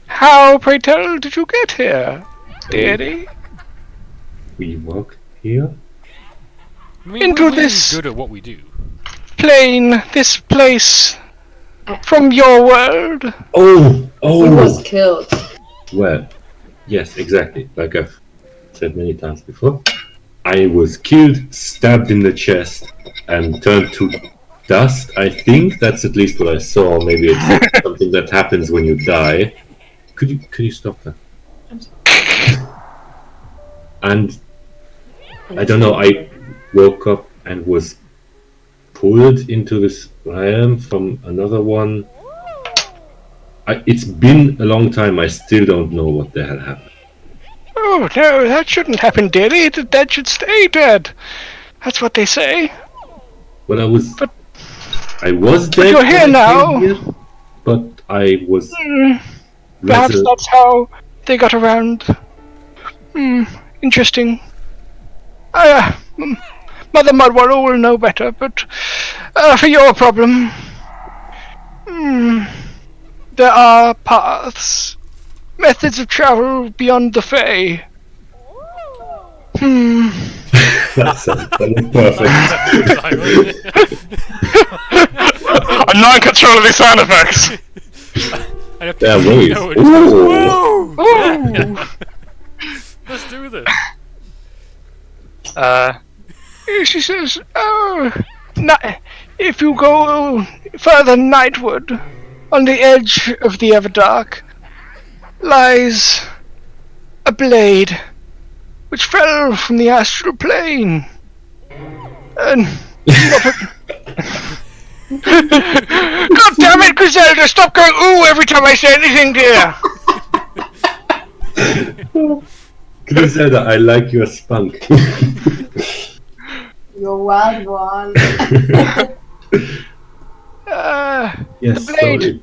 How, pray tell, did you get here, dearie? We walk here? I mean, Into we're really this- good at what we do. Plane, this place, from your world. he was Oh! killed. Well, yes, exactly. Like I've said many times before. I was killed, stabbed in the chest, and turned to dust. I think that's at least what I saw. Maybe it's something that happens when you die. Could you stop that? And I don't know, I woke up and was pulled into this realm from another one. It's been a long time, I still don't know what the hell happened. Oh, no, that shouldn't happen, dearie. The dead should stay dead. That's what they say. Well, I was But- dead you're here when I now. came here, but I was Perhaps that's how they got around. Interesting. Mother Mudwaddle will know better, but for your problem, there are paths, methods of travel beyond the Fae. That sounds perfect. I'm not in control of these sound effects. Yeah, wait. Ooh. Let's do this. She says, if you go further nightward, on the edge of the Everdark, lies a blade which fell from the astral plane. And God damn it, Griselda, stop going ooh every time I say anything, dear. Griselda, I like your spunk. You wild one. Yes, The blade. sorry.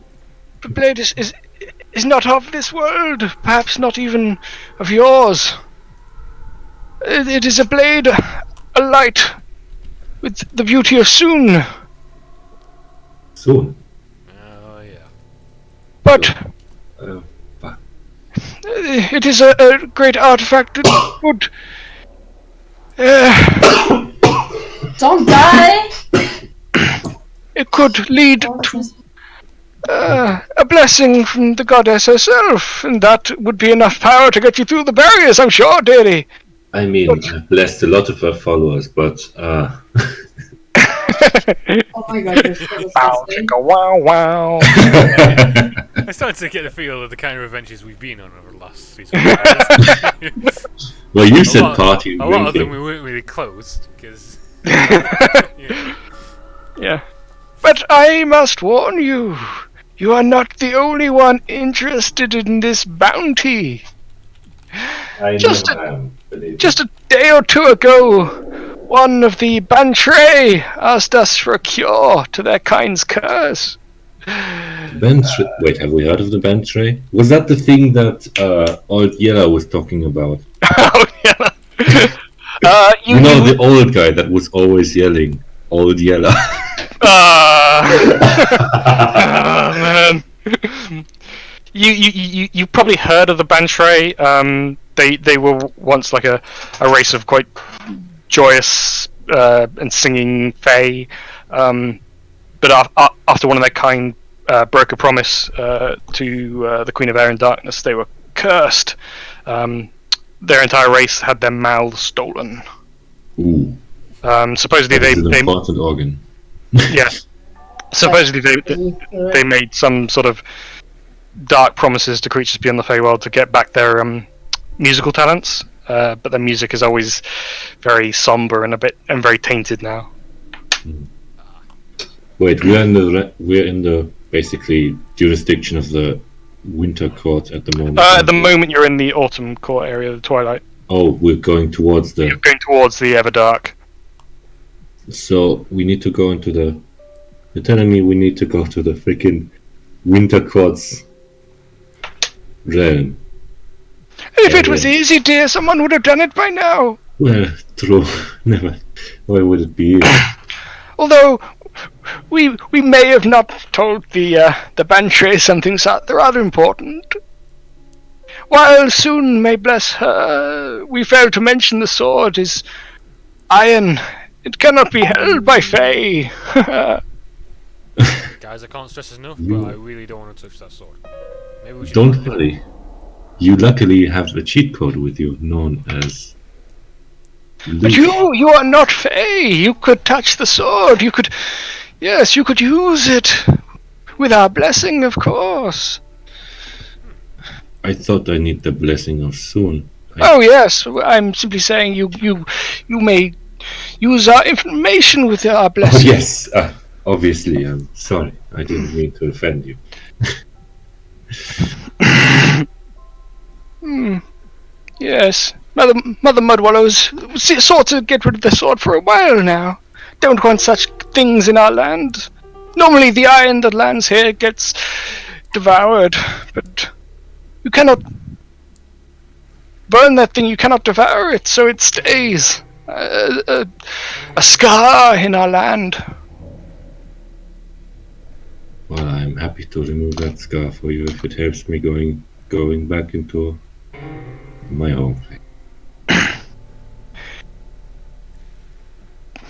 The blade is not of this world, perhaps not even of yours. It is a blade, a light, with the beauty of soon. Soon. Oh yeah. But Fuck. it is a great artifact that would... Don't die! it could lead to a blessing from the goddess herself, and that would be enough power to get you through the barriers, I'm sure, dearie. I mean, I've blessed a lot of her followers, but Oh my god, you're so Bow, disgusting. chicka, wow, wow. I started to get the feel of the kind of adventures we've been on over the last season. well, you A said lot- party. A lot of them drinking. we weren't really close because. Yeah. Yeah. But I must warn you, you are not the only one interested in this bounty. I just know I am, believe me. Just a day or two ago, one of the Bantray asked us for a cure to their kind's curse. Wait, have we heard of the Bantray? Was that the thing that Old Yellow was talking about? Oh, yeah. You know, the old guy that was always yelling, Old Yellow. Oh, man. You probably heard of the Bantray. They were once like a race of quite joyous and singing Fey. But after one of their kind broke a promise to the Queen of Air and Darkness, they were cursed. Their entire race had their mouths stolen. Ooh, Supposedly that's an they important organ. yeah. Supposedly they made some sort of dark promises to creatures beyond the Feywild to get back their musical talents, but their music is always very somber and very tainted now. Wait, we're in the basically jurisdiction of the Winter Court at the moment. At the moment, you're in the Autumn Court area, the Twilight. Oh, we're going towards You're the. going towards the Everdark. So we need to go into the. You're telling me we need to go to the freaking Winter Court's realm. If it was easy, dear, someone would have done it by now. Well, true. Never. Why would it be? Although we may have not told the Bantray something rather important. While soon may bless her, we failed to mention the sword is iron. It cannot be held by Fey. Guys, I can't stress this enough, You- but I really don't want to touch that sword. Maybe we should. Don't worry. You luckily have a cheat code with you known as. But Luke. you are not Fey. You could touch the sword. You could use it with our blessing, of course. I thought I need the blessing of soon. Oh yes, I'm simply saying you may use our information with our Oh, blessing. yes, obviously. I'm sorry. I didn't mean to offend you. Yes, Mother Mudwallows sought to get rid of the sword for a while now. Don't want such things in our land. Normally the iron that lands here gets devoured, but you cannot burn that thing. You cannot devour it, so it stays a scar in our land. Well, I'm happy to remove that scar for you if it helps me going back into my home place.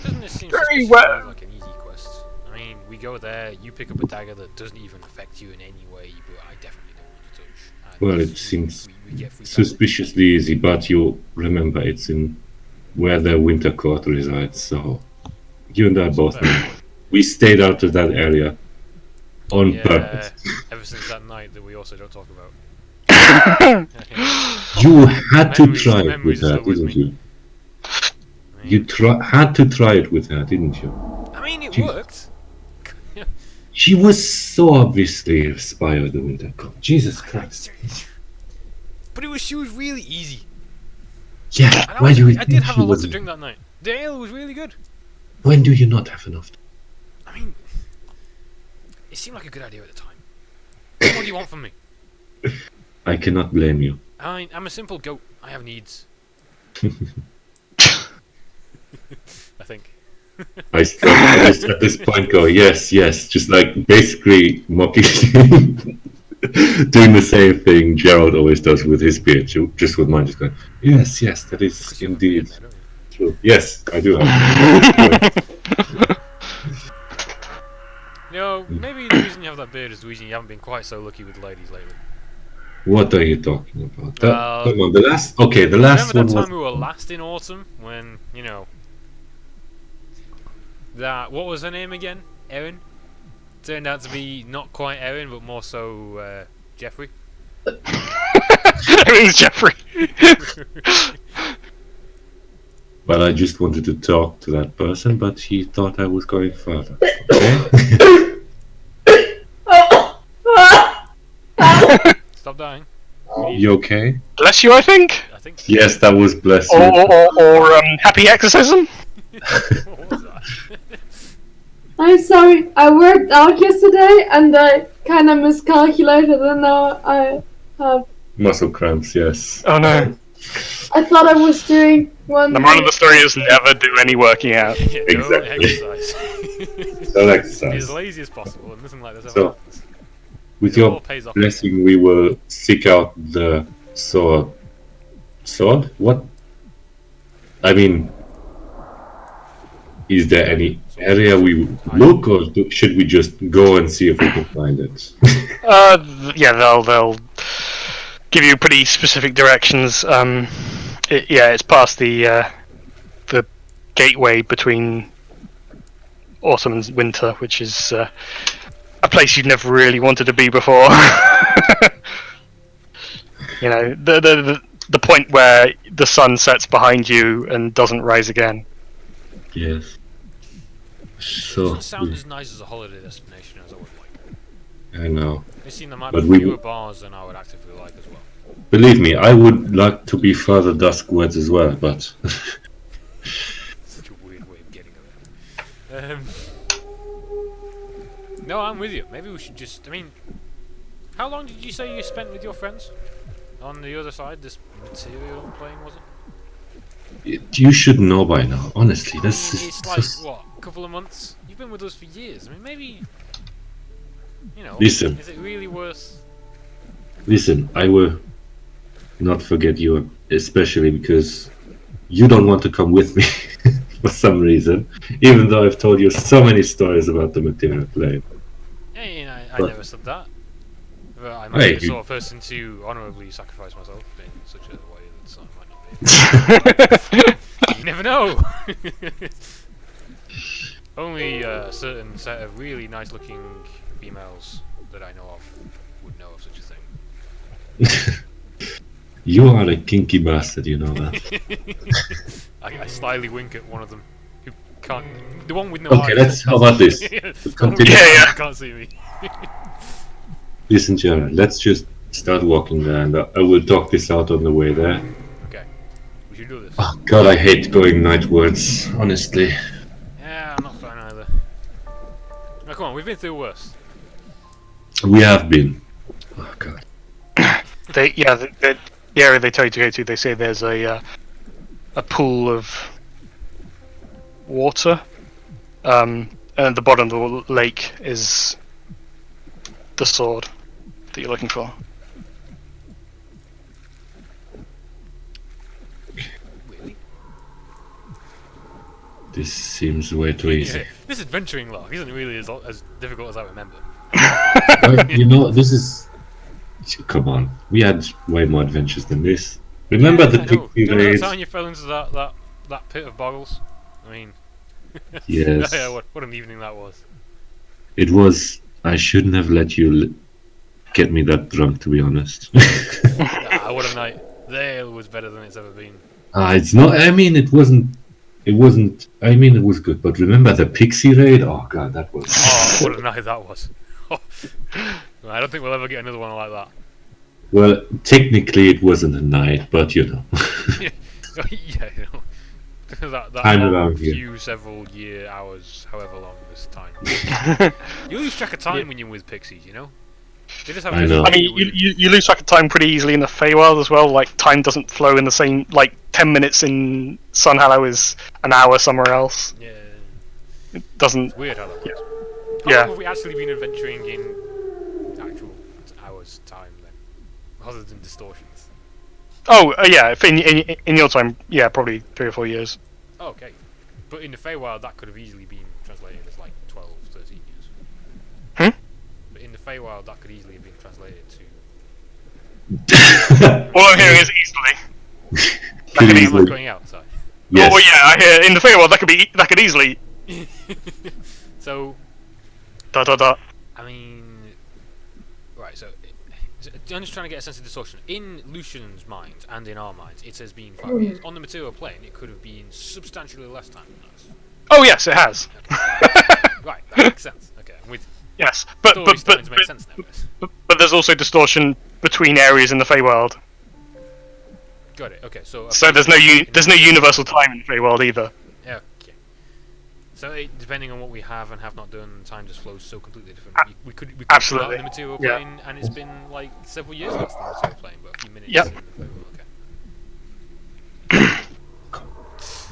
Doesn't this seem Very suspiciously well. like an easy quest? I mean, we go there, you pick up a dagger that doesn't even affect you in any way, but I definitely don't want to touch. And Well, it seems we get free suspiciously easy, but you remember it's in where the Winter Court resides, so you and I both know. We stayed out of that area on Yeah, purpose. ever since that night that we also don't talk about. You had to Memories- try it memories with are her, still with didn't me. you? You had to try it with her, didn't you? I mean, it Jeez. worked. She was so obviously inspired the Winter Court. Jesus Christ. But she was really easy. Yeah, And why do you I did think have she a lot was? to drink that night. The ale was really good. When do you not have enough? I mean, it seemed like a good idea at the time. What do you want from me? I cannot blame you. I'm a simple goat. I have needs. I think. I just at this point go, yes, yes, just like basically mocking, doing the same thing Gerald always does with his beard, just with mine, just going, yes, yes, that is Because you have a beard indeed now, don't you? true. Yes, I do have. You know, maybe the reason you have that beard is the reason you haven't been quite so lucky with ladies lately. What are you talking about? Well, Come on, the last one Remember that was. time we were last in autumn when, you know, that, what was her name again? Erin? Turned out to be not quite Erin, but more so Jeffrey. It was Jeffrey. Well, I just wanted to talk to that person, but he thought I was going further. Okay? Stop dying. You okay? Bless you, I think. I think. Yes, that was bless you. Or happy exorcism. What was that? I'm sorry, I worked out yesterday and I kind of miscalculated and now I have... Muscle cramps, yes. Oh no. I thought I was doing one... The moral of the story is never do any working out. Yeah, don't Exactly. exercise. Don't Be exercise. as lazy as possible and nothing like this ever So, happens. With It all your pays off. blessing, we will seek out the sword. Sword? What? I mean, is there any area we look, or should we just go and see if we can find it? Yeah, they'll give you pretty specific directions. It's past the gateway between autumn and winter, which is a place you've never really wanted to be before. You know, the point where the sun sets behind you and doesn't rise again. Yes. It So, doesn't sound as nice as a holiday destination as I would like. I know. It seems there might But be we- fewer bars than I would actively like as well. Believe me, I would like to be further duskwards as well, but Such a weird way of getting around. No, I'm with you. Maybe we should just. I mean, how long did you say you spent with your friends on the other side? This material plane, was it? you should know by now. Honestly, this is It's like just... what, a couple of months? You've been with us for years. I mean, maybe. You know, Listen. is it really worth? Listen, I will not forget you, especially because you don't want to come with me for some reason, even though I've told you so many stories about the material plane. Hey, I But- never said that. But I might Hey, be the you- sort of person to honourably sacrifice myself in such a way that might not be. You never know. Only a certain set of really nice-looking females that I know of would know of such a thing. You are a kinky bastard, you know that. I slyly wink at one of them who can't. The one with no Okay, eyes. how about this? The one with Continue. no eyes Yeah. who can't see me. Listen, Jared, let's just start walking there, and I will talk this out on the way there. Okay, we should do this. Oh, God, I hate going nightwards, honestly. Yeah, I'm not fine either. Now, come on, we've been through worse. We have been. Oh, God. The area they tell you to go to, they say there's a pool of water, and at the bottom of the lake is the sword that you're looking for. Really? This seems way too easy. Yeah, this adventuring log isn't really as difficult as I remember. You know, this is... Come on, we had way more adventures than this. Remember the I know. pixie Remember that raids? time you fell into that pit of boggles? I mean, Yes. yeah, what an evening that was. It was... I shouldn't have let you get me that drunk, to be honest. What a night. The ale was better than it's ever been. It's not... I mean, it wasn't... I mean, it was good, but remember the pixie raid? Oh, God, that was... Oh, what a night that was. I don't think we'll ever get another one like that. Well, technically it wasn't a night, but you know. Yeah, you know. that Time long around here. few several hours, however long this time. You lose track of time when you're with pixies, you know? They just have I this know. I mean, you lose track of time pretty easily in the Feywild as well. Like, time doesn't flow in the same. Like, 10 minutes in Sunhallow is an hour somewhere else. Yeah, It doesn't. it's weird how that works. How Yeah. long have we actually been adventuring in actual hours time then, rather than distortions? Oh, yeah. If in your time, yeah, probably 3 or 4 years. Oh, okay, but in the Feywild that could have easily been translated as like 12, 13 years. Hmm? But in the Feywild that could easily have been translated to. All I'm hearing is easily. Could That could I'm easily- not going out, sorry. Yes. Oh, yeah. I hear in the Feywild that could easily. So, Dot dot dot. I mean, right, so I'm just trying to get a sense of distortion. In Lucian's mind and in our minds, it says being 5 years. On the material plane, it could have been substantially less time than that. Oh yes, it has. Right, that makes sense. Okay, I'm with you. Yes, but Story's starting to make sense now, guys. but there's also distortion between areas in the Feywild. Got it, okay, so... So there's no universal time in the Feywild either. Yeah, okay. So depending on what we have and have not done, time just flows so completely different. We could come out Absolutely. in the material Yeah. plane, and it's been like several years past the material plane, but a few minutes Yep. in the Feywild, okay.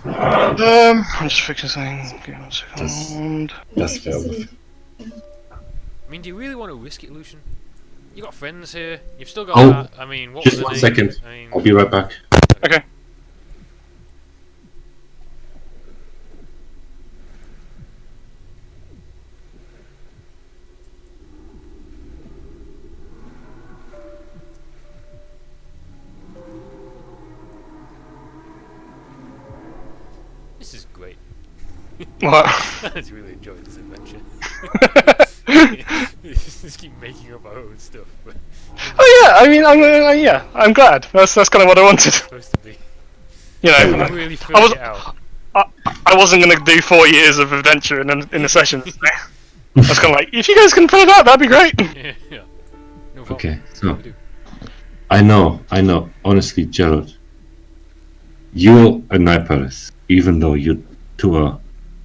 I'm just fixing something. Give me 1 second. That's fair enough. I mean, do you really want to risk it, Lucian? You got friends here. You've still got Oh, that. I mean, what Just was the 1 name? second. I mean, I'll be right back. Okay. this is great. What? I really enjoyed this adventure. Just keep making up our own stuff, but Oh yeah, I mean, I'm glad. That's kind of what I wanted. it's supposed to be. You know, Really I filling was it out. I wasn't gonna do 4 years of adventure in a session. I was kind of like, if you guys can put it out, that'd be great. Yeah, yeah. No problem. Okay, so We do. I know. Honestly, Gerald, you and Niparis, even though you two are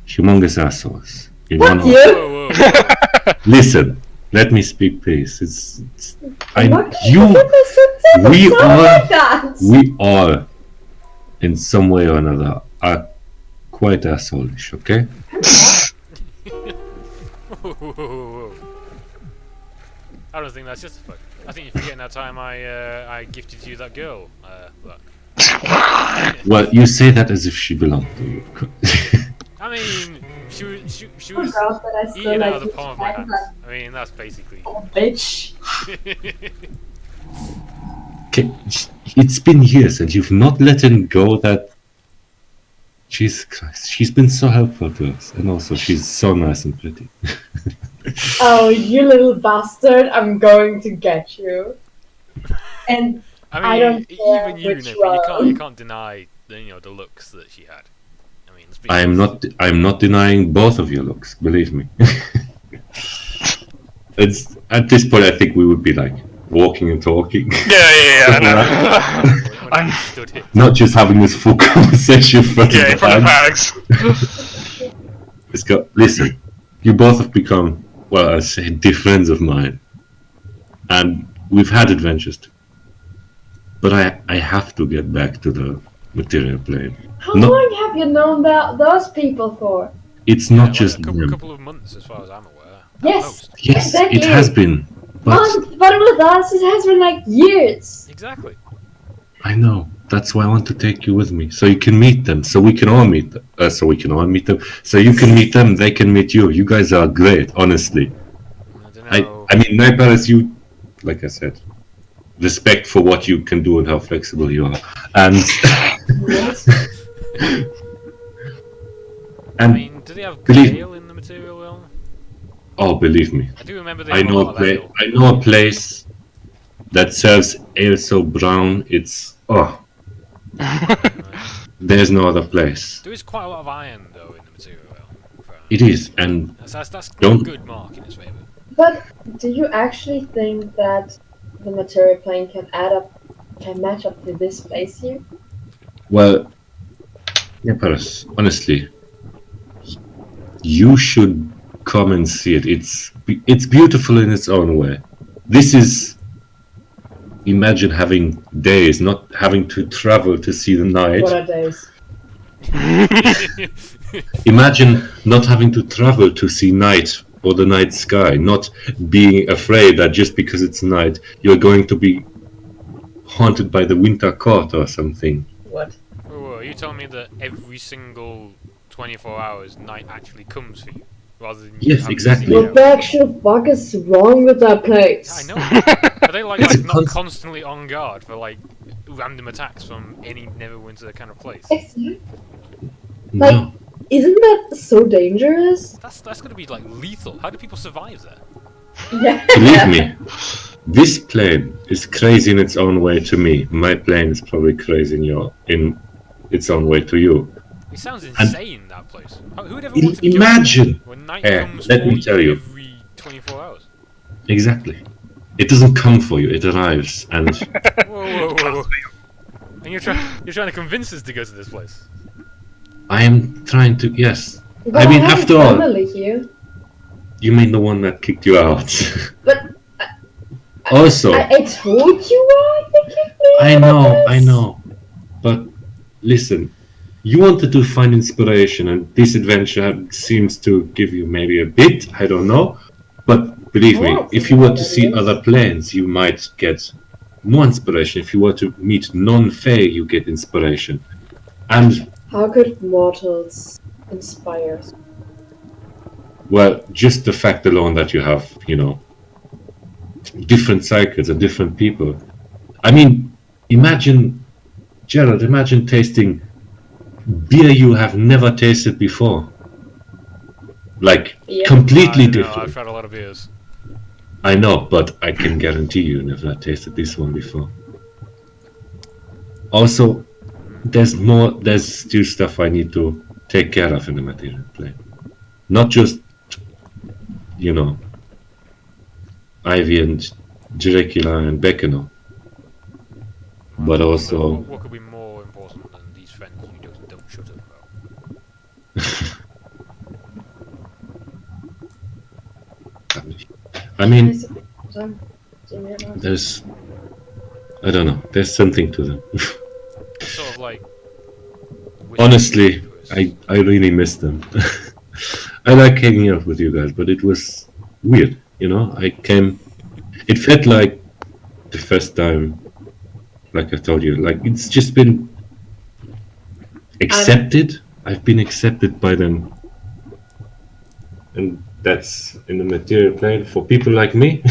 humongous assholes. In Fuck one you! Whoa, whoa, whoa. Listen, let me speak, please. It's What? you. We Don't are- like that! We all, in some way or another, are quite assholeish. Okay? Whoa, whoa, whoa, whoa. I don't think that's justified. I think you're forgetting that time I gifted you that girl. Well, you say that as if she belonged to you. I mean, she was Oh god, but I still eating like out of the you palm of my trying hand. that I mean, that's basically. bitch. Okay, it's been years and you've not let him go. That Jesus Christ, she's been so helpful to us, and also she's so nice and pretty. Oh, you little bastard, I'm going to get you. And I mean, I don't care even you, which Nick, you one. can't deny the looks that she had. I mean, let's be I'm not denying both of your looks. Believe me. It's at this point, I think we would be like walking and talking, Yeah, I know. When I stood here. not just having this full conversation in front Yeah, in of front of Alex. Alex. Let's go. Listen, you both have become, well, I say, dear friends of mine, and we've had adventures too. But I have to get back to the material plane. how No. long have you known those people for? It's Yeah, not like just a couple, them. couple of months, as far as I'm aware. At Yes. most. Yes, Exactly. it has been. But But with us, it has been like years. Exactly. I know. That's why I want to take you with me, so you can meet them, so we can all meet them, so we can all meet them, so you can meet them, they can meet you. You guys are great, honestly. I don't know. I mean, Niparis, you, like I said, respect for what you can do and how flexible you are, and Yes. I and mean, do they have believe- ale in the material realm? oh, believe me, I do remember they I have a know lot of ale. I know a place that serves ale so brown it's there's no other place. There is quite a lot of iron, though, in the material realm. It is, and That's Don't- a good mark in its favour. But do you actually think that the material plane can match up to this place here? well, Niparis, honestly, you should come and see it. It's beautiful in its own way. This is. Imagine having days, not having to travel to see the night. What are days? Imagine not having to travel to see night or the night sky, not being afraid that just because it's night, you're going to be haunted by the winter court or something. What? Whoa, are you telling me that every single 24 hours night actually comes for you? Rather than you Yes, having to exactly. seek What out? the actual fuck is wrong with that place? I know. Are they like, It's not constantly on guard for like random attacks from any Neverwinter kind of place? Exactly. No. Isn't that so dangerous? That's gonna be like lethal. How do people survive there? Yeah. Believe me, this plane is crazy in its own way to me. My plane is probably crazy in its own way to you. It sounds insane, that place. Who would ever want to Imagine! go there when night Eh, comes let for me tell you. every 24 hours? Exactly. It doesn't come for you, it arrives. And Whoa. And you're trying to convince us to go to this place. I am trying to, yes. But I mean, have after a all, family here. you mean the one that kicked you out. But Also, I told you why they kicked me I out of know, this. but listen, you wanted to find inspiration, and this adventure seems to give you maybe a bit, I don't know, but believe me, if you were to see other planes, you might get more inspiration. If you were to meet non-Fey, you get inspiration. And, How could mortals inspire? well, just the fact alone that you have, different cycles and different people. I mean, Gerald, imagine tasting beer you have never tasted before. Like, Yeah. completely I don't know, different. I've tried a lot of beers. I know, but I can guarantee you never tasted this one before. Also, there's still stuff I need to take care of in the material plane. Not just, Ivy and Dracula and Becano. But also, What could be more important than these friends you don't shut up about? I mean, there's, I don't know, there's something to them. It's sort of like... Honestly, I really miss them. I like hanging out with you guys, but it was weird, it felt like the first time, like I told you, like it's just been accepted. I've been accepted by them. And that's in the material plane for people like me.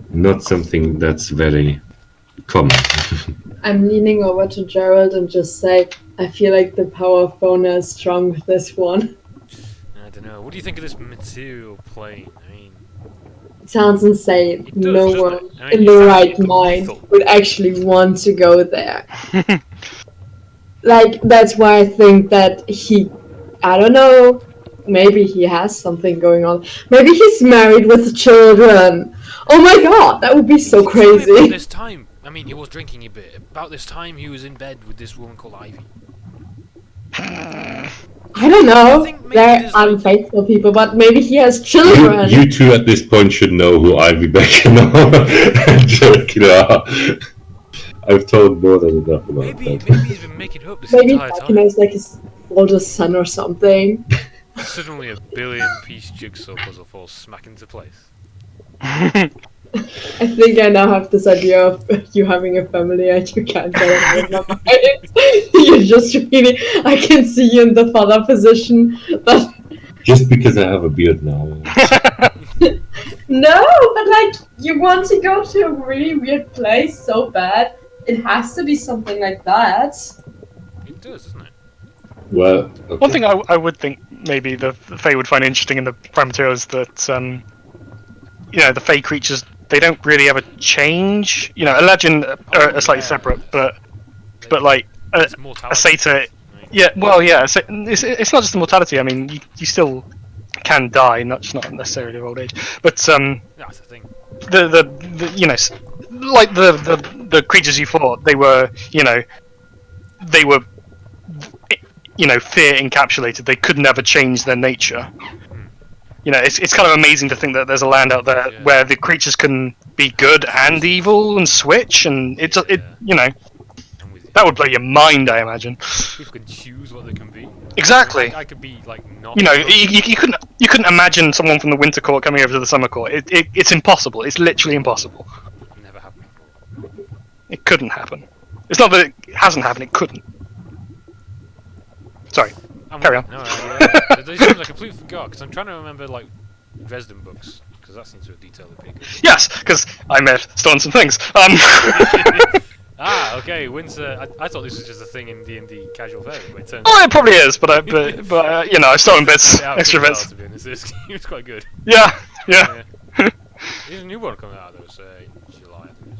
Not something that's very common. I'm leaning over to Gerald and just say, I feel like the power of Bona is strong with this one. I don't know. What do you think of this material plane? I mean, It sounds insane. It does, No doesn't one it? I mean, in it the sounds right lethal. mind would actually want to go there. Like, that's why I think that I don't know, maybe he has something going on. Maybe he's married with children. Oh my god, that would be so About crazy. this time, I mean, he was drinking a bit. About this time, he was in bed with this woman called Ivy. I don't know. I think maybe They're there's, like- unfaithful people, but maybe he has children. You two at this point should know who Ivy Becano and Dracula are. I've told more than enough about Maybe that. he's been making up this Maybe entire time. Takina is like his oldest son or something. Suddenly a billion-piece jigsaw puzzle falls smack into place. I think I now have this idea of you having a family and you can't get it out of my mind. You're just really, I can see you in the father position, but Just because I have a beard now. no, but like, you want to go to a really weird place so bad, it has to be something like that. It does, doesn't it? Well, okay. One thing I would think maybe the Fae would find interesting in the prime material is that the Fae creatures, they don't really ever change. A legend are slightly separate, but like It's a mortality. satyr. Right. Yeah, well, yeah. So it's not just the mortality. I mean, you still can die, not necessarily of old age. But That's the thing. like the creatures you fought, they were fear encapsulated. They could never change their nature. You know, it's kind of amazing to think that there's a land out there where the creatures can be good and evil and switch, and it you know, I'm with you. that would blow your mind, I imagine. People can choose what they can be. Exactly. I could be like not. You know, you couldn't imagine someone from the Winter Court coming over to the Summer Court. It's impossible. It's literally impossible. Never happened. It couldn't happen. It's not that it hasn't happened. It couldn't. Sorry. Carry on. No, those things I completely forgot because I'm trying to remember like Dresden books because that seems to have detailed it pretty good. Yes, because I may have stolen some things. Ah, okay, Windsor. I thought this was just a thing in D&D casual play, but it turns Oh, it probably is, but you know, I've stolen bits, out extra pretty bits. well, to be honest. It's quite good. Yeah. There's a new one coming out though, so July, I think it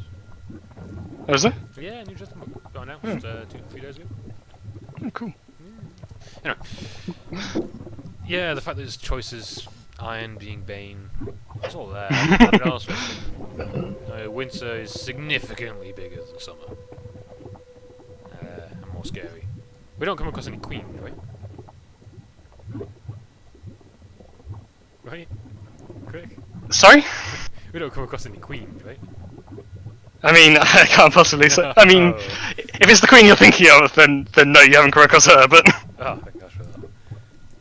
Oh, is it? is. Yeah, new Dresden book got announced a few days ago. Oh, cool. Anyway, yeah, the fact that there's choices, Iron being Bane, it's all there. But also, Winter is significantly bigger than Summer, and more scary. We don't come across any Queen, do we? Right? Quick. Sorry? We don't come across any Queen, right? I mean, I can't possibly say. I mean, if it's the Queen you're thinking of, then no, you haven't come across her. But Oh, thank gosh for that.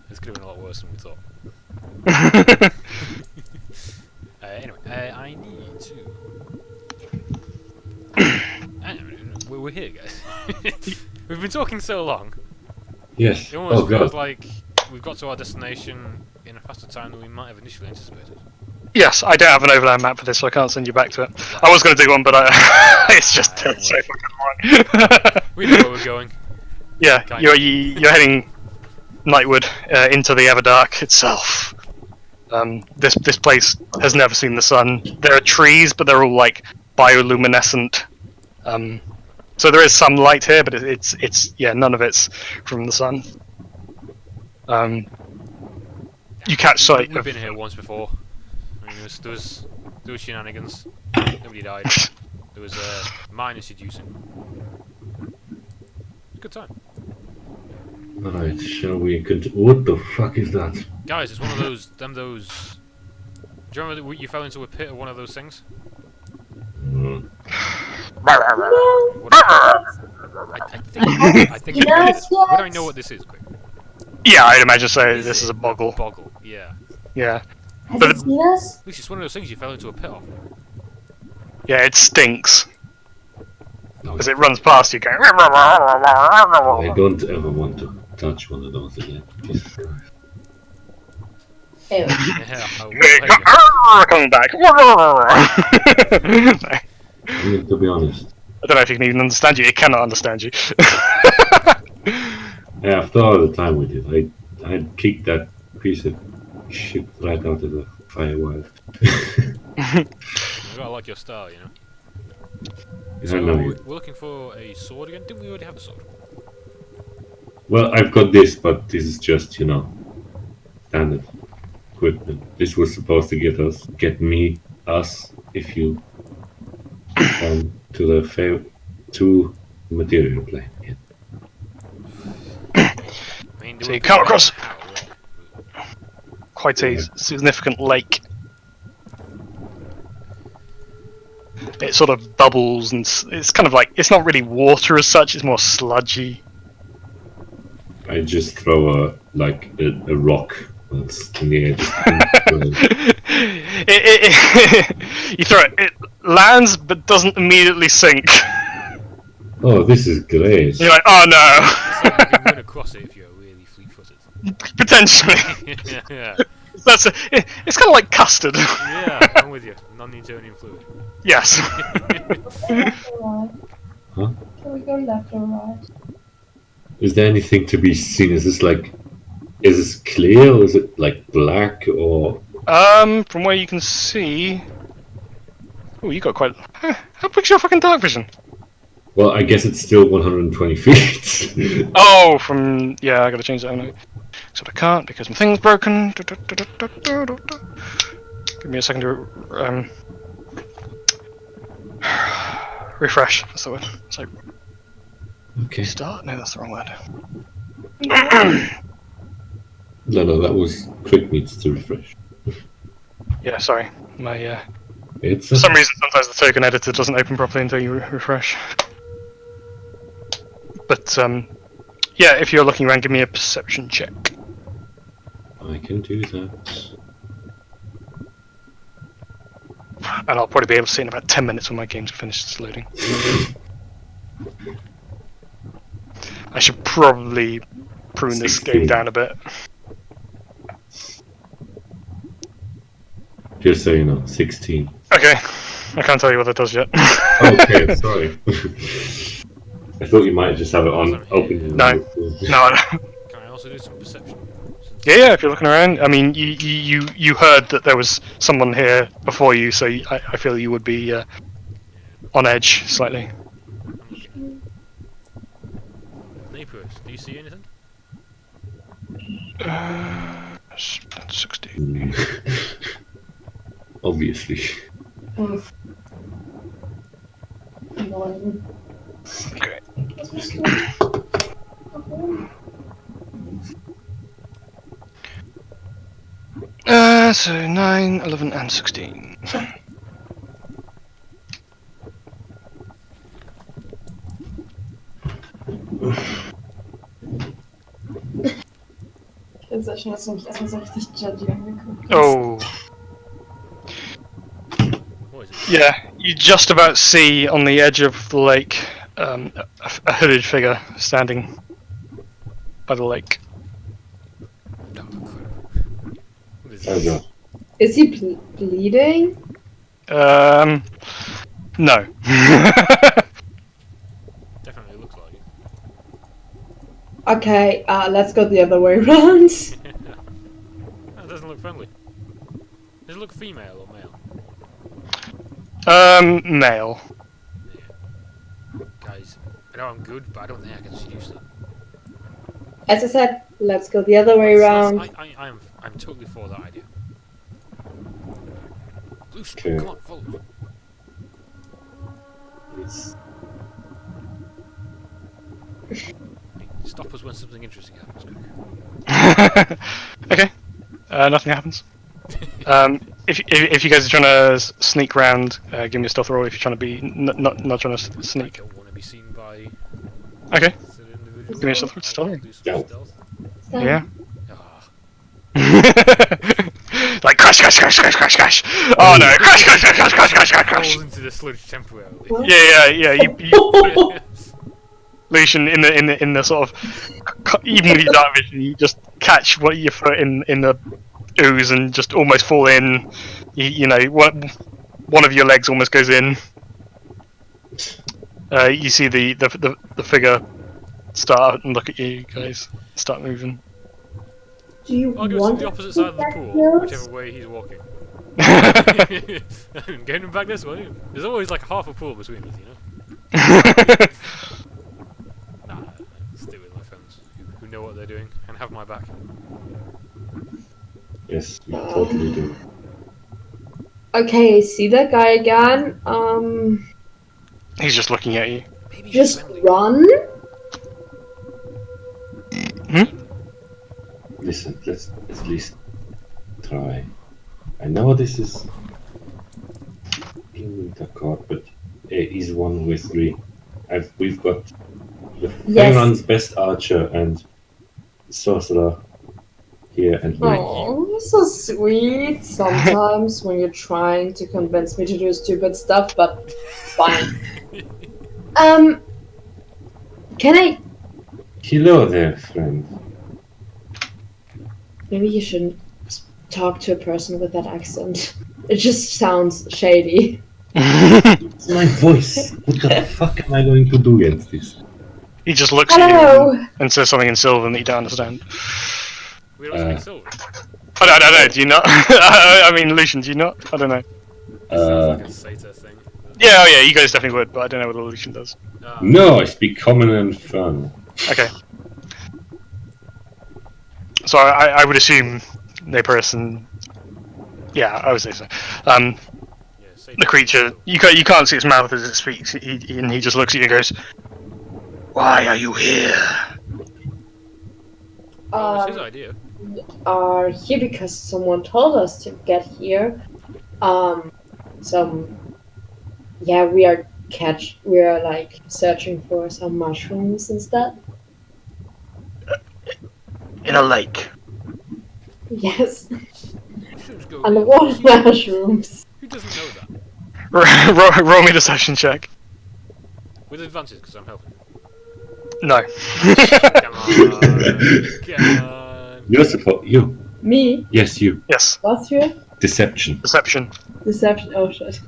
This could have been a lot worse than we thought. Anyway, I need to. Anyway, we're here, guys. We've been talking so long. Yes. It almost Oh feels god. like we've got to our destination in a faster time than we might have initially anticipated. yes, I don't have an overland map for this, so I can't send you back to it. I was going to do one, but it's just so fucking long. We know where we're going. Yeah, Kind you're heading nightward into the Everdark itself. This place has never seen the sun. There are trees, but they're all like bioluminescent. So there is some light here, but it's none of it's from the sun. You catch sight We've of been here once before. I mean, there was shenanigans. Nobody died. There was minor seducing. Good time. Alright, shall we continue? What the fuck is that? Guys, it's one of those. Do you remember that you fell into a pit of one of those things? Mm. What I think. Yes, What do I yes. know what this is? Quick. yeah, I'd imagine so. This is a boggle. Boggle. Yeah. Yeah, Has But it seen us? At least it's one of those things you fell into a pit of. yeah, it stinks No, as it runs past you, going. I don't ever want to touch one of those again. Jesus Christ. Ew. Yeah. Coming back. I mean, to be honest, I don't know if he can even understand you. He cannot understand you. after all the time we did, I'd kick that piece of shit right out of the Feywild. You gotta like your style, you know. So I know we're you. looking for a sword again. Didn't we already have a sword? Well, I've got this, but this is just, standard equipment. This was supposed to get us, if you come to the material plane. Yeah. I mean, So you come across How? quite a significant lake. It sort of bubbles and it's kind of like, it's not really water as such, it's more sludgy. I just throw a rock that's in the air. You throw it, it lands but doesn't immediately sink. Oh, this is great. You're like, oh no! It's like you can run across it if you're really fleet-footed. Potentially. Yeah. It's kind of like custard. Yeah, I'm with you. Non-Newtonian fluid. Yes. Left or right? Huh? Can we go left or right? Is there anything to be seen? Is this clear, or is it like black, or From where you can see. Oh, you got quite. How big's your fucking dark vision? well, I guess it's still 120 feet. Oh, from yeah, I gotta change that. Haven't I? Except I can't because my thing's broken. Give me a second to refresh. That's the word. It's like Okay. start. No, that's the wrong word. No, that was quick needs to refresh. Yeah, sorry. My It's for some reason sometimes the token editor doesn't open properly until you refresh. But yeah, if you're looking around, give me a perception check. I can do that. And I'll probably be able to see in about 10 minutes when my game's finished loading. I should probably prune this 16. game down a bit. Just so you know, 16. Okay, I can't tell you what that does yet. Okay, sorry. I thought you might just have it on open. No. No, Can I also do some perception? yeah, if you're looking around, I mean, you heard that there was someone here before you, so I feel you would be on edge slightly. Napers, do you see anything? 60. Obviously. Oh. Annoying. Okay. So 9, 11, and 16. In Session hast du mich erstmal so richtig judgy angeguckt. Oh. What is it? Yeah, you just about see on the edge of the lake a hooded figure standing by the lake. Oh, crap. What is There we this? go. Is he bleeding? No. Definitely looks like it. Okay, let's go the other way around. That doesn't look friendly. Does it look female or male? Male. Yeah. Guys, I know I'm good, but I don't think I can seduce them. As I said, let's go the other way around. I'm totally for that idea. Lucian, Okay. come on, follow me. It's Hey, stop us when something interesting happens, quick. Okay. Nothing happens. If you guys are trying to sneak round, give me a stealth roll. If you're trying to be not trying to I sneak. don't want to be seen by Okay. certain individuals. Give me a stealth roll. I'll do some Yeah. stealth. Yeah. Ah, Like crash, crash, crash, crash, crash, crash. Oh no! Crash, crash, crash, crash, crash, crash, crash. falls into the sludge temporarily. Yeah. You Lucian, in the sort of even with your dark vision, you just catch what your foot in the ooze and just almost fall in. You know, one of your legs almost goes in. You see the figure start and look at you guys, start moving. Do you I'll go to want the opposite side of the pool, clothes? whichever way he's walking. Getting him back this way. There's always like half a pool between us, you know? Nah, stay with my friends who know what they're doing and have my back. yes, we totally do. Okay, see that guy again? He's just looking at you. Maybe he's Just friendly. run? Listen, let's at least try. I know this is in the card, but he's one with 3. We've got the Yes. Feywild's best archer and sorcerer here, and me. Oh, so sweet. Sometimes when you're trying to convince me to do stupid stuff, but fine. Can I? Hello there, friend. Maybe you shouldn't talk to a person with that accent. It just sounds shady. It's my voice. What the fuck am I going to do against this? He just looks at Hello. you and says something in Sylvan that you don't understand. We don't speak silver. I don't know. Do you not? I mean, Lucian, do you not? I don't know. Sounds like a Satyr thing. Yeah, oh yeah, you guys definitely would, but I don't know what a Lucian does. No, I speak common and infernal. Okay. So I would assume no person. Yeah, I would say so. Yeah, Satyr. The creature, you can't see its mouth as it speaks, and he just looks at you and goes, "Why are you here?" Oh, it's his idea. are here because someone told us to get here. We are like searching for some mushrooms instead. In a lake. Yes, Mushrooms go underwater there. mushrooms. Who doesn't know that? Roll me the session check. With advantage, because I'm helping. No. Come on. Come on. You're supposed. You. Me? Yes, you. Yes. What's your Deception. Deception. deception? Oh shit.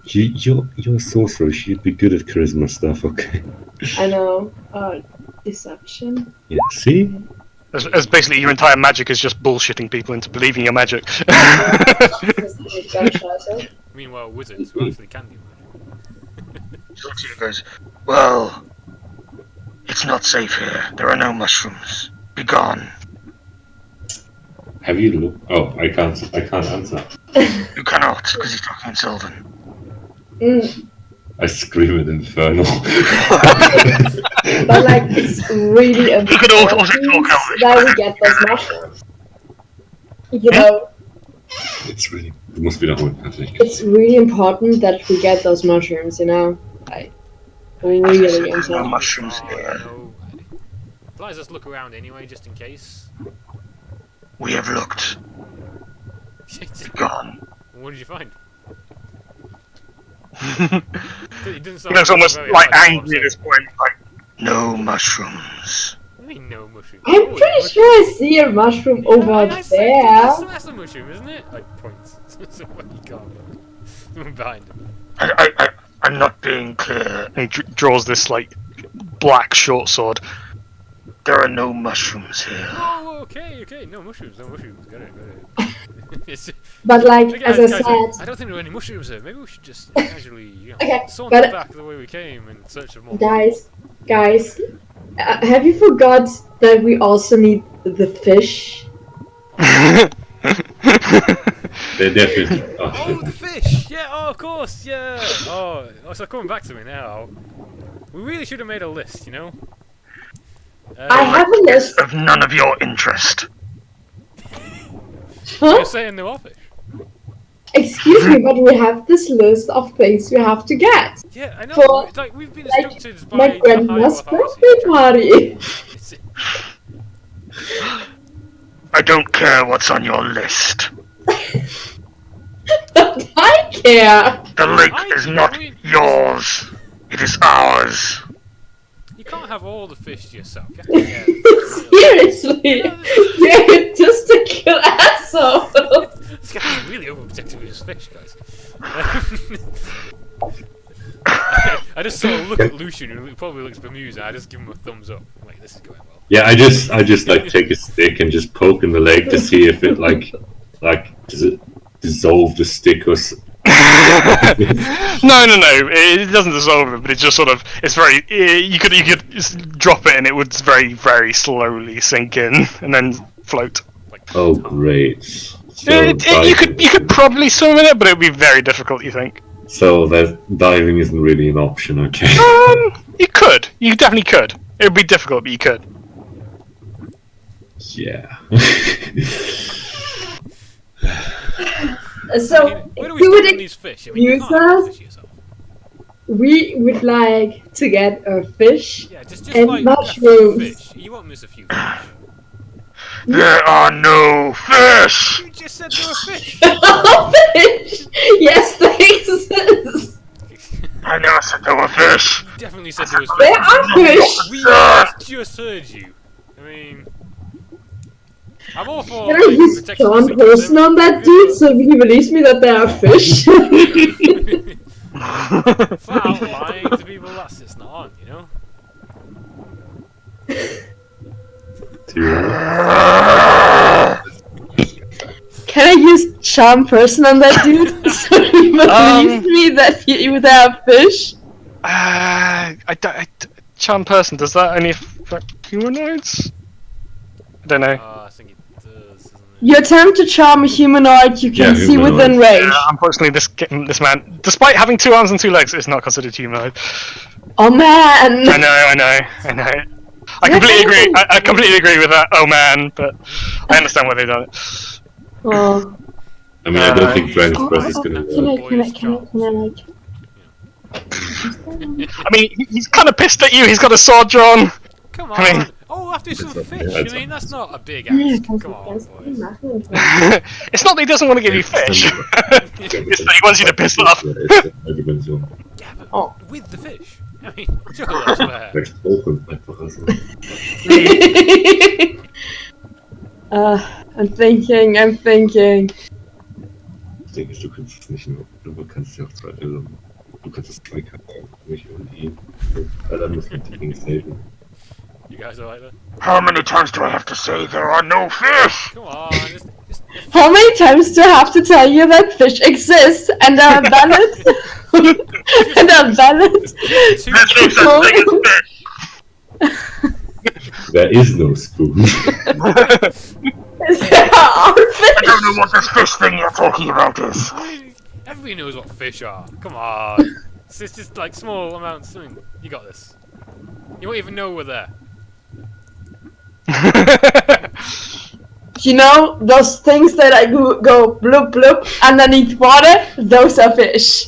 You're a sorcerer. You'd be good at charisma stuff, okay? I know. Deception. Yeah. See? As basically your entire magic is just bullshitting people into believing your magic. Meanwhile, wizards who actually can do magic. Sotia goes, well, it's not safe here. There are no mushrooms. Be gone. Have you looked? Oh, I can't answer. You cannot, because you're talking in Sylvan. I scream at Infernal. But like, it's really You could also talk important Elvish. that we get those mushrooms. You know, It's really. Du musst wiederholen, natürlich. it's really important that we get those mushrooms. You know, like really No important. mushrooms here. No. Let's just look around anyway, just in case. We have looked. Gone. What did you find? He It doesn't sound looks almost very like excited, angry at what this point. Like, No mushrooms. I'm saying. I mean, no mushroom. I'm Oh, pretty mushroom. sure I see a mushroom over I said, there. that's a mushroom, isn't it? Like points. So what you can't. Someone behind him. I'm not being clear. and he draws this like black short sword. There are no mushrooms here. Oh, okay. No mushrooms. Got it. It's- But like, Again, as I guys, said, I don't think there are any mushrooms here. Maybe we should just casually, Okay, saunter but- back the way we came and search for more. guys, have you forgot that we also need the fish? They're definitely. Oh, Oh, the fish! Yeah, oh, of course, yeah! Oh, so coming back to me now. We really should have made a list, you know? I have a list. Of none of your interest. Huh? You're saying there are fish? Excuse me, but we have this list of things we have to get. Yeah, I know. For, it's like, we've been like, instructed by My the higher grandma's authorities. birthday party. It's- I don't care what's on your list. But I care. The lake I is care, not yours. It is ours. You can't have all the fish to yourself. You have to share them. Seriously, you're a testicle asshole. This guy's really overprotective with his fish, guys. I just sort of look at Lucian, who probably looks bemused, and I just give him a thumbs up. I'm like, this is going well. yeah. I just like take a stick and just poke in the lake to see if it like does it dissolve the stick or. No. It doesn't dissolve it, but it's just sort of. It's very. You could just drop it and it would very, very slowly sink in and then float. Like, Oh great! So You could probably swim in it, but it would be very difficult. You think? So that diving isn't really an option, okay? You could. You definitely could. It would be difficult, but you could. Yeah. So, where do if you we would stand on these fish? I mean, you use can't have us? fish yourself. we would like to get a fish. Yeah, just And like mushrooms. a few fish. You won't miss a few fish. There are no fish. You just said there were fish. Fish! Yes, they exist. I never said there were fish. You definitely said there was There fish. are fish. We just heard you. I mean, I'm all for Can I use protecting John the Person on that dude so he believes me that there are fish? Flat out lying to people, that's just not on, you know? Can I use Charm Person on that dude so he believes me that there are fish? Charm person, does that only affect humanoids? I don't know. I think it does, doesn't it? You attempt to charm a humanoid you can Yeah, see within humanoid. range. Unfortunately, this man, despite having 2 arms and 2 legs, is not considered humanoid. Oh man! I know. I completely agree. I completely agree with that. Oh man, but I understand why they've done it. Oh. I mean, I don't think you Dragon's should- Breath is gonna work. I mean, he's kind of pissed at you. He's got a sword drawn. Come I mean- on! Oh, after some That's fish. okay, I mean, that's not a big Ja, ask. kannst Come du on, ganz boys. machen. It's not that he doesn't want to give you fish. It's that he wants you to piss off. Yeah, but Oh. with the fish. I mean, sure, that's fair. I'm thinking. Das Ding ist, du kannst es nicht nur, du kannst ja auch zwei, also, du kannst es zwei Charaktere, mich und ihn. Weil dann muss man die Dinge saven. You guys alright there? How many times do I have to say there are no fish? Come on, just How many times do I have to tell you that fish exists and are valid? and are valid? two There's no such thing as fish. There is no spoon. There are fish. I don't know what this fish thing you're talking about is. Everybody knows what fish are. Come on. It's just like small amounts. I mean, you got this. You won't even know we're there. You know, those things that I go bloop bloop underneath water, those are fish.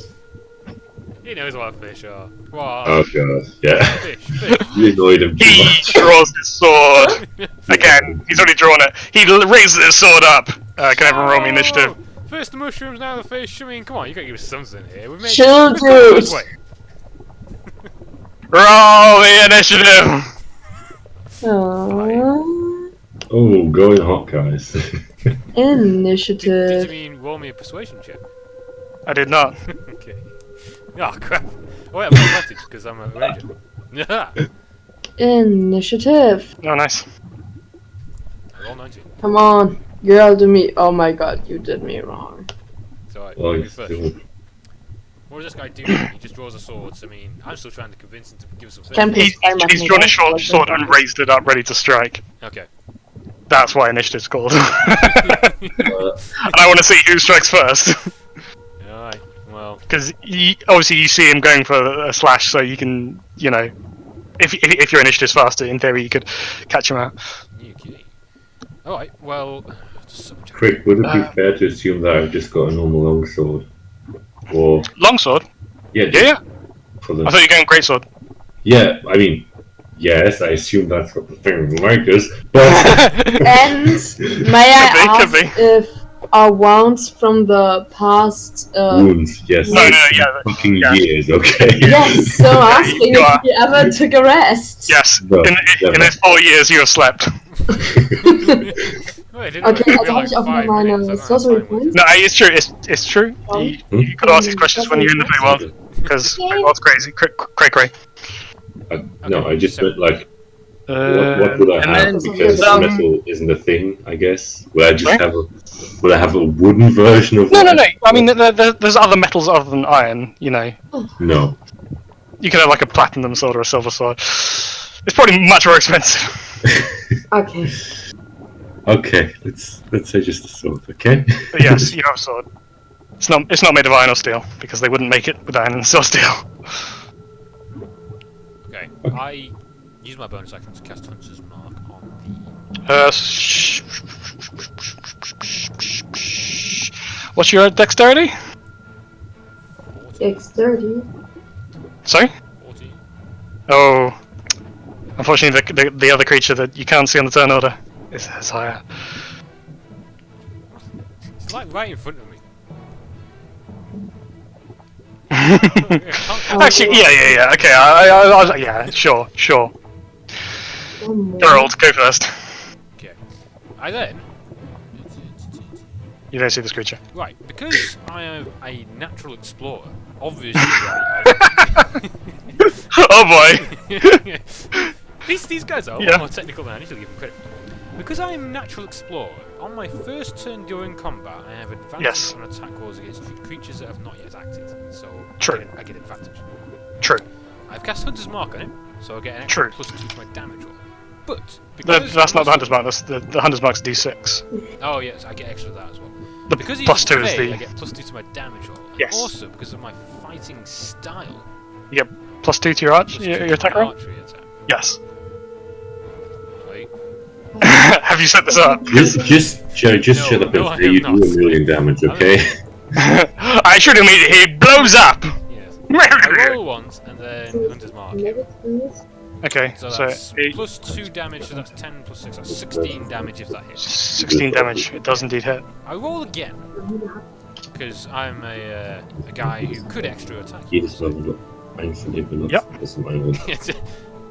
He knows what fish are. What? Oh god, yeah. Fish. You annoyed him too He much. draws his sword. Again, he's already drawn it. He raises his sword up. Can everyone roll me initiative? Oh, first the mushrooms, now the fish. I mean, come on, you gotta give us something here. We've made Chill, we've come this dude. way. Roll the initiative. Aww. Oh, going hot, guys. Did you Initiative. mean roll me a persuasion check? I did not. Okay. Oh crap. Oh wait, I've got advantage because I'm a ranger. Yeah. Initiative. Oh, nice. I roll 19. Come on, girl, do me. Oh my god, you did me wrong. It's alright. Oh, You he's first. still... What does this guy do? He just draws a sword. So, I mean, I'm still trying to convince him to give us a fish. Can He's drawn his short sword and raised it up, ready to strike. Okay. That's why initiative's called. And I want to see who strikes first. Alright. Well. Because obviously you see him going for a slash, so you can, you know, if your initiative's faster, in theory you could catch him out. Okay. Alright. Well. Subject. Crick, would it be fair to assume that I've just got a normal longsword? Or... Longsword? Yeah, Yeah. For the... I thought you were going greatsword. Yeah, I mean... Yes, I assume that's what the thing like is, but... And may I Could be. ask if our wounds from the past? Wounds, yes. No, it's yeah, fucking yeah. years, okay? Yes. So asking You are. if you ever took a rest. Yes, No, in never. those 4 years you have slept. Well, it didn't Okay, work. also habe ich auch noch meine Sorcery Points. No, it's true, it's true. You could ask these questions when you're in the Feywild, because Feywild's crazy, cray. No, I just meant like, Uh, what would I and have? then, Because metal isn't a thing, I guess. Would I just Sorry? have a... Would I have a wooden version of No. that? I mean, there's other metals other than iron. You know, No. you could have like a platinum sword or a silver sword. It's probably much more expensive. Okay. Okay, let's say just a sword, okay? But yes, you have a sword. It's not made of iron or steel because they wouldn't make it with iron and steel. Okay. I use my bonus action to cast Hunter's Mark on What's your dexterity? Dexterity. Sorry? 14. Oh, unfortunately, the other creature that you can't see on the turn order is higher. It's like right in front of me. Actually, yeah. Okay, yeah, sure. Gerald, go first. Okay. I then. You don't see this creature. Right, because I am a natural explorer, obviously. I Oh boy! these guys are a Yeah. lot more technical than I need to give them credit for. Because I am a natural explorer, on my first turn during combat, I have advantage Yes. on attack rolls against creatures that have not yet acted. So True. I get advantage. True. I've cast Hunter's Mark on him, so I get an extra True. +2 to my damage roll. But because That's not the I'm Hunter's Mark. That's the Hunter's Mark's D6. Oh yes, I get extra of that as well. The Because he's plus 2 is Fey, the I get +2 to my damage roll. And Yes. also because of my fighting style. plus 2 to your arch, +2 your to attack my roll. archery attack. Yes. Okay. Have you set this up? Jerry, just No, shut up no, I and say have you do not. 1 million damage, okay? I should have made it. He blows up. Yes. I roll once and then Hunter's Mark. Okay, So so that's plus 2 damage, so that's 10 plus 6, that's 16 damage if that hits. 16 damage. It does indeed hit. I roll again. Because I'm a guy who could extra attack. Jedes Mal, wenn du einzeln benutzt, Yep. ist einmal.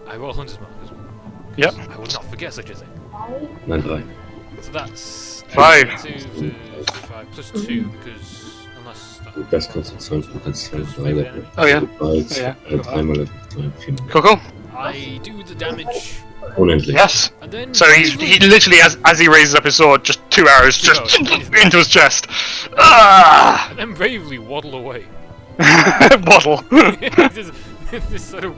I roll Hunter's Mark as well. Yep. I would not forget such a thing. Nein, 3. So that's 5. 2, 5 plus 2 because unless that Das kannst du zahlen, du kannst zahlen, because 3 favorite Level. enemy. Oh yeah. Als, Ja. dreimal Level, 4 Cool, cool. I do the damage Unendlich. Yes. and then So he literally, as he raises up his sword, just 2 arrows just into his chest. Ah! and then bravely waddle away. Waddle. This sort of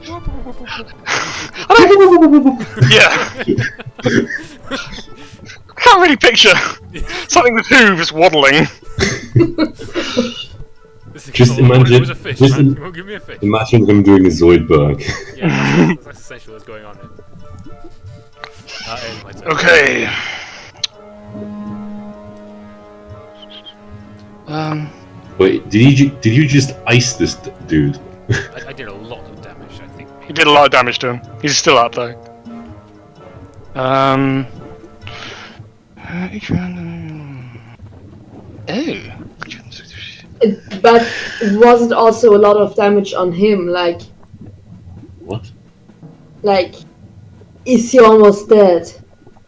Yeah. I can't really picture something with hooves waddling. Just It imagine- was a fish, just man. im- You won't give me a fish. Imagine them doing a Zoidberg. Yeah, that's essentially what's going on here. That ends my turn. Okay. Wait, did you just ice this dude? I did a lot of damage, I think. He did a lot of damage to him. He's still up though. Oh. But was it also a lot of damage on him? What? Like, is he almost dead?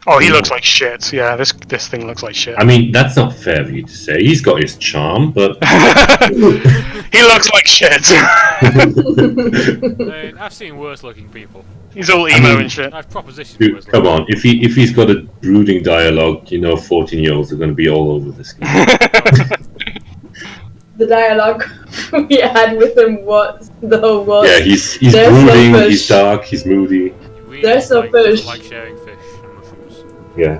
Oh, he looks like shit. Yeah, this thing looks like shit. I mean, that's not fair for you to say. He's got his charm, but He looks like shit. I've seen worse looking people. He's all emo mean- and shit. I've propositioned dude, worse come looking. on. If he's got a brooding dialogue, 14-year-olds are going to be all over this guy. The dialogue we had with him was Yeah, he's There's no brooding, fish. he's dark, he's moody. He really There's no doesn't fish. like sharing fish and mushrooms. Yeah.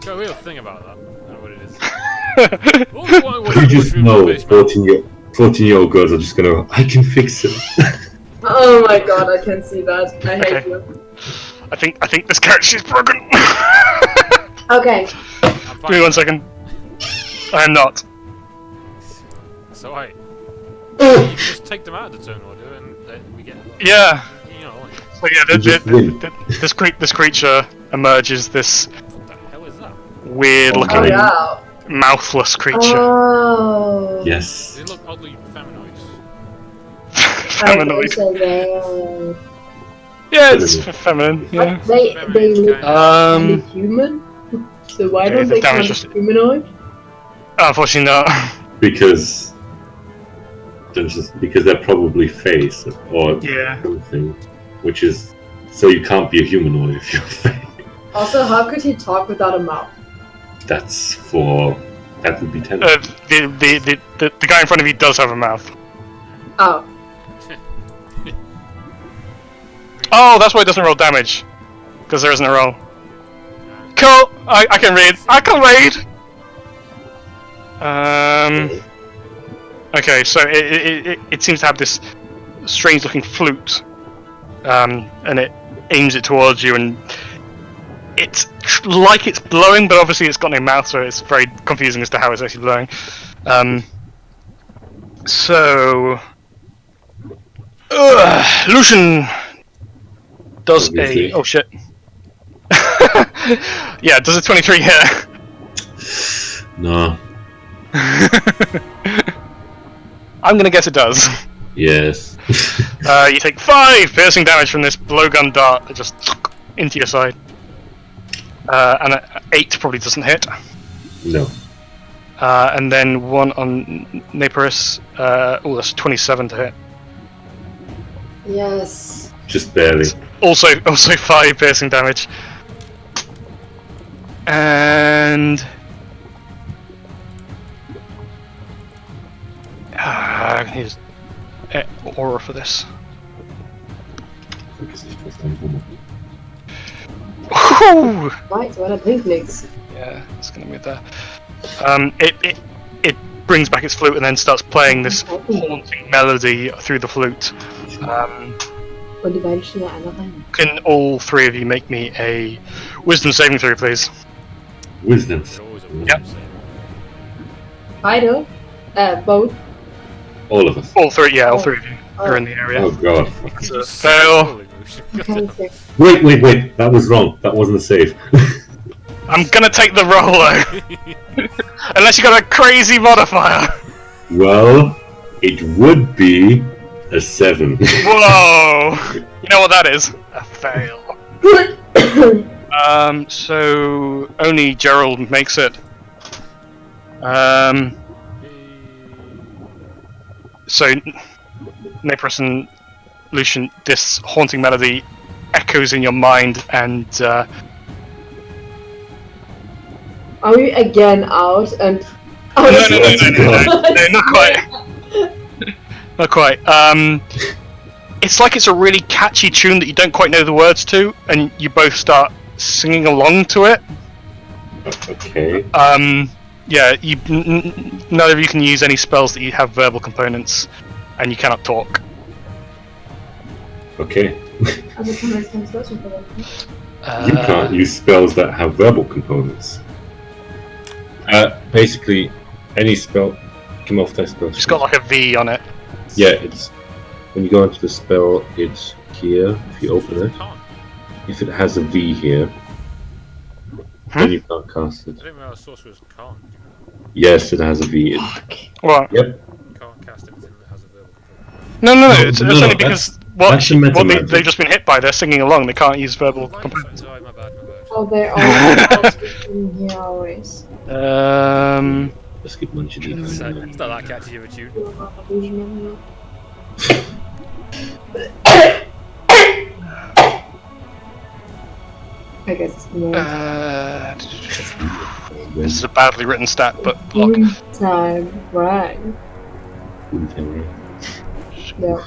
Got a real thing about that. I don't know what it is. Oh, why was You just mushrooms know and fish, man? 14-year-old girls are just going to, I can fix it. Oh my god, I can see that. I hate Okay. you. I think this character is broken. Okay. I'm Give me 1 second. I am not. So I. You just take them out of the turn order and then we get. Yeah. You know, like, So yeah, this creature emerges. This what the hell is that? weird Oh looking, yeah. mouthless creature. Oh. Yes. They look oddly feminoid. Feminoid. So Yeah, it's feminine. Yeah. they look Um. human. So why Okay, don't the they call damage it just- humanoid? Unfortunately not. Because they're probably face or Yeah. something, which is so you can't be a humanoid if you're fake. Also, how could he talk without a mouth? That would be 10. The guy in front of you does have a mouth. Oh. Oh, that's why it doesn't roll damage. Because there isn't a roll. Cool! I can read. I can read! Okay, so it seems to have this strange looking flute. And it aims it towards you, and it's like it's blowing, but obviously it's got no mouth, so it's very confusing as to how it's actually blowing. So. Lucian does Obviously. oh shit. Yeah, does a 23 hit? No. I'm gonna guess it does. Yes. You take 5 piercing damage from this blowgun dart that just into your side. And a 8 probably doesn't hit. No. And then 1 on Naparus. Oh, that's 27 to hit. Yes. Just barely. Also 5 piercing damage. And I can use aura for this. Whew! Right, so I bringt nichts. Yeah, it's gonna be there. It brings back its flute and then starts playing this haunting melody through the flute. Und die beiden stehen da einer rein. Can all three of you make me a wisdom saving throw, please? Wisdom. There's always a Yep. Beide? Both? All of us. All three, yeah, all three of you are in the area. Oh god. It's a fail. Okay, okay. Wait. That was wrong. That wasn't a save. I'm gonna take the roll though. Unless you got a crazy modifier. Well, it would be a 7. Whoa! You know what that is? A fail. So only Gerald makes it. So Napris and Lucian, this haunting melody echoes in your mind, and Are we again out and... no, not quite. Not quite. It's like it's a really catchy tune that you don't quite know the words to, and you both start singing along to it. Okay. Yeah, neither of you can use any spells that you have verbal components, and you cannot talk. Okay. Also kann man jetzt keine Special verwenden. You can't use spells that have verbal components. Basically, any spell. Come off that spell. It's got like a V on it. Yeah, it's when you go into the spell, it's here. If you open it, if it has a V here, then you can't cast it. I didn't realize sorcerers can't. Yes, it has a V. What? Yep. Can't cast anything that has a verbal component. No, it's no, only that's- because that's the meta they've magic. just been hit by. They're singing along. They can't use verbal components. Sorry, my bad. Oh, they're all speaking here always. Let's get much It's not that catchy of a tune. I guess it's more This is a badly written stat, but block. time, right? Yeah.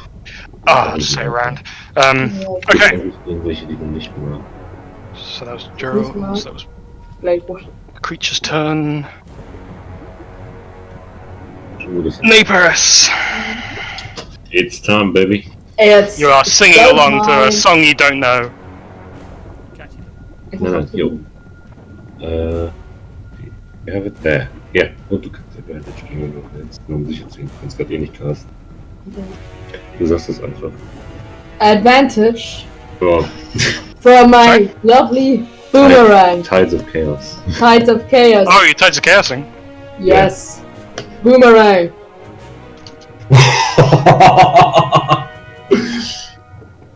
Ah, just say around. Okay. English even nicht mehr. So that was Gerald. So that was Like what? creature's turn. It's Napris! time, baby. It's You are singing so along to a hard. song you don't know. Catchy. No, yo. Wir have it there. Ja, und du kannst Advantage geben, wenn du willst. Nur um sicher zu gehen. Du kannst gerade eh nicht casten. Du sagst es einfach. Advantage Oh, from my Sorry? lovely boomerang. Tides of Chaos. Tides of Chaos. Oh, you tied to chaosing. Yes. Boomerang.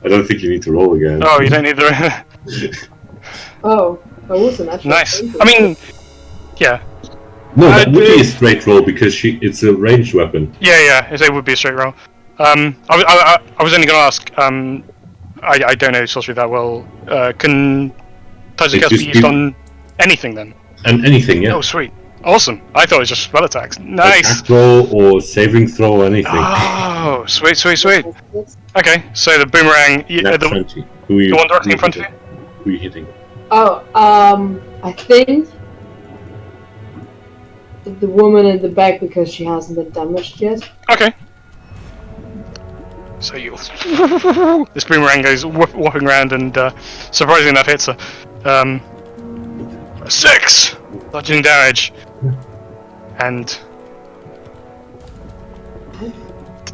I don't think you need to roll again. Oh, you don't need the. Oh, I wasn't actually. Nice. I mean, yeah. No, that would be did- a straight roll because it's a ranged weapon. Yeah, it would be a straight roll. I was only going to ask. I don't know sorcery that well. Can tides of It's chaos be just used be- on anything then? And anything, yeah. Oh, sweet. Awesome. I thought it was just spell attacks. Nice. Attack roll or saving throw or anything. Oh, sweet. Okay, so the boomerang, Nat the 20. Who are you, one directly who in front of hitting? Who are you hitting? Oh, I think the woman in the back because she hasn't been damaged yet. Okay. So you, this boomerang goes whopping around and surprisingly enough hits her. A 6 bludgeoning damage, and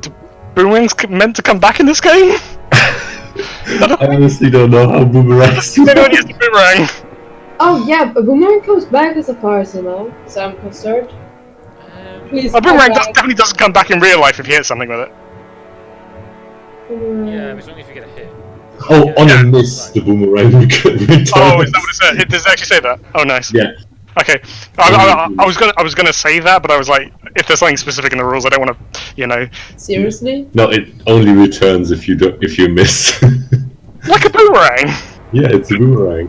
the boomerang's meant to come back in this game. I honestly don't know how boomerangs do They don't that. use the boomerang. Oh yeah, a boomerang comes back as far as I know, so I'm concerned. Please. A boomerang come back. definitely doesn't come back in real life if you hit something with it. Yeah, but it's only if you get a hit. Oh, on a miss, the boomerang returns. Oh, is that what it said? Does it actually say that? Oh, nice. Yeah. Okay, I was gonna say that, but I was like, if there's something specific in the rules, I don't want to, you know, Seriously? No, it only returns if you miss. like a boomerang. Yeah, it's a boomerang.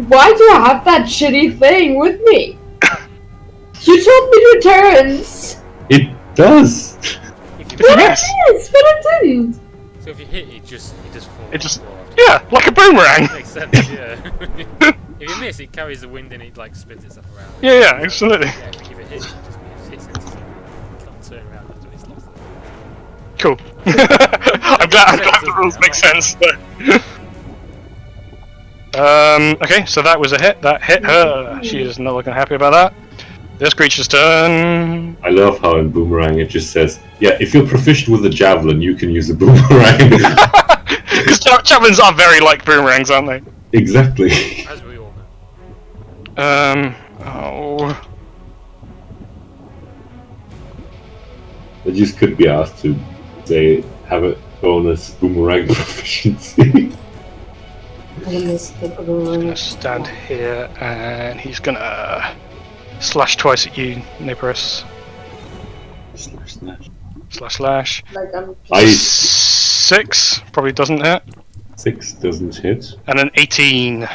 Why do I have that shitty thing with me? You told me it returns. It does. If you It's a miss, miss. Yes, but it didn't. so if you hit, it just falls. It just- fall after. Yeah, like a boomerang. Makes sense. Yeah. If you miss, it carries the wind and it like spins itself around. Yeah, absolutely. Yeah, if it hits, it just hits it. It's not turning around after it's lost. Cool. I'm glad the rules make sense. Okay, so that was a hit. That hit her. She is not looking happy about that. This creature's turn. I love how in Boomerang it just says, yeah, if you're proficient with a javelin, you can use a boomerang. Because javelins are very like boomerangs, aren't they? Exactly. As we all know. Oh. I just could be asked to say have a bonus boomerang proficiency. He's gonna stand here and he's gonna slash twice at you, Niporus. Slash. Like I'm I 6 probably doesn't hit. 6 doesn't hit. And an 18.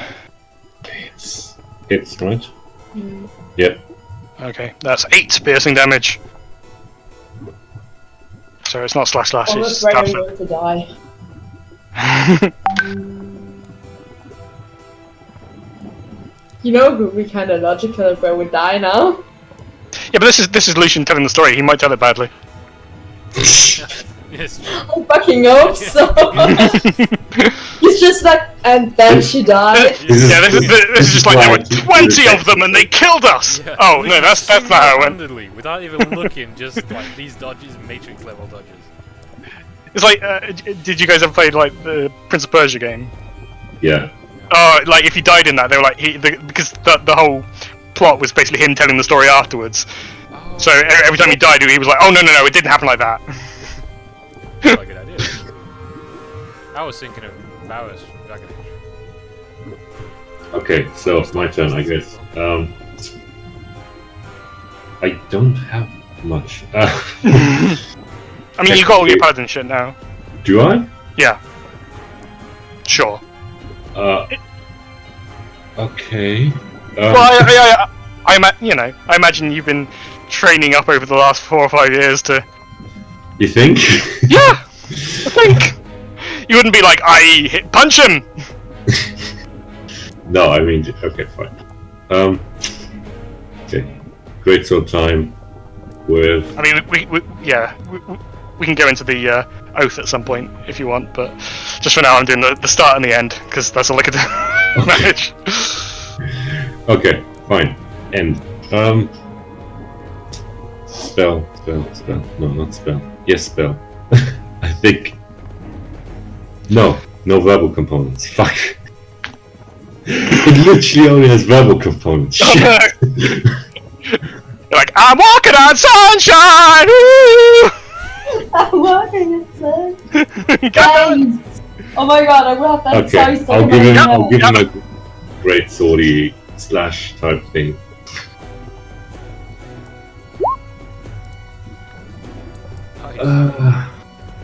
Hits, right? Mm. Yep. Okay, that's 8 piercing damage. So it's not slash, it's almost ready stab. to die. You know, it would be kind of logical if I would die now. Yeah, but this is Lucian telling the story. He might tell it badly. Yes. I fucking hope so. He's just like, and then she died. Yeah, this is just like there were 20 of them and they killed us. Yeah. Oh no, that's not how it went. Single-handedly, without even looking, just like these dodges, Matrix level dodges. It's like, did you guys ever play like the Prince of Persia game? Yeah. Oh, like if he died in that, they were like because the whole plot was basically him telling the story afterwards. Oh, So every time he died, he was like, "Oh no, it didn't happen like that." that's a good idea. I was thinking of Varus Dragon Age. Okay, so it's my turn, I guess. I don't have much. I mean, you got all your paladin shit now. Do I? Yeah. Sure. Okay. Well, I imagine you've been training up over the last 4 or 5 years to. You think? Yeah, I think. You wouldn't be like, punch him! No, I mean, okay, fine. Okay. Great sword time with. I mean, we can go into the oath at some point if you want, but just for now I'm doing the start and the end, because that's all I could manage. Okay, fine. End. Spell. No, not spell. Yes, spell. I think. No verbal components. Fuck. It literally only has verbal components. Shit. You're like, I'm walking on sunshine! Woo! I'm walking inside. Got it. Oh my god, I will have that Okay, sorry I'll give him Yep. a great swordy slash type thing.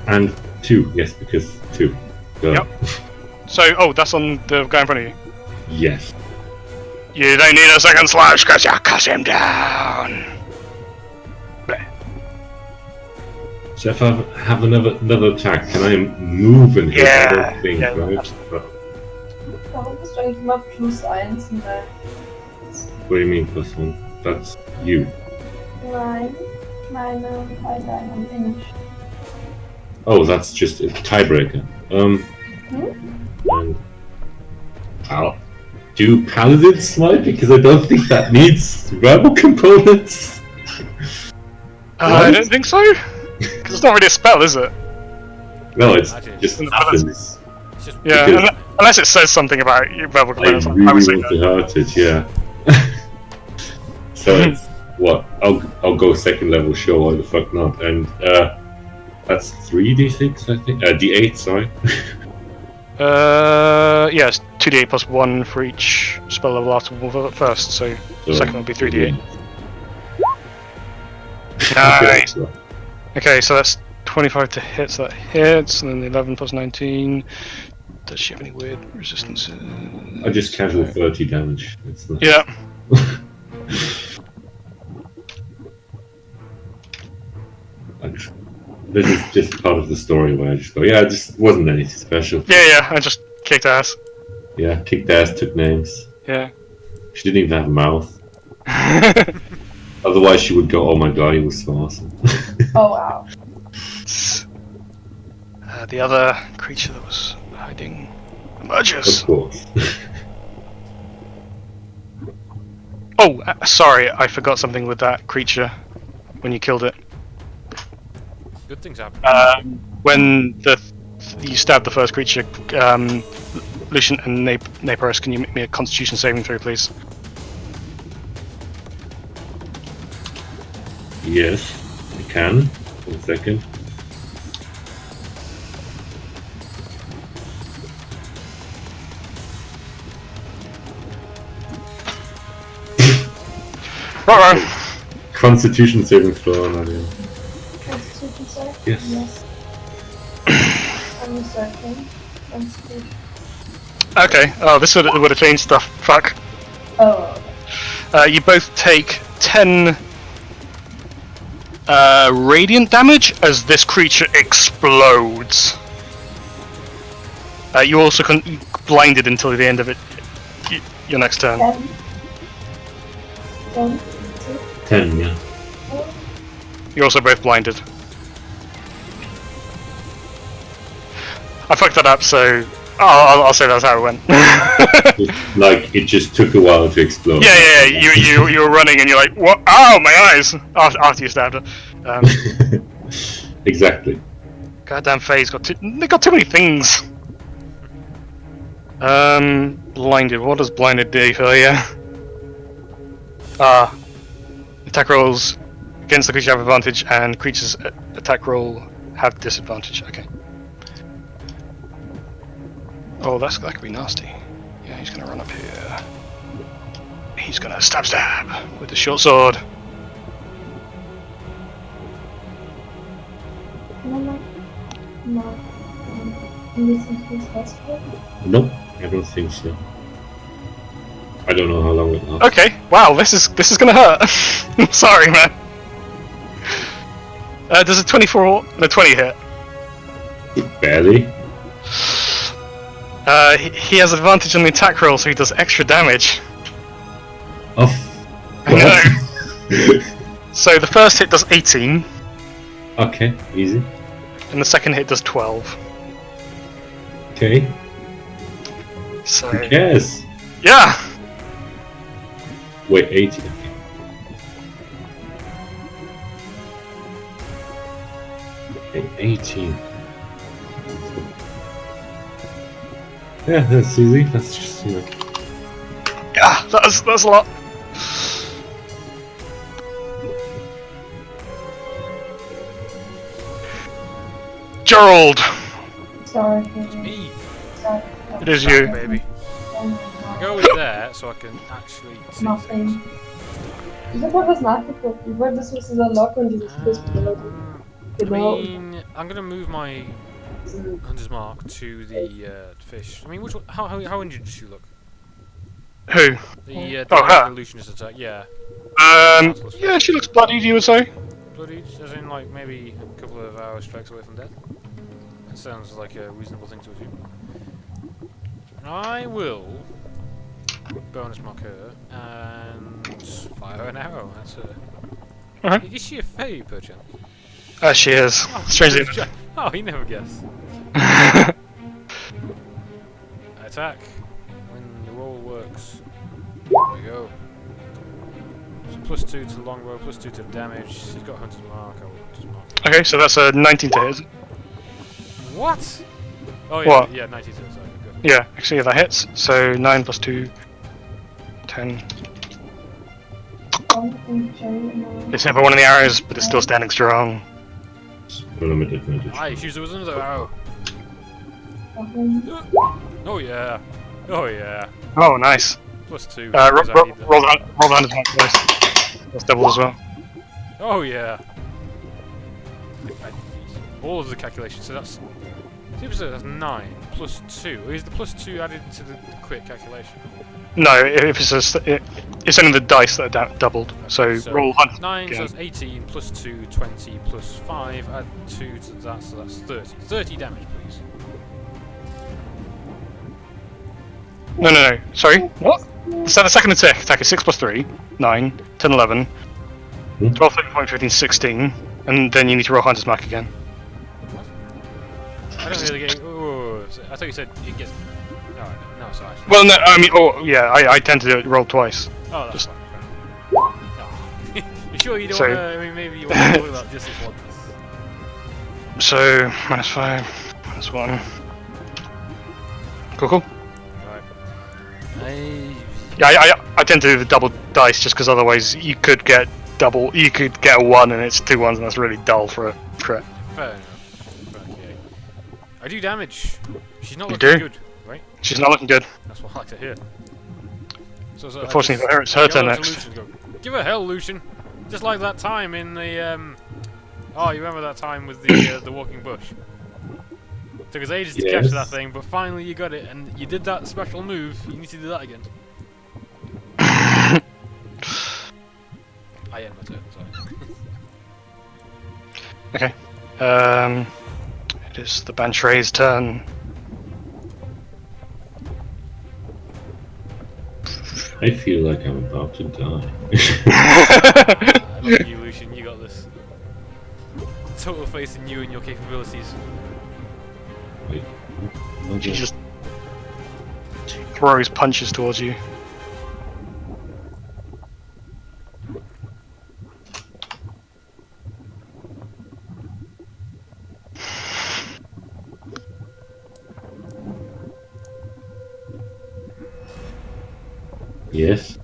And 2, yes, because 2. Go. Yep. So, that's on the guy in front of you. Yes. You don't need a second slash because you cut him down. Bleh. So if I have another attack, can I move and hit? I Yeah, don't think, yeah, right? absolutely. Warum bist du eigentlich immer +1 in der... What do you mean +1? That's you. Nein, meine Highline am Finish. Oh, that's just a tiebreaker. And I'll do Paladin Smite because I don't think that needs verbal components. I don't think so. Because it's not really a spell, is it? No, it's Imagine. just It's happens. It's just Yeah, Because- unless it says something about your verbal I components. I really would say want to no. hurt it, yeah. So it's what? I'll go second level, sure, why the fuck not? And that's 3d6, I think. D8, sorry. Yeah, it's 2d8 plus 1 for each spell level after first, so second would be 3d8. Nice! Okay, Okay, so that's 25 to hit, so that hits, and then the 11 plus 19. Does she have any weird resistances? I just casual 30 damage. It's not... Yeah. This is just part of the story where I just go, yeah, it just wasn't anything special. Yeah, I just kicked ass. Yeah, kicked ass, took names. Yeah. She didn't even have a mouth. Otherwise, she would go, oh my god, he was so awesome. Oh wow. The other creature that was hiding emerges. Of course. Oh, sorry, I forgot something with that creature when you killed it. Good things happen. When you stabbed the first creature, Lucian and Naparis, can you make me a Constitution saving throw, please? Yes, I can. 1 second. Right. Constitution saving throw, Nadia. Constitution save? Yes. I'm researching. Constitution. Okay. Oh, this would have changed stuff. Fuck. Oh, You both take 10 radiant damage as this creature explodes. You also blinded until the end of it. Your next turn. 10. 10. 10, yeah. You're also both blinded. I fucked that up, so I'll say that's how it went. Like, it just took a while to explode. Yeah. You were running and you're like, what? Ow, my eyes! After you stabbed her. Exactly. Goddamn Faye's got they got too many things. Blinded. What does blinded do for you? Attack rolls against the creature have advantage, and creatures attack roll have disadvantage. Okay. Oh, that could be nasty. Yeah, he's gonna run up here. He's gonna stab with the short sword. No. Listen to his hospital. Nope, I don't think so. I don't know how long it lasts. Okay. Wow, this is gonna hurt. I'm sorry, man. Does a 20 hit? Barely. He has advantage on the attack roll, so he does extra damage. Oh. I know. So the first hit does 18, Okay, easy. and the second hit does 12. Okay. So Yes. yeah. Wait, 18. Okay, 18. Yeah, that's easy. That's just, you know. Yeah, that's a lot. Gerald, Sorry. Me. Sorry. it is you. Baby. I go with there so I can actually see Nothing. things. Ich habe auch was nachgeguckt. Ich wollte das wissen, dieser Lock und dieses Quizprodukt. I Genau. mean, I'm gonna move my Hunter's Mark to the fish. I mean, which one, how injured does she look? Who? The her. illusionist attack, yeah. Yeah, she looks bloodied, you would say. Bloodied, as in like maybe a couple of hours strikes away from death. That sounds like a reasonable thing to assume. I will bonus mark her and fire an arrow. That's her. Okay. Is she a Fey, perchance? She is. Oh, Strangely good job. Oh, you never guess. enough. Attack. When the roll works. There we go. So +2 to the long row, +2 to the damage. She's got Hunter's Mark. I will Hunter's Mark. Okay, so that's a 19 to hit. What? Oh yeah, What? yeah, 92. Sorry, good. Yeah, actually that hits. So 9 plus 2, 10. It's never one of the arrows, but it's still standing strong. Limited advantage. Aye, she was another arrow. Oh yeah. Oh yeah. Oh, nice. +2. Roll because I need that. the hand twice. That's double as well. Oh yeah. All of the calculations. So that's 2%. That's 9 +2. Is the +2 added into the quick calculation? No, if it's only the dice that are doubled. So roll 100. 9, so again. that's 18 +2, 20 +5. Add 2 to that, so that's 30. 30 damage, please. No. Sorry. What? So the second attack is 6 plus 3, 9, 10, 11, 12, 13, 14, 15, 16, and then you need to roll Hunter's Mark again. I don't really get. Oh, I thought you said it gets. No, sorry. Well, no, I mean, yeah, I tend to roll twice. Oh, that's Just- fine. Oh. You sure you don't So- want to? I mean, maybe you want to talk about just this one. So, -5, -1. Cool. Right. Yeah, I tend to do the double dice just because otherwise you could get a 1 and it's 2 ones and that's really dull for a crit. Fair enough. Okay. I do damage. She's not You looking do? good, right? She's not looking good. That's what I like to hear. So Unfortunately for her, it's her turn go to next. Lucian, go, give her hell, Lucian. Just like that time in the Oh, you remember that time with the walking bush? Took us ages to catch Yes. that thing, but finally you got it, and you did that special move. You need to do that again. I end my turn. Sorry. Okay. It is the Bantray's turn. I feel like I'm about to die. I love you, Lucian. You got this. Total faith in you and your capabilities. Wait. She just throws punches towards you. Yes.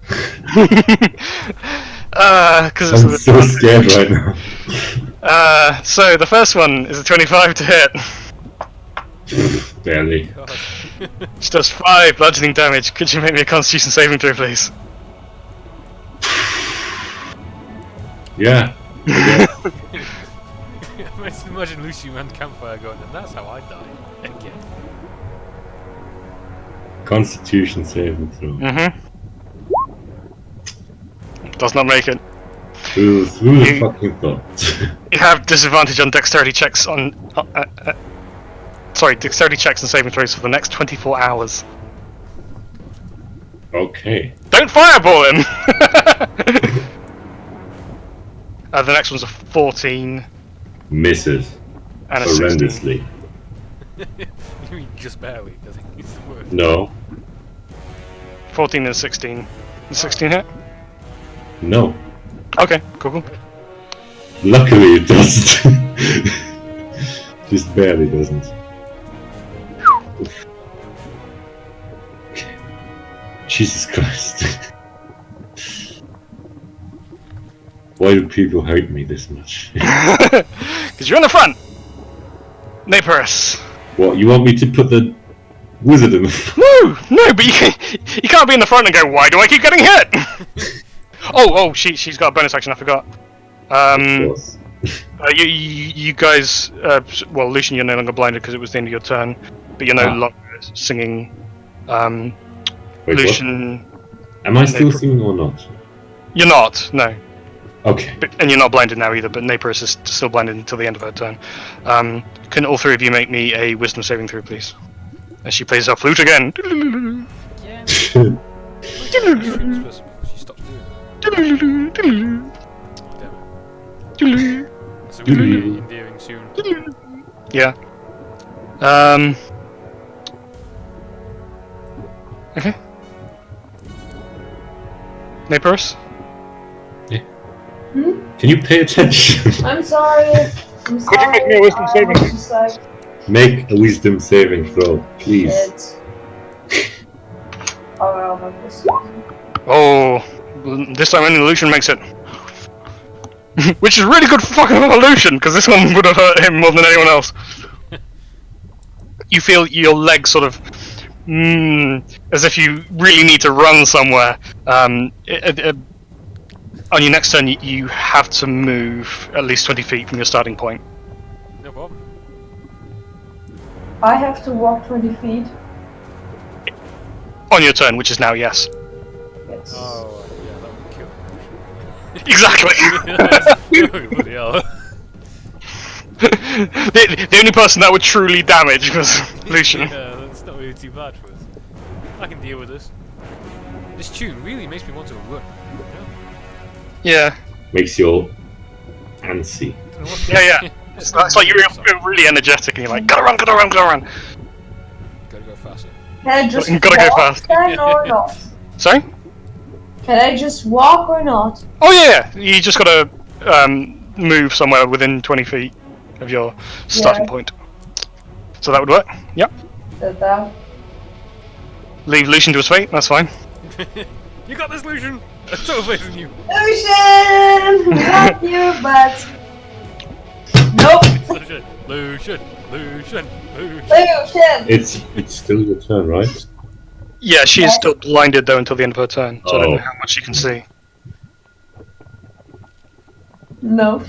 Because I'm so scared right now. So the first one is a 25 to hit. Barely. God. She does 5 bludgeoning damage. Could you make me a Constitution saving throw, please? Yeah. Imagine Lucy around campfire going, and that's how I die. Again. Constitution saving throw. Mm-hmm. Does not make it. Who the fucking thought? You have disadvantage on dexterity checks on. Sorry, dexterity checks and saving throws for the next 24 hours. Okay. Don't fireball him! The next one's a 14 Misses. and a 16. Horrendously. You mean just barely? I think it's the word. No. 14 and 16. The 16 hit? No. Okay, cool. Luckily it doesn't. Just barely doesn't. Oof. Okay. Jesus Christ. Why do people hate me this much? Because you're in the front! Naperus! What, you want me to put the wizard in the front? No, but you can't be in the front and go, why do I keep getting hit? She's got a bonus action, I forgot. Of course. You guys, well, Lucian, you're no longer blinded because it was the end of your turn, but you're no longer singing. Wait, Lucian, what? Am I still singing or not? you're not, no. Okay. And you're not blinded now either, but Naperus is still blinded until the end of her turn. Can all three of you make me a wisdom saving throw, please? As she plays her flute again. Yeah. This person before she stops doing it. Oh, damn it. So we're gonna get endearing soon. Yeah. Okay. Naperus? Can you pay attention? I'm sorry. I'm sorry. Could you make me a wisdom saving? I was just like, Make a wisdom saving throw, please. it. Oh, well, my this. Oh, this time only Lucian makes it. Which is really good for fucking Lucian, because this one would have hurt him more than anyone else. You feel your leg sort of, as if you really need to run somewhere. On your next turn, you have to move at least 20 feet from your starting point. No problem. I have to walk 20 feet. On your turn, which is now, yes. Yes. Oh, yeah, that would kill. Exactly! Bloody hell. the only person that would truly damage was Lucian. Yeah, that's not really too bad for us. I can deal with this. This tune really makes me want to run. Yeah. Makes you all antsy. I don't know what's Yeah. It's like you're really energetic and you're like, gotta run. Gotta go faster. Can I just You gotta go walk fast. then or not? Sorry? Can I just walk or not? Oh yeah, you just gotta move somewhere within 20 feet of your starting point. So that would work. Yep. Did that. Leave Lucian to his fate. That's fine. You got this, Lucian! I'm so facing you! Lucian! We love you, but... Nope! Lucian! It's still your turn, right? Yeah, she is still blinded though until the end of her turn, so I don't know Oh. how much she can see. No.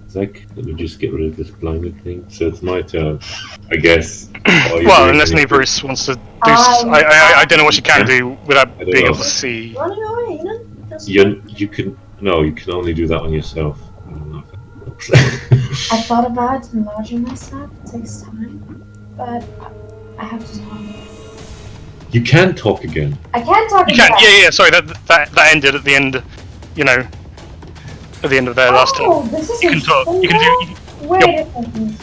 Zach, let me just get rid of this blinded thing. So it's my turn, I guess. Or you Well, doing unless anything? Nebrus wants to do. I don't know what she can do without I don't being know. able to see. Running away, you know? You can no, you can only do that on yourself. I don't know if that works. I thought about enlarging myself. It takes time. But I have to talk. You can talk again. I can't talk You can. about Yeah. Sorry, that ended at the end. You know, at the end of their last turn. Oh, this is You can talk. You can do. Wait a second.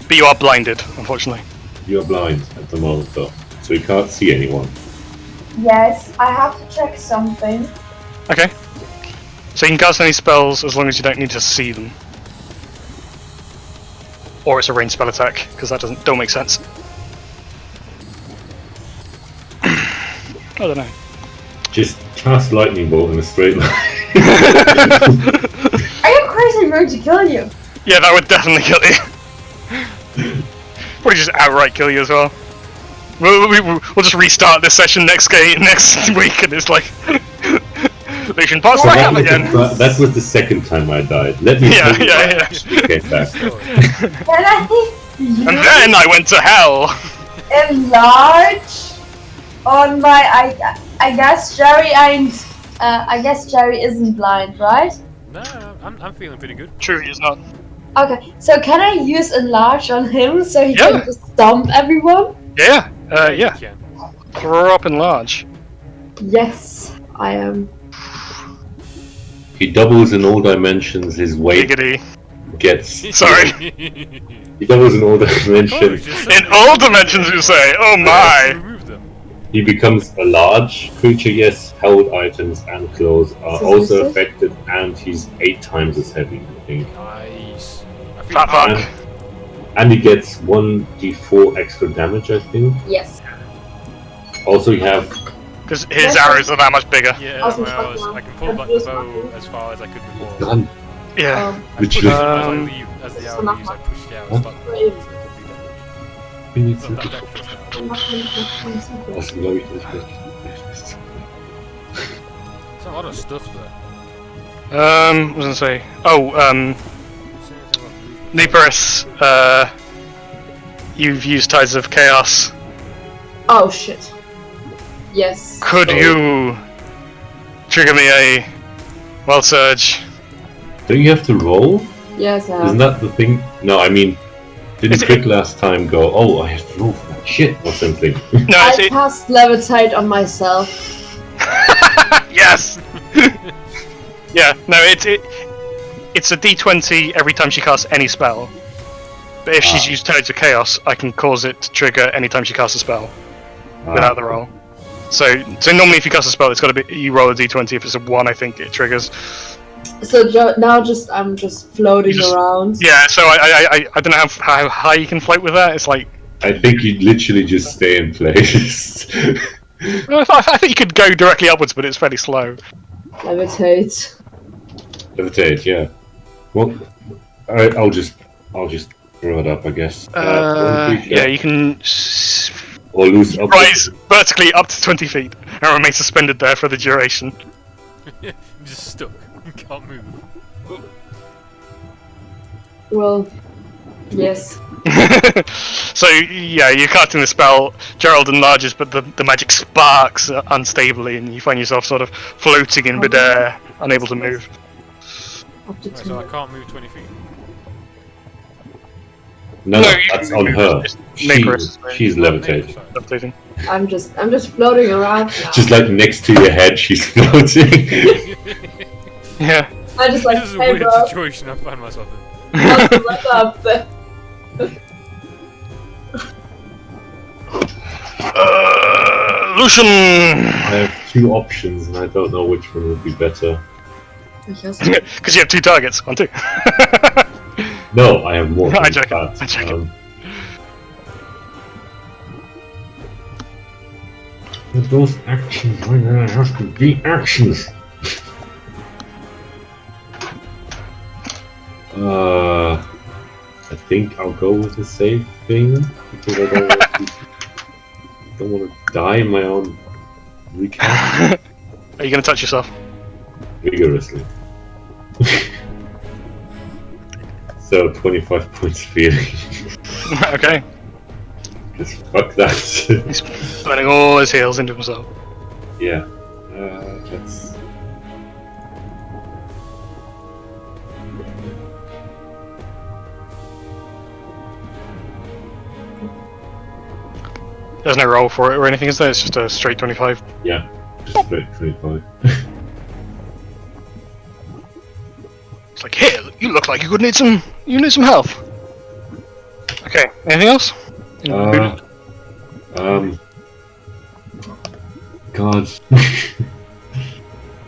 But you are blinded, unfortunately. You're blind at the moment, though, so you can't see anyone. Yes, I have to check something. Okay. So you can cast any spells as long as you don't need to see them. Or it's a ranged spell attack, because that don't make sense. I don't know. Just cast lightning bolt in a straight line. Are you crazy? I'm going to kill you. Yeah, that would definitely kill you. Probably just outright kill you as well. We'll just restart this session next week, and it's like Lucian pops back up again. That was the second time I died. Let me Yeah, tell you yeah, I yeah. actually came back. Can I And then I went to hell. enlarge on my? I guess Jerry ain't. I guess Jerry isn't blind, right? No, I'm feeling pretty good. True, he is not. Okay, so can I use enlarge on him so he Yeah. can just stomp everyone? Yeah, yeah. You can. Throw up and large. Yes, I am. He doubles in all dimensions. His weight Giggity. gets. Sorry. He doubles in all Oh, dimensions. In all dimensions, you say? Oh my! Remove them. He becomes a large creature. Yes, held items and clothes are So also this is- affected, and he's 8 times as heavy, I think. Nice. I feel Fat fuck. And he gets 1d4 extra damage, I think. Yes. Also, you have Because his arrows are that much bigger. Yeah, Awesome well, stuff, I can pull back the bow as far as I could before. gun. Yeah. I push it Literally. as I Um, leave, as the this is arrow enough leaves, I push the arrow Huh? back. Wait. We need Not to. that dexterous now. Awesome, no, we can just make- There's a lot of stuff there. What was I gonna say? Oh, Nebrus, you've used Tides of Chaos. Oh shit. Yes. Could Oh. you trigger me a Wild Surge? Don't you have to roll? Yes, I Isn't have. that the thing? No, I mean, didn't Is it- Crit last time go, oh, I have to roll for that shit or something? No, I it's cast levitate on myself. yes. Yeah, no, it's a D20 every time she casts any spell. But if she's Ah. used Tides of Chaos, I can cause it to trigger anytime she casts a spell without the roll. So normally if you cast a spell, it's got to be you roll a D20. If it's a 1, I think it triggers. So now I'm just floating You just- around. Yeah, so I don't know how high you can float with that. It's like I think you literally just stay in place. I think you could go directly upwards, but it's fairly slow. Levitate. Levitate, yeah. Well, I'll just throw it up, I guess. One creature, Yeah, you can or lose up. rise vertically up to 20 feet and remain suspended there for the duration. You're just stuck. You can't move. Well, yes. So yeah, you're casting the spell. Gerald enlarges, but the magic sparks unstably, and you find yourself sort of floating in midair, unable to move. Up to Right, so I 2. can't move 20 feet. No, No, you that's can on move. her. It's Nebrus. She's Oh, levitating. sorry. Levitating. I'm just floating around now. Just like next to your head, she's floating. Yeah. I just like, This is a hey weird bro, situation I find myself in. what's up? Lucian! I have 2 options, and I don't know which one would be better. Because you have 2 targets. 1, 2. No, I have more. I'm than joking, that. I'm joking. But those actions, why do I have to be actions? I think I'll go with the safe thing because I don't want to die in my own recap Are you going to touch yourself? vigorously. So 25 points of feeling. Okay. Just fuck that. He's burning all his heals into himself. Yeah. That's. There's no roll for it or anything, is there? It's just a straight 25. Yeah. Just straight 25. It's like, here, you look like you could need some. You need some health. Okay. Anything else? God.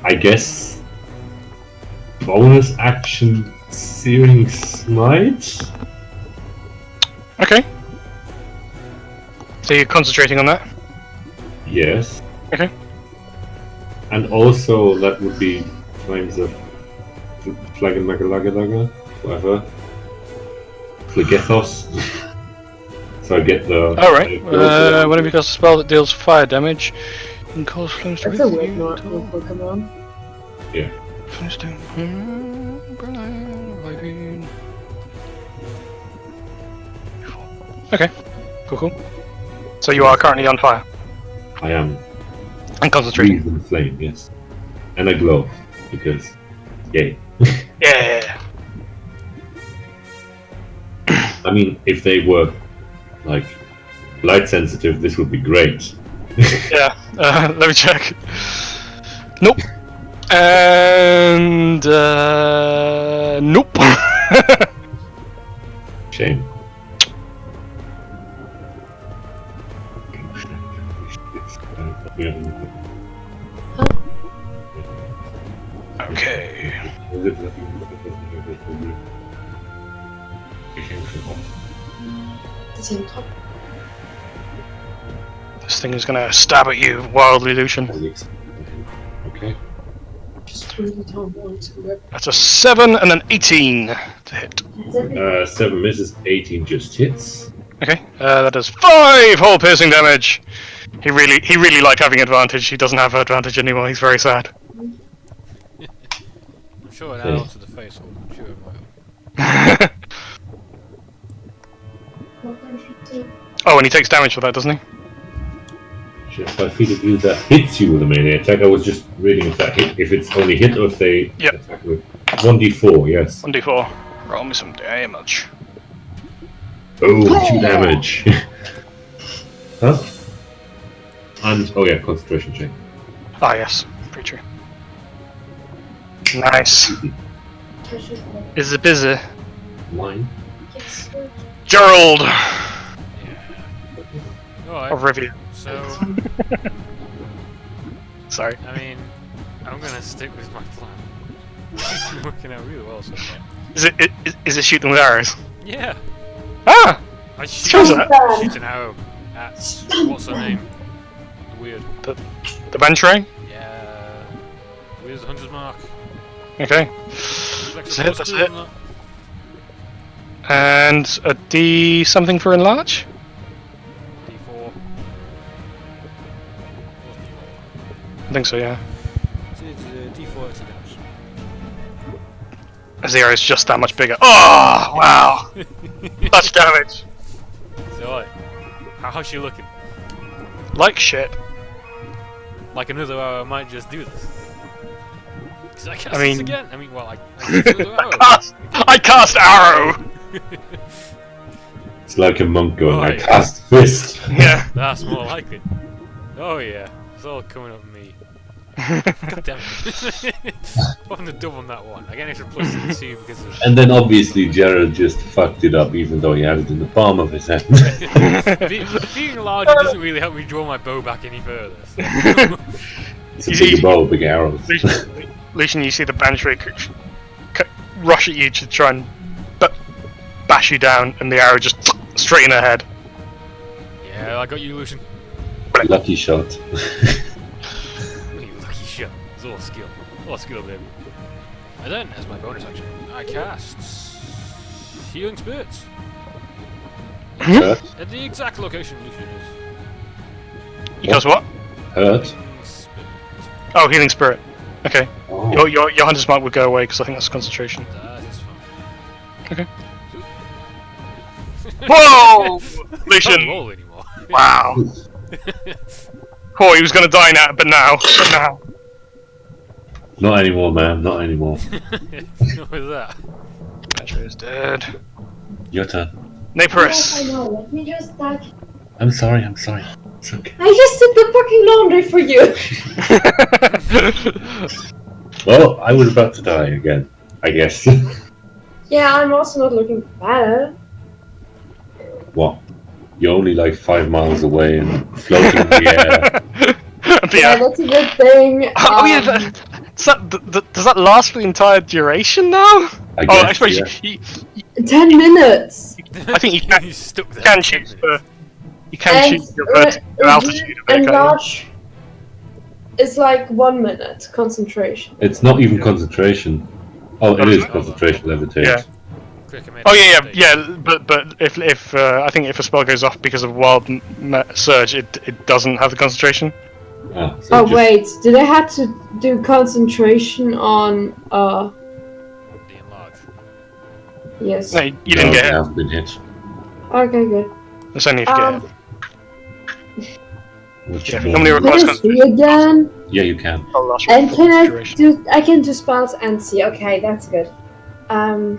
I guess. Bonus action Searing Smite? Okay. So you're concentrating on that? Yes. Okay. And also, that would be Flames of Flagamagalagalaga, whatever. Phlegethos. So I get the. Alright. Whenever you cast a spell that deals fire damage, you can cause flames to That's a weird normal Pokemon. Yeah. Flames to. Okay. Cool. So you are currently on fire I am. and concentrating. Breathe and flame, yes. And a glow, because. Yay. Yeah. I mean, if they were, like, light sensitive, this would be great. Yeah. Let me check. Nope. And nope. Shame. Okay. The same top. This thing is gonna stab at you wildly, Lucian. Okay. Just really don't want to rip. That's a 7 and an 18 to hit. 7 misses, 18 just hits. Okay, that does 5 hole piercing damage. He really liked having advantage. He doesn't have advantage anymore. He's very sad. I'm sure an arrow to the face will shoot him right. Oh, and he takes damage for that, doesn't he? Just by feet of you that hits you with a melee attack. I was just reading if that hit, if it's only hit or if they Yep. attack with 1d4, yes. 1d4. Roll me some damage. Oh, 2 damage. Huh? And, oh yeah, concentration check. Ah, yes. Pretty true. Nice. Is it busy? 9. Gerald! Alright, Of Rivia. so, Sorry. I mean, I'm gonna stick with my plan. It's been working out really well so far. Is it shooting with arrows? Yeah! Ah! I Shows that. shoot an arrow at, what's her name? Weird. The bench ray? Yeah. Where's the 100 mark? Okay. That's That's it. And a D something for enlarge? D4. I think so, yeah. It's D4 extra damage. As the arrow's just that much bigger. Oh, wow! Much damage. So, alright. How's she looking? Like shit. Like another arrow might just do this. Cause I cast I mean- this again. I mean, well, I cast another arrow. I cast arrow! It's like a monk going, Right. I cast fist. Yeah. That's more like it. Oh yeah, it's all coming up me. God damn it. on the double on that one. I get an extra plus 2 because of. And then obviously Jared just fucked it up, even though he had it in the palm of his hand. Being larger doesn't really help me draw my bow back any further. So. It's a big bow, big arrows. Lucian, you see the Banshee rush at you to try and bash you down, and the arrow just straight in her head. Yeah, I got you, Lucian. Lucky shot. Lucky shot. It's all skill. All skill, baby. And then, as my bonus action, I cast Healing Spirits. Hurt. At the exact location Lucian is. You cast what? Hurt. Spirit. Oh, Healing Spirit. Okay. Oh. Your Hunter's Mark would go away because I think that's concentration. That is fine. Okay. Whoa! Can't Lucian! roll anymore. Wow. Oh, he was gonna die now, but now. Not anymore, man. Not anymore. What was that? Banshee is dead. Your turn. Naparus. I know. Let me just like. I'm sorry. It's okay. I just did the fucking laundry for you. Well, I was about to die again, I guess. Yeah, I'm also not looking bad. What? You're only like 5 miles away and floating in the air. Yeah, that's a good thing. Oh yeah, does that last for the entire duration now? I guess, I suppose yeah. you 10 minutes. I think you can, He's stuck there. can choose your altitude. And large is like 1 minute concentration. It's not even concentration. Oh, it is concentration levitate. Yeah. Quick, I made Oh a yeah, mistake. yeah. But if I think if a spell goes off because of wild surge, it doesn't have the concentration. Ah, so Oh just- wait, did I have to do concentration on The enlarge. yes. No, you didn't No, get you hit. haven't been hit. Okay, good. It's only if you get hit. Which Yeah, one? normally Can requires I see again? Yeah, you can. And can I can do spells and see, okay, that's good. Oh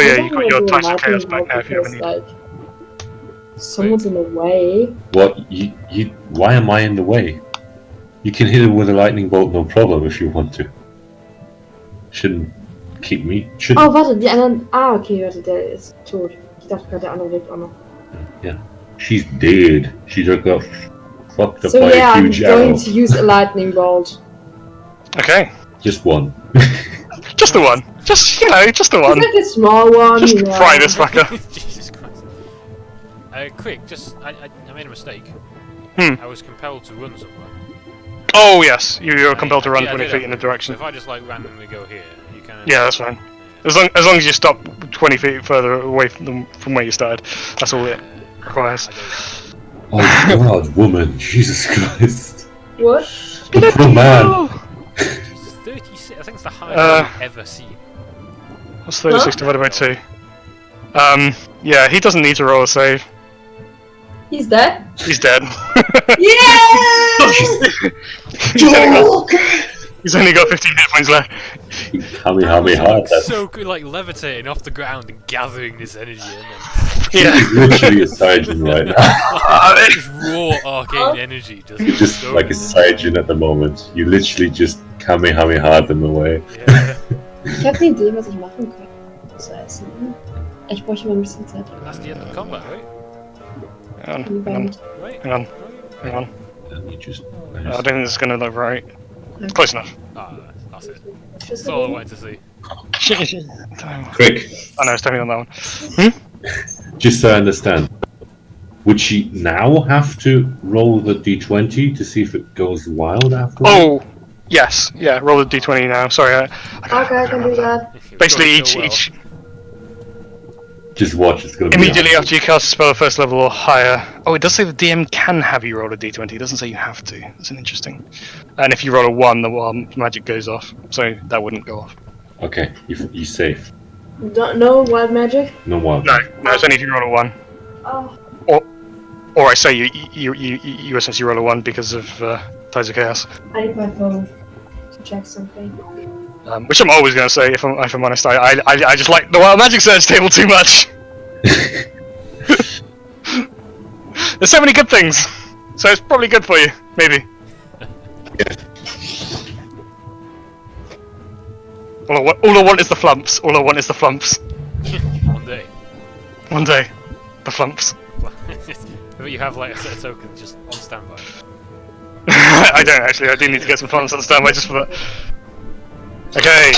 yeah, I you don't got your wanna do a Tides of lightning Chaos back bolt now if you ever because, need. like, someone's in the way. What? You? Why am I in the way? You can hit it with a lightning bolt, no problem, if you want to. Shouldn't keep me. Shouldn't. Oh, warte, die anderen. Ah, okay, warte, der ist tot. Ich dachte gerade, der andere lebt auch noch. She's dead. She just got fucked up So by yeah, a I'm huge going arrow. to use a lightning bolt. Okay, Just one. just the one. Just just the It's one. like a small one, Just you know. fry this fucker. Jesus Christ. Quick, I made a mistake. Hmm. I was compelled to run somewhere. Oh yes, you're compelled to run Yeah, I 20 did feet in a So direction. if I just like randomly go here, you can. Yeah, that's fine. As long as you stop 20 feet further away from where you started, that's all it requires. I don't. Oh God, woman! Jesus Christ! What? The poor man. Jesus, 36. I think it's the highest I've ever seen. What's 36 divided by 2? Yeah, he doesn't need to roll a save. He's dead? He's dead. Yeah! He's only got 15 hit points left. Kamehameha. That's So good, like levitating off the ground and gathering this energy and Yeah. He's literally a Saiyajin right now. then just raw arcane energy. Just so like a Saiyajin at the moment. You literally just Kamehameha them away. Yeah, Ich hab eine Idee, was ich machen kann. Zu essen. Ich bräuchte mal ein bisschen Zeit. that's the end of combat, right? Hang on. Right? Hang on. And you just. I don't think this is gonna look right. Close enough. Ah, that's it. Just That's all I wanted to see. Quick, Oh no, it's definitely on that one. just so I understand. Would she now have to roll the d20 to see if it goes wild after? Oh! Yes, yeah, roll the d20 now. Sorry, Okay, I can do that. basically Going so each Just watch, it's gonna be. immediately after you cast a spell at first level or higher. Oh, it does say the DM can have you roll a d20. It doesn't say you have to. That's an interesting. And if you roll a 1, the magic goes off. So that wouldn't go off. Okay, you safe. No wild magic? No wild. No, it's only if you roll a 1. Oh. Or I say you essentially roll a 1 because of Tides of Chaos. I need my phone to check something. Which I'm always going to say, if I'm honest. I just like the Wild Magic Search table too much. There's so many good things. So it's probably good for you, maybe. All I want is the flumps. All I want is the flumps. One day. One day, the flumps. But you have like a set of tokens just on standby. I don't actually. I do need to get some flumps on standby just for that. Okay.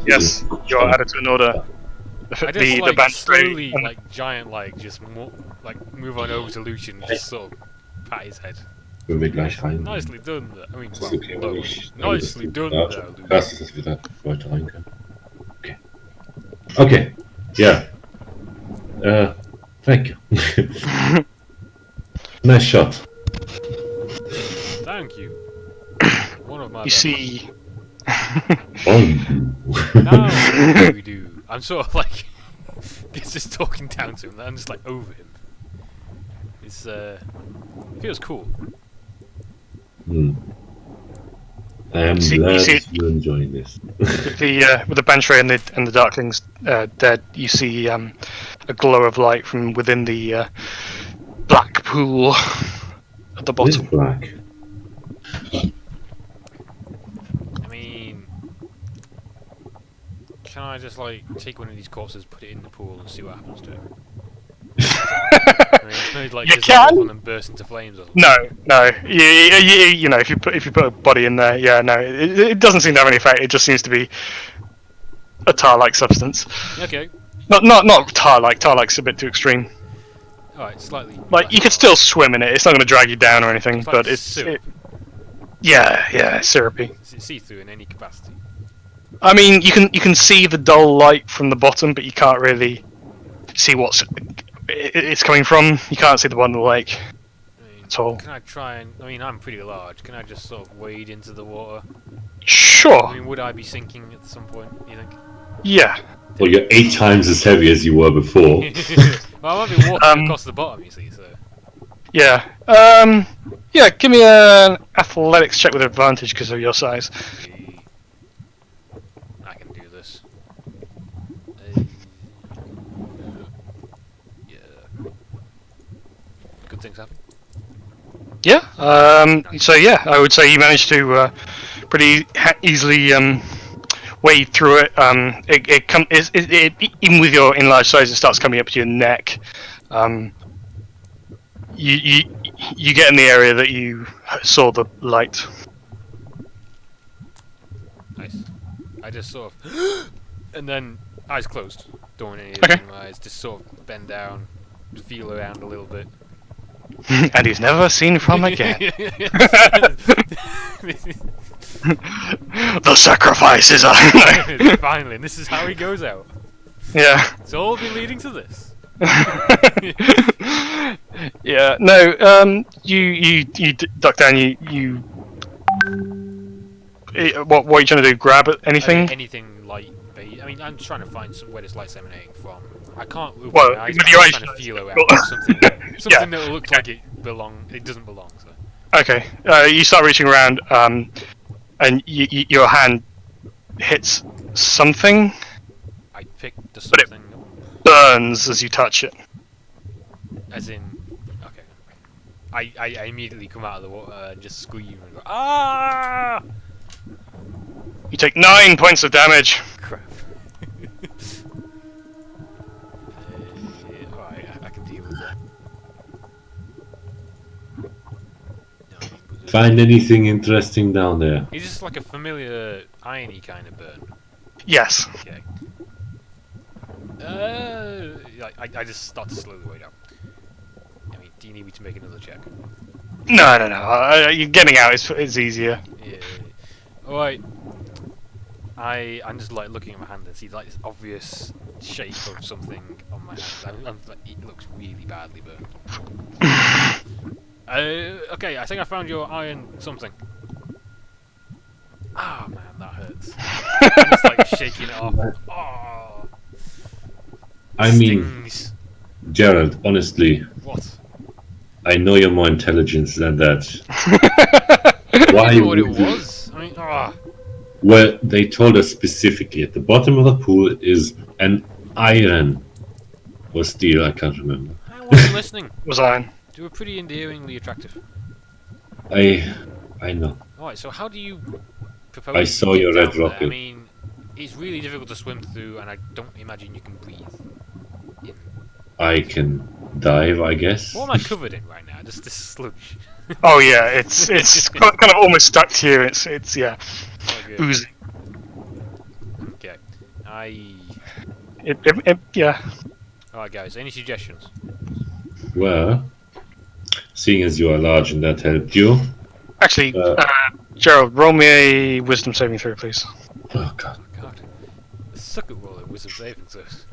Yes, you're added to an order. I just The band slowly, like giant, just move on over to Lucian and just sort of pat his head. Nicely done. I mean, well, nicely done there, Lucian. Das ist es wieder Leute rein können. Okay. Okay. Yeah. Thank you. Nice shot. Thank you. One of my. You see. Now we do. I'm sort of like just talking down to him. I'm just like over him. It's feels cool. I am glad you're enjoying this. With the Banshee and the Darklings dead, you see a glow of light from within the black pool at the It is bottom. black. I mean, can I just like take one of these corpses, put it in the pool, and see what happens to it? I mean, it's not like You dissolve can? and then burst into flames or something. No. You know, if you put a body in there, yeah, no, it doesn't seem to have any effect. It just seems to be a tar-like substance. Okay. Not tar-like. Tar-like's a bit too extreme. Alright, slightly. Like you could still swim in it. It's not going to drag you down or anything, It's like but it's syrup. yeah, syrupy. It's see-through in any capacity. I mean, you can see the dull light from the bottom, but you can't really see what's it's coming from. You can't see the bottom of the lake I mean, at all. can I try and? I mean, I'm pretty large. Can I just sort of wade into the water? I Sure. mean, would I be sinking at some point? You think? Yeah. Well, you're 8 times as heavy as you were before. Well, I might be walking across the bottom. You see, so. Yeah. Yeah. Give me an athletics check with advantage because of your size. I can do this. Yeah. Good things happen. Yeah. So yeah, I would say you managed to pretty easily wade through it. Even with your enlarged size, it starts coming up to your neck. You get in the area that you saw the light. Nice. I just sort of, and then eyes closed. Don't want any of it in my eyes. Just sort of bend down, feel around a little bit. And he's never seen from again. The sacrifice is on. Finally, and this is how he goes out. Yeah. It's all been leading to this. Yeah. No. You duck down. What are you trying to do? Grab at anything? Anything light. I mean, I'm trying to find where this light's emanating from. I can't open Well, my eyes. with But your I'm eyes trying to shut. feel around Well, something yeah. that will look like it doesn't belong. So. Okay. You start reaching around, and your hand hits something. I picked the But it- something. Burns as you touch it. As in, okay. I immediately come out of the water and just scream and go, ah! You take 9 points of damage. Crap. Alright, I can deal with that. Find anything interesting down there? Is this like a familiar irony kind of burn? Yes. Okay. I just start to slow the way down. I mean, do you need me to make another check? No. You're getting out is easier. Yeah. Alright. I'm just like looking at my hand and see like this obvious shape of something on my hand. I'm like, it looks really badly burned. Okay, I think I found your iron something. Ah, man, that hurts. I'm just like shaking it off. Oh, I mean, stings. Gerald, honestly, What? I know you're more intelligent than that. Why I knew what it would you- was. I mean, ah. Well, they told us specifically at the bottom of the pool is an iron or steel, I can't remember. I wasn't listening. Was iron. You were pretty endearingly attractive. I know. Alright, so how do you propose I to saw get your down red there? rocket. I mean, It's really difficult to swim through, and I don't imagine you can breathe. In. I can dive, I guess. What am I covered in right now? Just this sludge. Oh yeah, it's kind of almost stuck to you. It's yeah, Okay. oozing. Okay. Yeah. Alright, guys. Any suggestions? Well, seeing as you are large and that helped you. Actually, Gerald, roll me a wisdom saving throw, please. Oh god. Oh, God. I suck at rolling wisdom saving throws.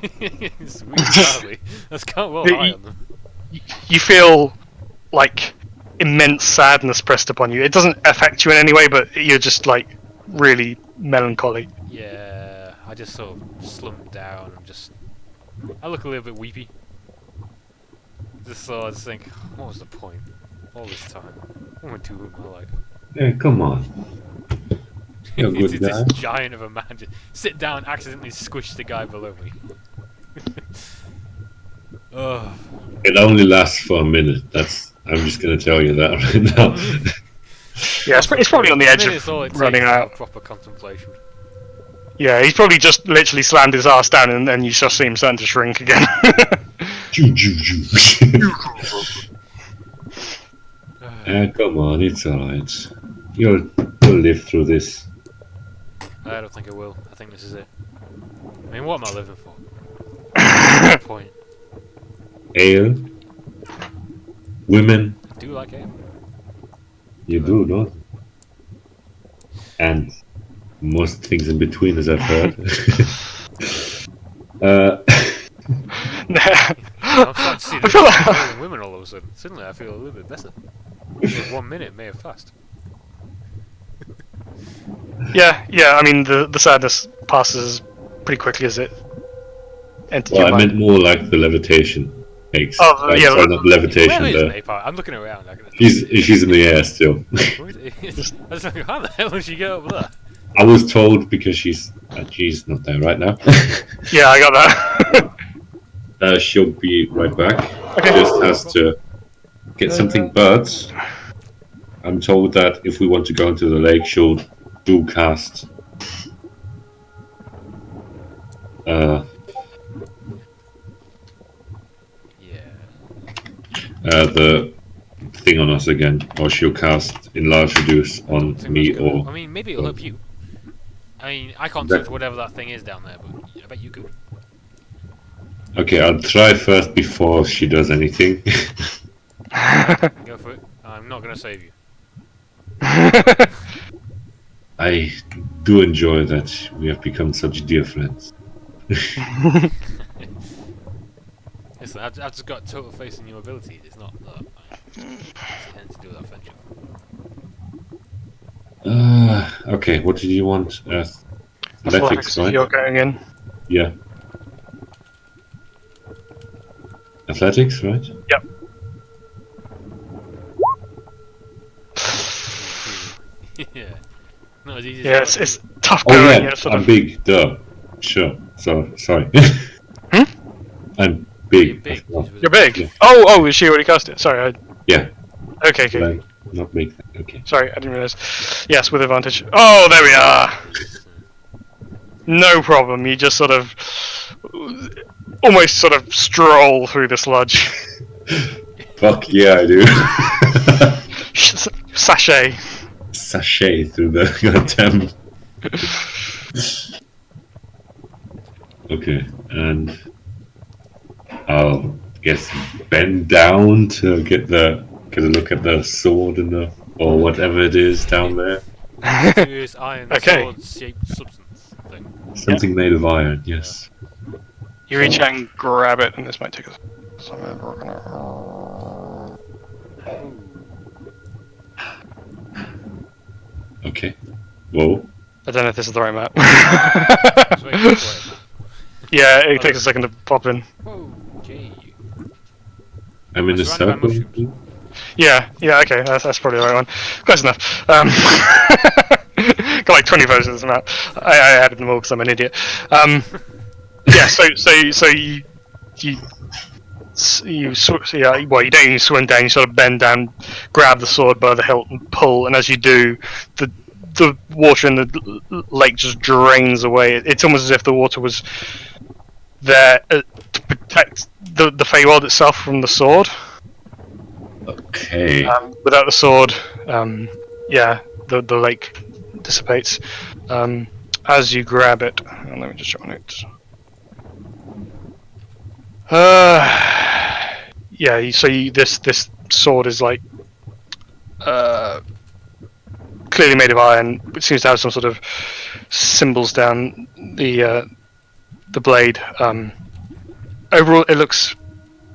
It's really badly. I just can't roll high on them. You feel like immense sadness pressed upon you. It doesn't affect you in any way, but you're just like really melancholy. Yeah, I just sort of slump down. I look a little bit weepy. I just think, what was the point? All this time. What am I doing with my life? Yeah, come on. You're a It's good guy. this giant of a man just sit down, accidentally squish the guy below me. Ugh. It only lasts for a minute. I'm just gonna tell you that right now. Yeah, it's probably on the edge It's all it of running takes to have out. proper contemplation. Yeah, he's probably just literally slammed his ass down, and then you just see him starting to shrink again. Choo, choo, choo. Come on, it's alright. You'll live through this. I don't think I will. I think this is it. I mean, what am I living for? What's the point? Ale, women, I do like it. you do, no? And most things in between, as I've heard. I'm starting to see I feel like- the women all of a sudden. Suddenly I feel a little bit better. Just 1 minute may have passed. yeah. I mean, the sadness passes pretty quickly as it enters Well, your I mind. meant more like the levitation takes. Oh, like, yeah, sorry, not levitation. Where is The, Napalm? I'm looking around. she's in the air still. Where is it? I was like, how the hell did she get over there? I was told because she's not there right now. Yeah, I got that. She'll be right back. Okay. Just has to get something, but I'm told that if we want to go into the lake, she'll do cast Yeah. the thing on us again, or she'll cast enlarge reduce on Think me that's gonna- or I mean, maybe it'll help you. I mean, I can't That- touch whatever that thing is down there, but I bet you could. okay, I'll try first before she does anything. Go for it. I'm not gonna save you. I do enjoy that we have become such dear friends. Listen, I've just got total faith in your abilities. It's not that I intend to do that friendship. Okay, what did you want? Athletics, right? You're going in. Yeah. Athletics, right? Yep. Yeah. Not as easy Yeah, as it's tough Oh going. yeah, Yeah, sort I'm of. big, duh. Sure. So sorry. I'm You're big. big. Well, You're big. Yeah. Oh, is she already cast it? Sorry. yeah, Okay. but I'm not big. Okay. Sorry, I didn't realize. Yes, with advantage. Oh, there we are. No problem. You just sort of, almost sort of stroll through the sludge. Fuck yeah, I do. Sachet. Sachet through the goddamn. Okay, and I'll guess bend down to get a look at the sword and or whatever it is down there. Mysterious iron Okay. sword-shaped substance thing. Something made of iron. Yes. You reach out and grab it, and this might take us. Okay. Whoa. I don't know if this is the right map. Just wait, just wait. Yeah, it takes a second to pop in. Whoa, gee. I'm in a Surrounded by circle. mushrooms. Yeah, okay, that's probably the right one. Close enough. Got like 20 versions of the map. I added them all because I'm an idiot. Yeah, so you well, you don't even swim down. You sort of bend down, grab the sword by the hilt, and pull. And as you do, the water in the lake just drains away. It's almost as if the water was there to protect the Feywild itself from the sword. Okay. Without the sword, the lake dissipates. As you grab it, let me just show it. This sword is like clearly made of iron. It seems to have some sort of symbols down the blade. Overall, it looks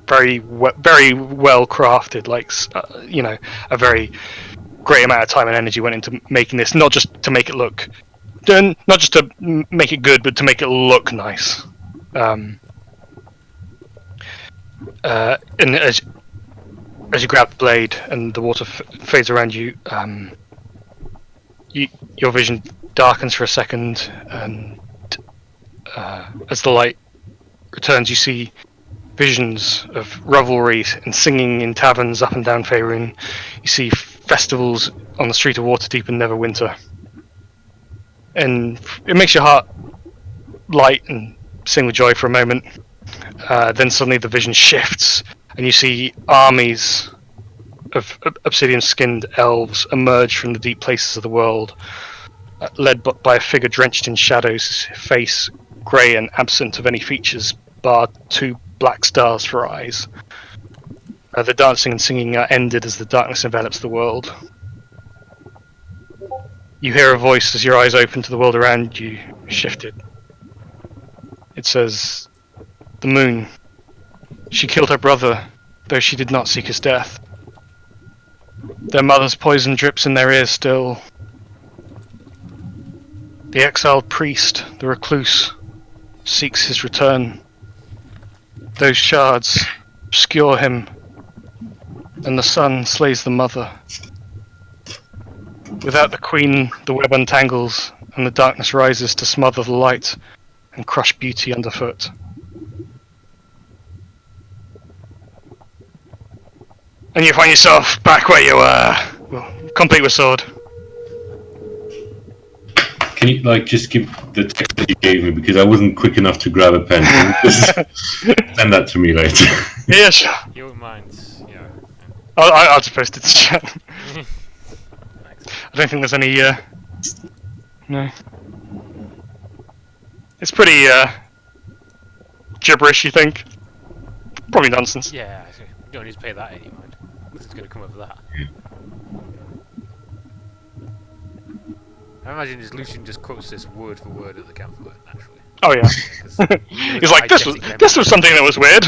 very well crafted. Like a very great amount of time and energy went into making this. Not just to make it look, not just to make it good, but to make it look nice. And as you grab the blade and the water fades around you, your vision darkens for a second, and as the light returns, you see visions of revelry and singing in taverns up and down Faerun. You see festivals on the street of Waterdeep in Neverwinter, and it makes your heart light and sing with joy for a moment. Then suddenly the vision shifts, and you see armies of obsidian-skinned elves emerge from the deep places of the world, led by a figure drenched in shadows, his face grey and absent of any features, bar two black stars for eyes. The dancing and singing are ended as the darkness envelops the world. You hear a voice as your eyes open to the world around you shifted. It says, "The moon. She killed her brother, though she did not seek his death. Their mother's poison drips in their ears still. The exiled priest, the recluse, seeks his return. Those shards obscure him, and the son slays the mother. Without the queen, the web untangles, and the darkness rises to smother the light and crush beauty underfoot." And you find yourself back where you were, complete with sword. Can you just give the text that you gave me, because I wasn't quick enough to grab a pen? Can you just send that to me later? Yeah, sure. You won't mind, yeah. I'll just post it to chat. I don't think there's any. No. It's pretty gibberish. You think? Probably nonsense. Yeah, you don't need to pay that any mind. Nothing's going to come of that. I imagine Lucian just quotes this word for word at the campfire, naturally. Oh yeah. He's like, this was something that was weird.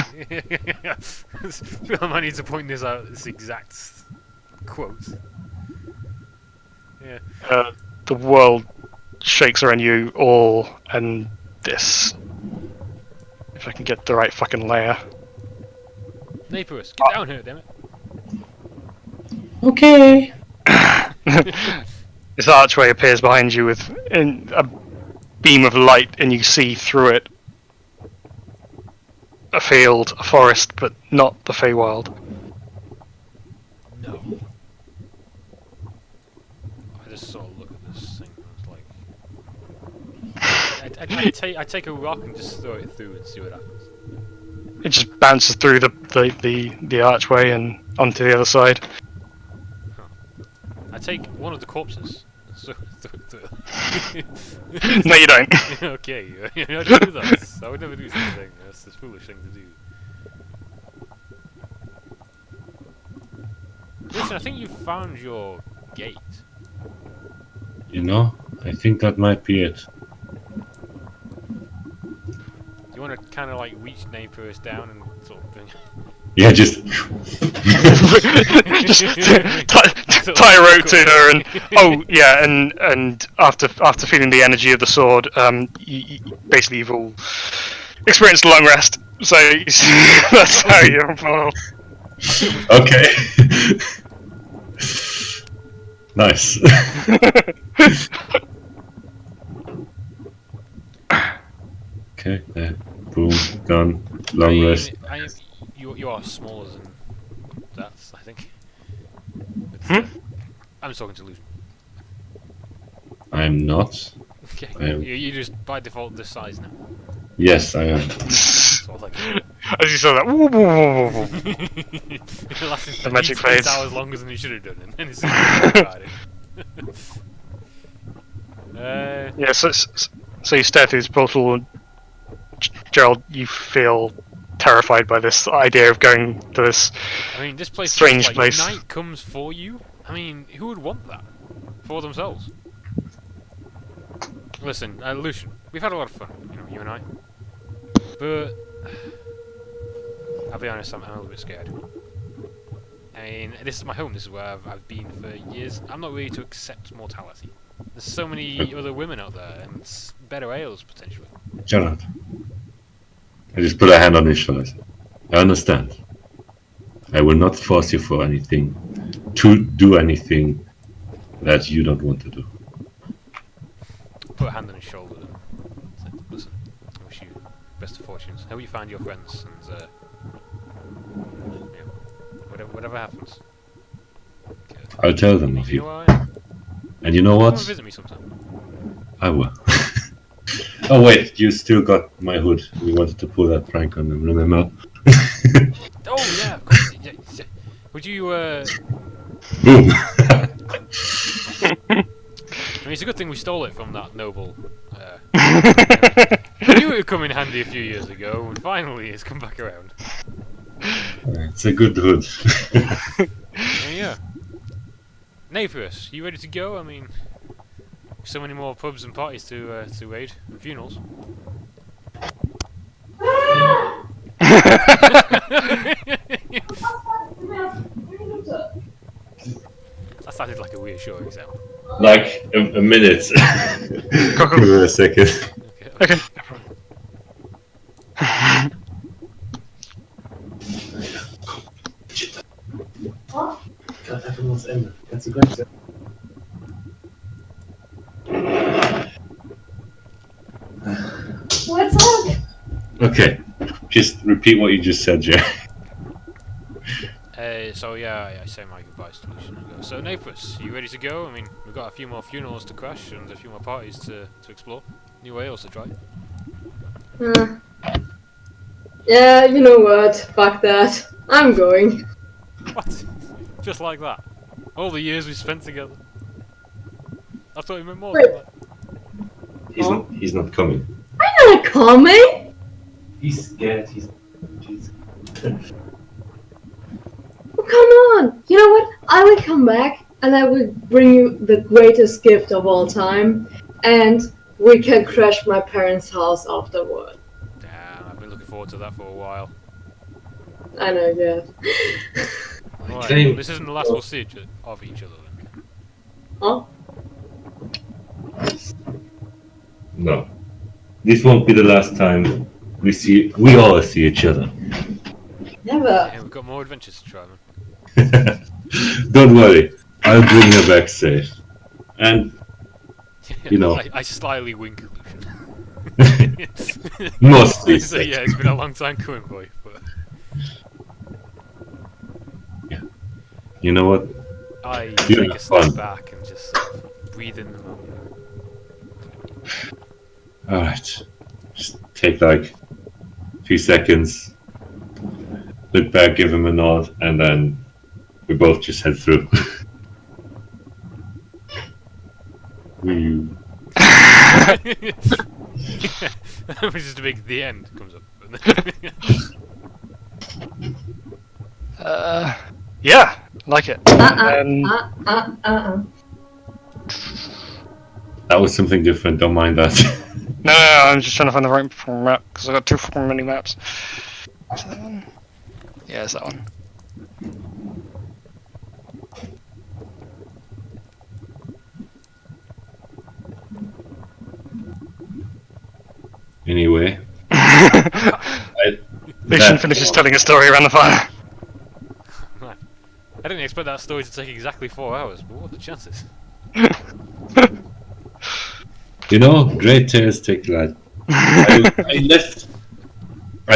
I might need to point this out. This exact quote. Yeah. The world shakes around you all, and this. If I can get the right fucking layer. Naperus, get down here, damn it. Okay. This archway appears behind you with a beam of light, and you see through it a field, a forest, but not the Feywild. No. I just sort of look at this thing. It's like I take a rock and just throw it through and see what happens. It just bounces through the archway and onto the other side. I take one of the corpses. So, No, you don't. Okay, I don't do that. I would never do such a thing. That's a foolish thing to do. Listen, I think you found your gate. You know, I think that might be it. Do you want to kind of like reach Naperus down and sort of bring Yeah, just tie a rope to her, and and after feeling the energy of the sword, basically you've all experienced a long rest. So that's how you're involved. okay. Nice. Okay, there. Boom, done. Long rest. You are smaller than that, I think. But, I'm talking to Lucian. I'm not. Okay. I am. You just by default this size now. Yes, I am. That's all I can As you saw that, It lasted The magic 8 fades. hours longer than you should have done, and then it's divided. yeah. So you stare through this portal. And Gerald, you feel terrified by this idea of going to this. I mean, this place Strange is like place. night comes for you. I mean, who would want that for themselves? Listen, Lucian, we've had a lot of fun, you and I. But I'll be honest, I'm a little bit scared. I mean, this is my home. This is where I've been for years. I'm not ready to accept mortality. There's so many other women out there, and better ales potentially. Gerald. I just put a hand on his shoulder. I understand. I will not force you for anything, to do anything that you don't want to do. Put a hand on his shoulder and said, listen, I wish you best of fortunes. Hope you find your friends, and whatever happens. I'll tell them of You you. know where I am? And you know Come what? and visit me sometime. I will. Oh wait, you still got my hood. We wanted to pull that prank on them, remember? Oh yeah, of course. Yeah. Would you Boom! I mean, it's a good thing we stole it from that noble. I knew it would come in handy a few years ago, and finally it's come back around. It's a good hood. Yeah. Napius, you ready to go? I mean, so many more pubs and parties to raid, and funerals. That sounded like a reassuring sound. Like a minute. Give me a second. Okay. What's up? Okay, just repeat what you just said, Jay. So yeah, I say my goodbyes to Lucian and go. So Napius, you ready to go? I mean, we've got a few more funerals to crash and a few more parties to explore. New ales to try. Yeah, you know what? Fuck that. I'm going. What? Just like that? All the years we spent together? I thought you meant more than that. He's not coming. I'm not coming! He's scared. He's. Oh, come on! You know what? I will come back and I will bring you the greatest gift of all time, and we can crash my parents' house afterward. Damn, I've been looking forward to that for a while. I know, yeah. Alright, claim- well, this isn't the last we'll see of each other then. Huh? No. This won't be the last time we all see each other. Never. Yeah, we've got more adventures to try, man. Don't worry, I'll bring her back safe. And you know, I slyly wink at Lucian. mostly So safe. yeah, it's been a long time coming, boy. But You know what? I You're take a not step fun. back and just sort of breathe in the moment. Alright. Just take like a few seconds, look back, give him a nod, and then we both just head through. Woo. Which is the big the end comes up. Yeah, like it. That was something different, don't mind that. No, I'm just trying to find the right map because I got too many maps. Is that one? Yeah, it's that one. Anyway. Lucian finishes telling a story around the fire. Man, I didn't expect that story to take exactly 4 hours, but what are the chances? You know, great tales take like. I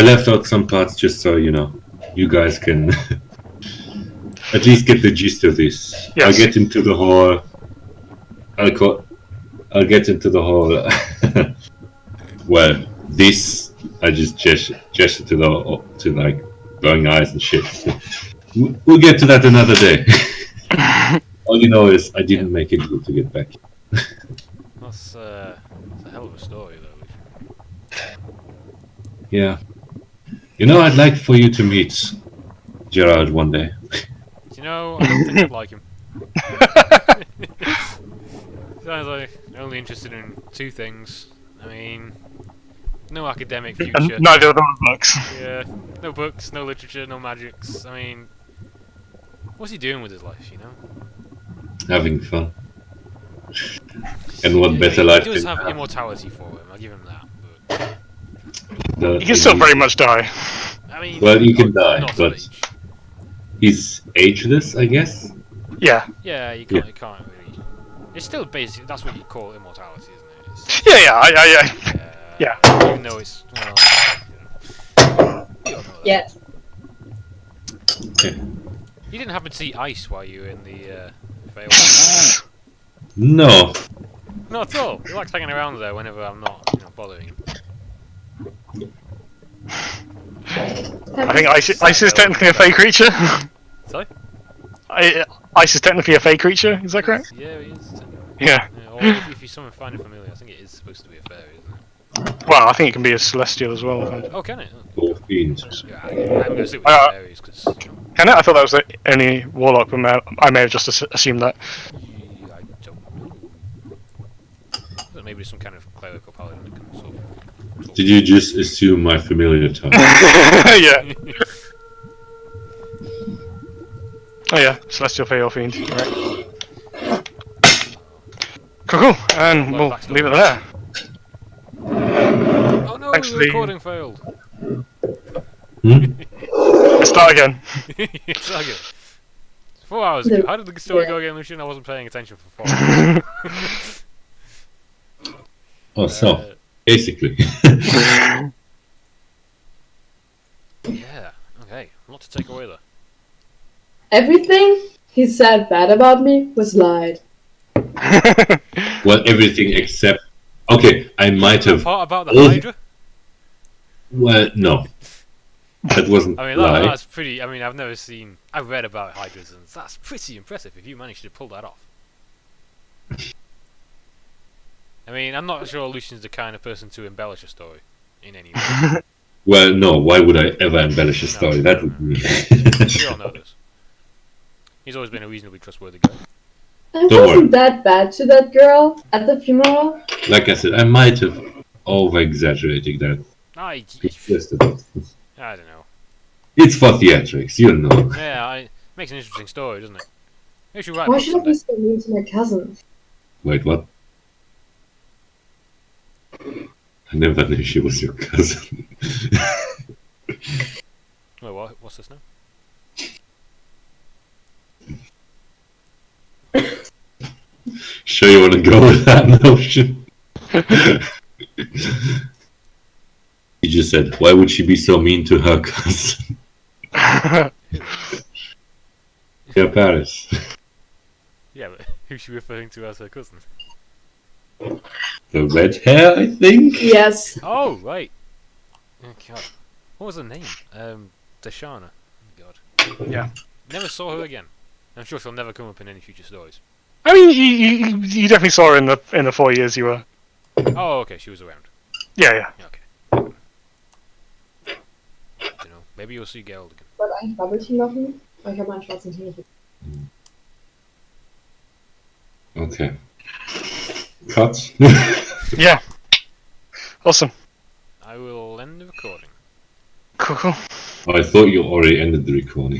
left out some parts just so you know, you guys can at least get the gist of this. Yes. I'll get into the whole I'll get into the whole. Well, this I just gesture to like glowing eyes and shit. We'll get to that another day. All you know is I didn't make it good to get back. That's a hell of a story, though. Yeah. You know, I'd like for you to meet Gerard one day. Do you know, I don't think I'd like him. Sounds like only interested in two things. I mean, no academic future. Neither of them are books. Yeah, no books, no literature, no magics. I mean, what's he doing with his life, you know? Having fun. And what better life He does than have immortality for him, I'll give him that. But, You can still very much die. I mean, Well, he can die, not but- at age. he's ageless, I guess. Yeah. Yeah, you can't really. It's still basic. That's what you call immortality, isn't it? It's, Yeah. Even though it's well. You don't know that. Yeah. Okay. You didn't happen to see ice while you were in the Feywild? No. Not at all. He likes hanging around there whenever I'm not, bothering him. I think ice is technically a fey creature. Sorry? Ice is technically a fey creature, is that correct? Yeah, he is. Yeah. Or if you summon find it familiar, I think it is supposed to be a fairy, isn't it? Well, I think it can be a celestial as well. Oh, can it? Poor fiend. Yeah, I'm going to stick with fairies because Can it? I thought that was the only warlock, but I may have just assumed that. I don't know. But maybe some kind of cleric or paladin that can sort of. Did you just assume my familiar type? Yeah. Oh yeah, celestial fey or fiend. You're right. Cool. And we'll leave it there. Oh no, Thanks the for the- recording failed. Let's start again. It's like it. 4 hours ago. How did the story go again, Lucian? I wasn't paying attention for 4 hours. Oh, so basically. Yeah, okay. A lot to take away there. Everything he said bad about me was lied. Well, everything except. Okay, I might have. Part about the Oh. Hydra? Well, no. That wasn't I mean, lie. that's pretty. I mean, I've read about Hydras, and that's pretty impressive if you managed to pull that off. I mean, I'm not sure Lucian's the kind of person to embellish a story in any way. Well, no. Why would I ever embellish a story? That would be. We all know this. He's always been a reasonably trustworthy guy. I Don't wasn't that bad to that girl at the funeral. Like I said, I might have over-exaggerated that. It's just a bit. I don't know. It's for theatrics, you know. Yeah, it makes an interesting story, doesn't it? Maybe should write Why books should I be someday. so mean to my cousin? Wait, what? I never knew she was your cousin. Wait, what's this now? Sure you want to go with that notion? You just said, why would she be so mean to her cousin? Yeah, Paris. Yeah, but who's she referring to as her cousin? The red hair, I think? Yes. Oh, right. Oh, God. What was her name? Dashana. Oh, God. Yeah. Never saw her again. I'm sure she'll never come up in any future stories. I mean, you definitely saw her in the 4 years you were. Oh, okay, she was around. Yeah. Okay. Don't know. Maybe you'll see Gerald again. Wollte eigentlich Bubble Tea machen? Aber ich habe meinen schwarzen Tee nicht. Okay. Cut. Yeah. Awesome. I will end the recording. Cool. Oh, I thought you already ended the recording.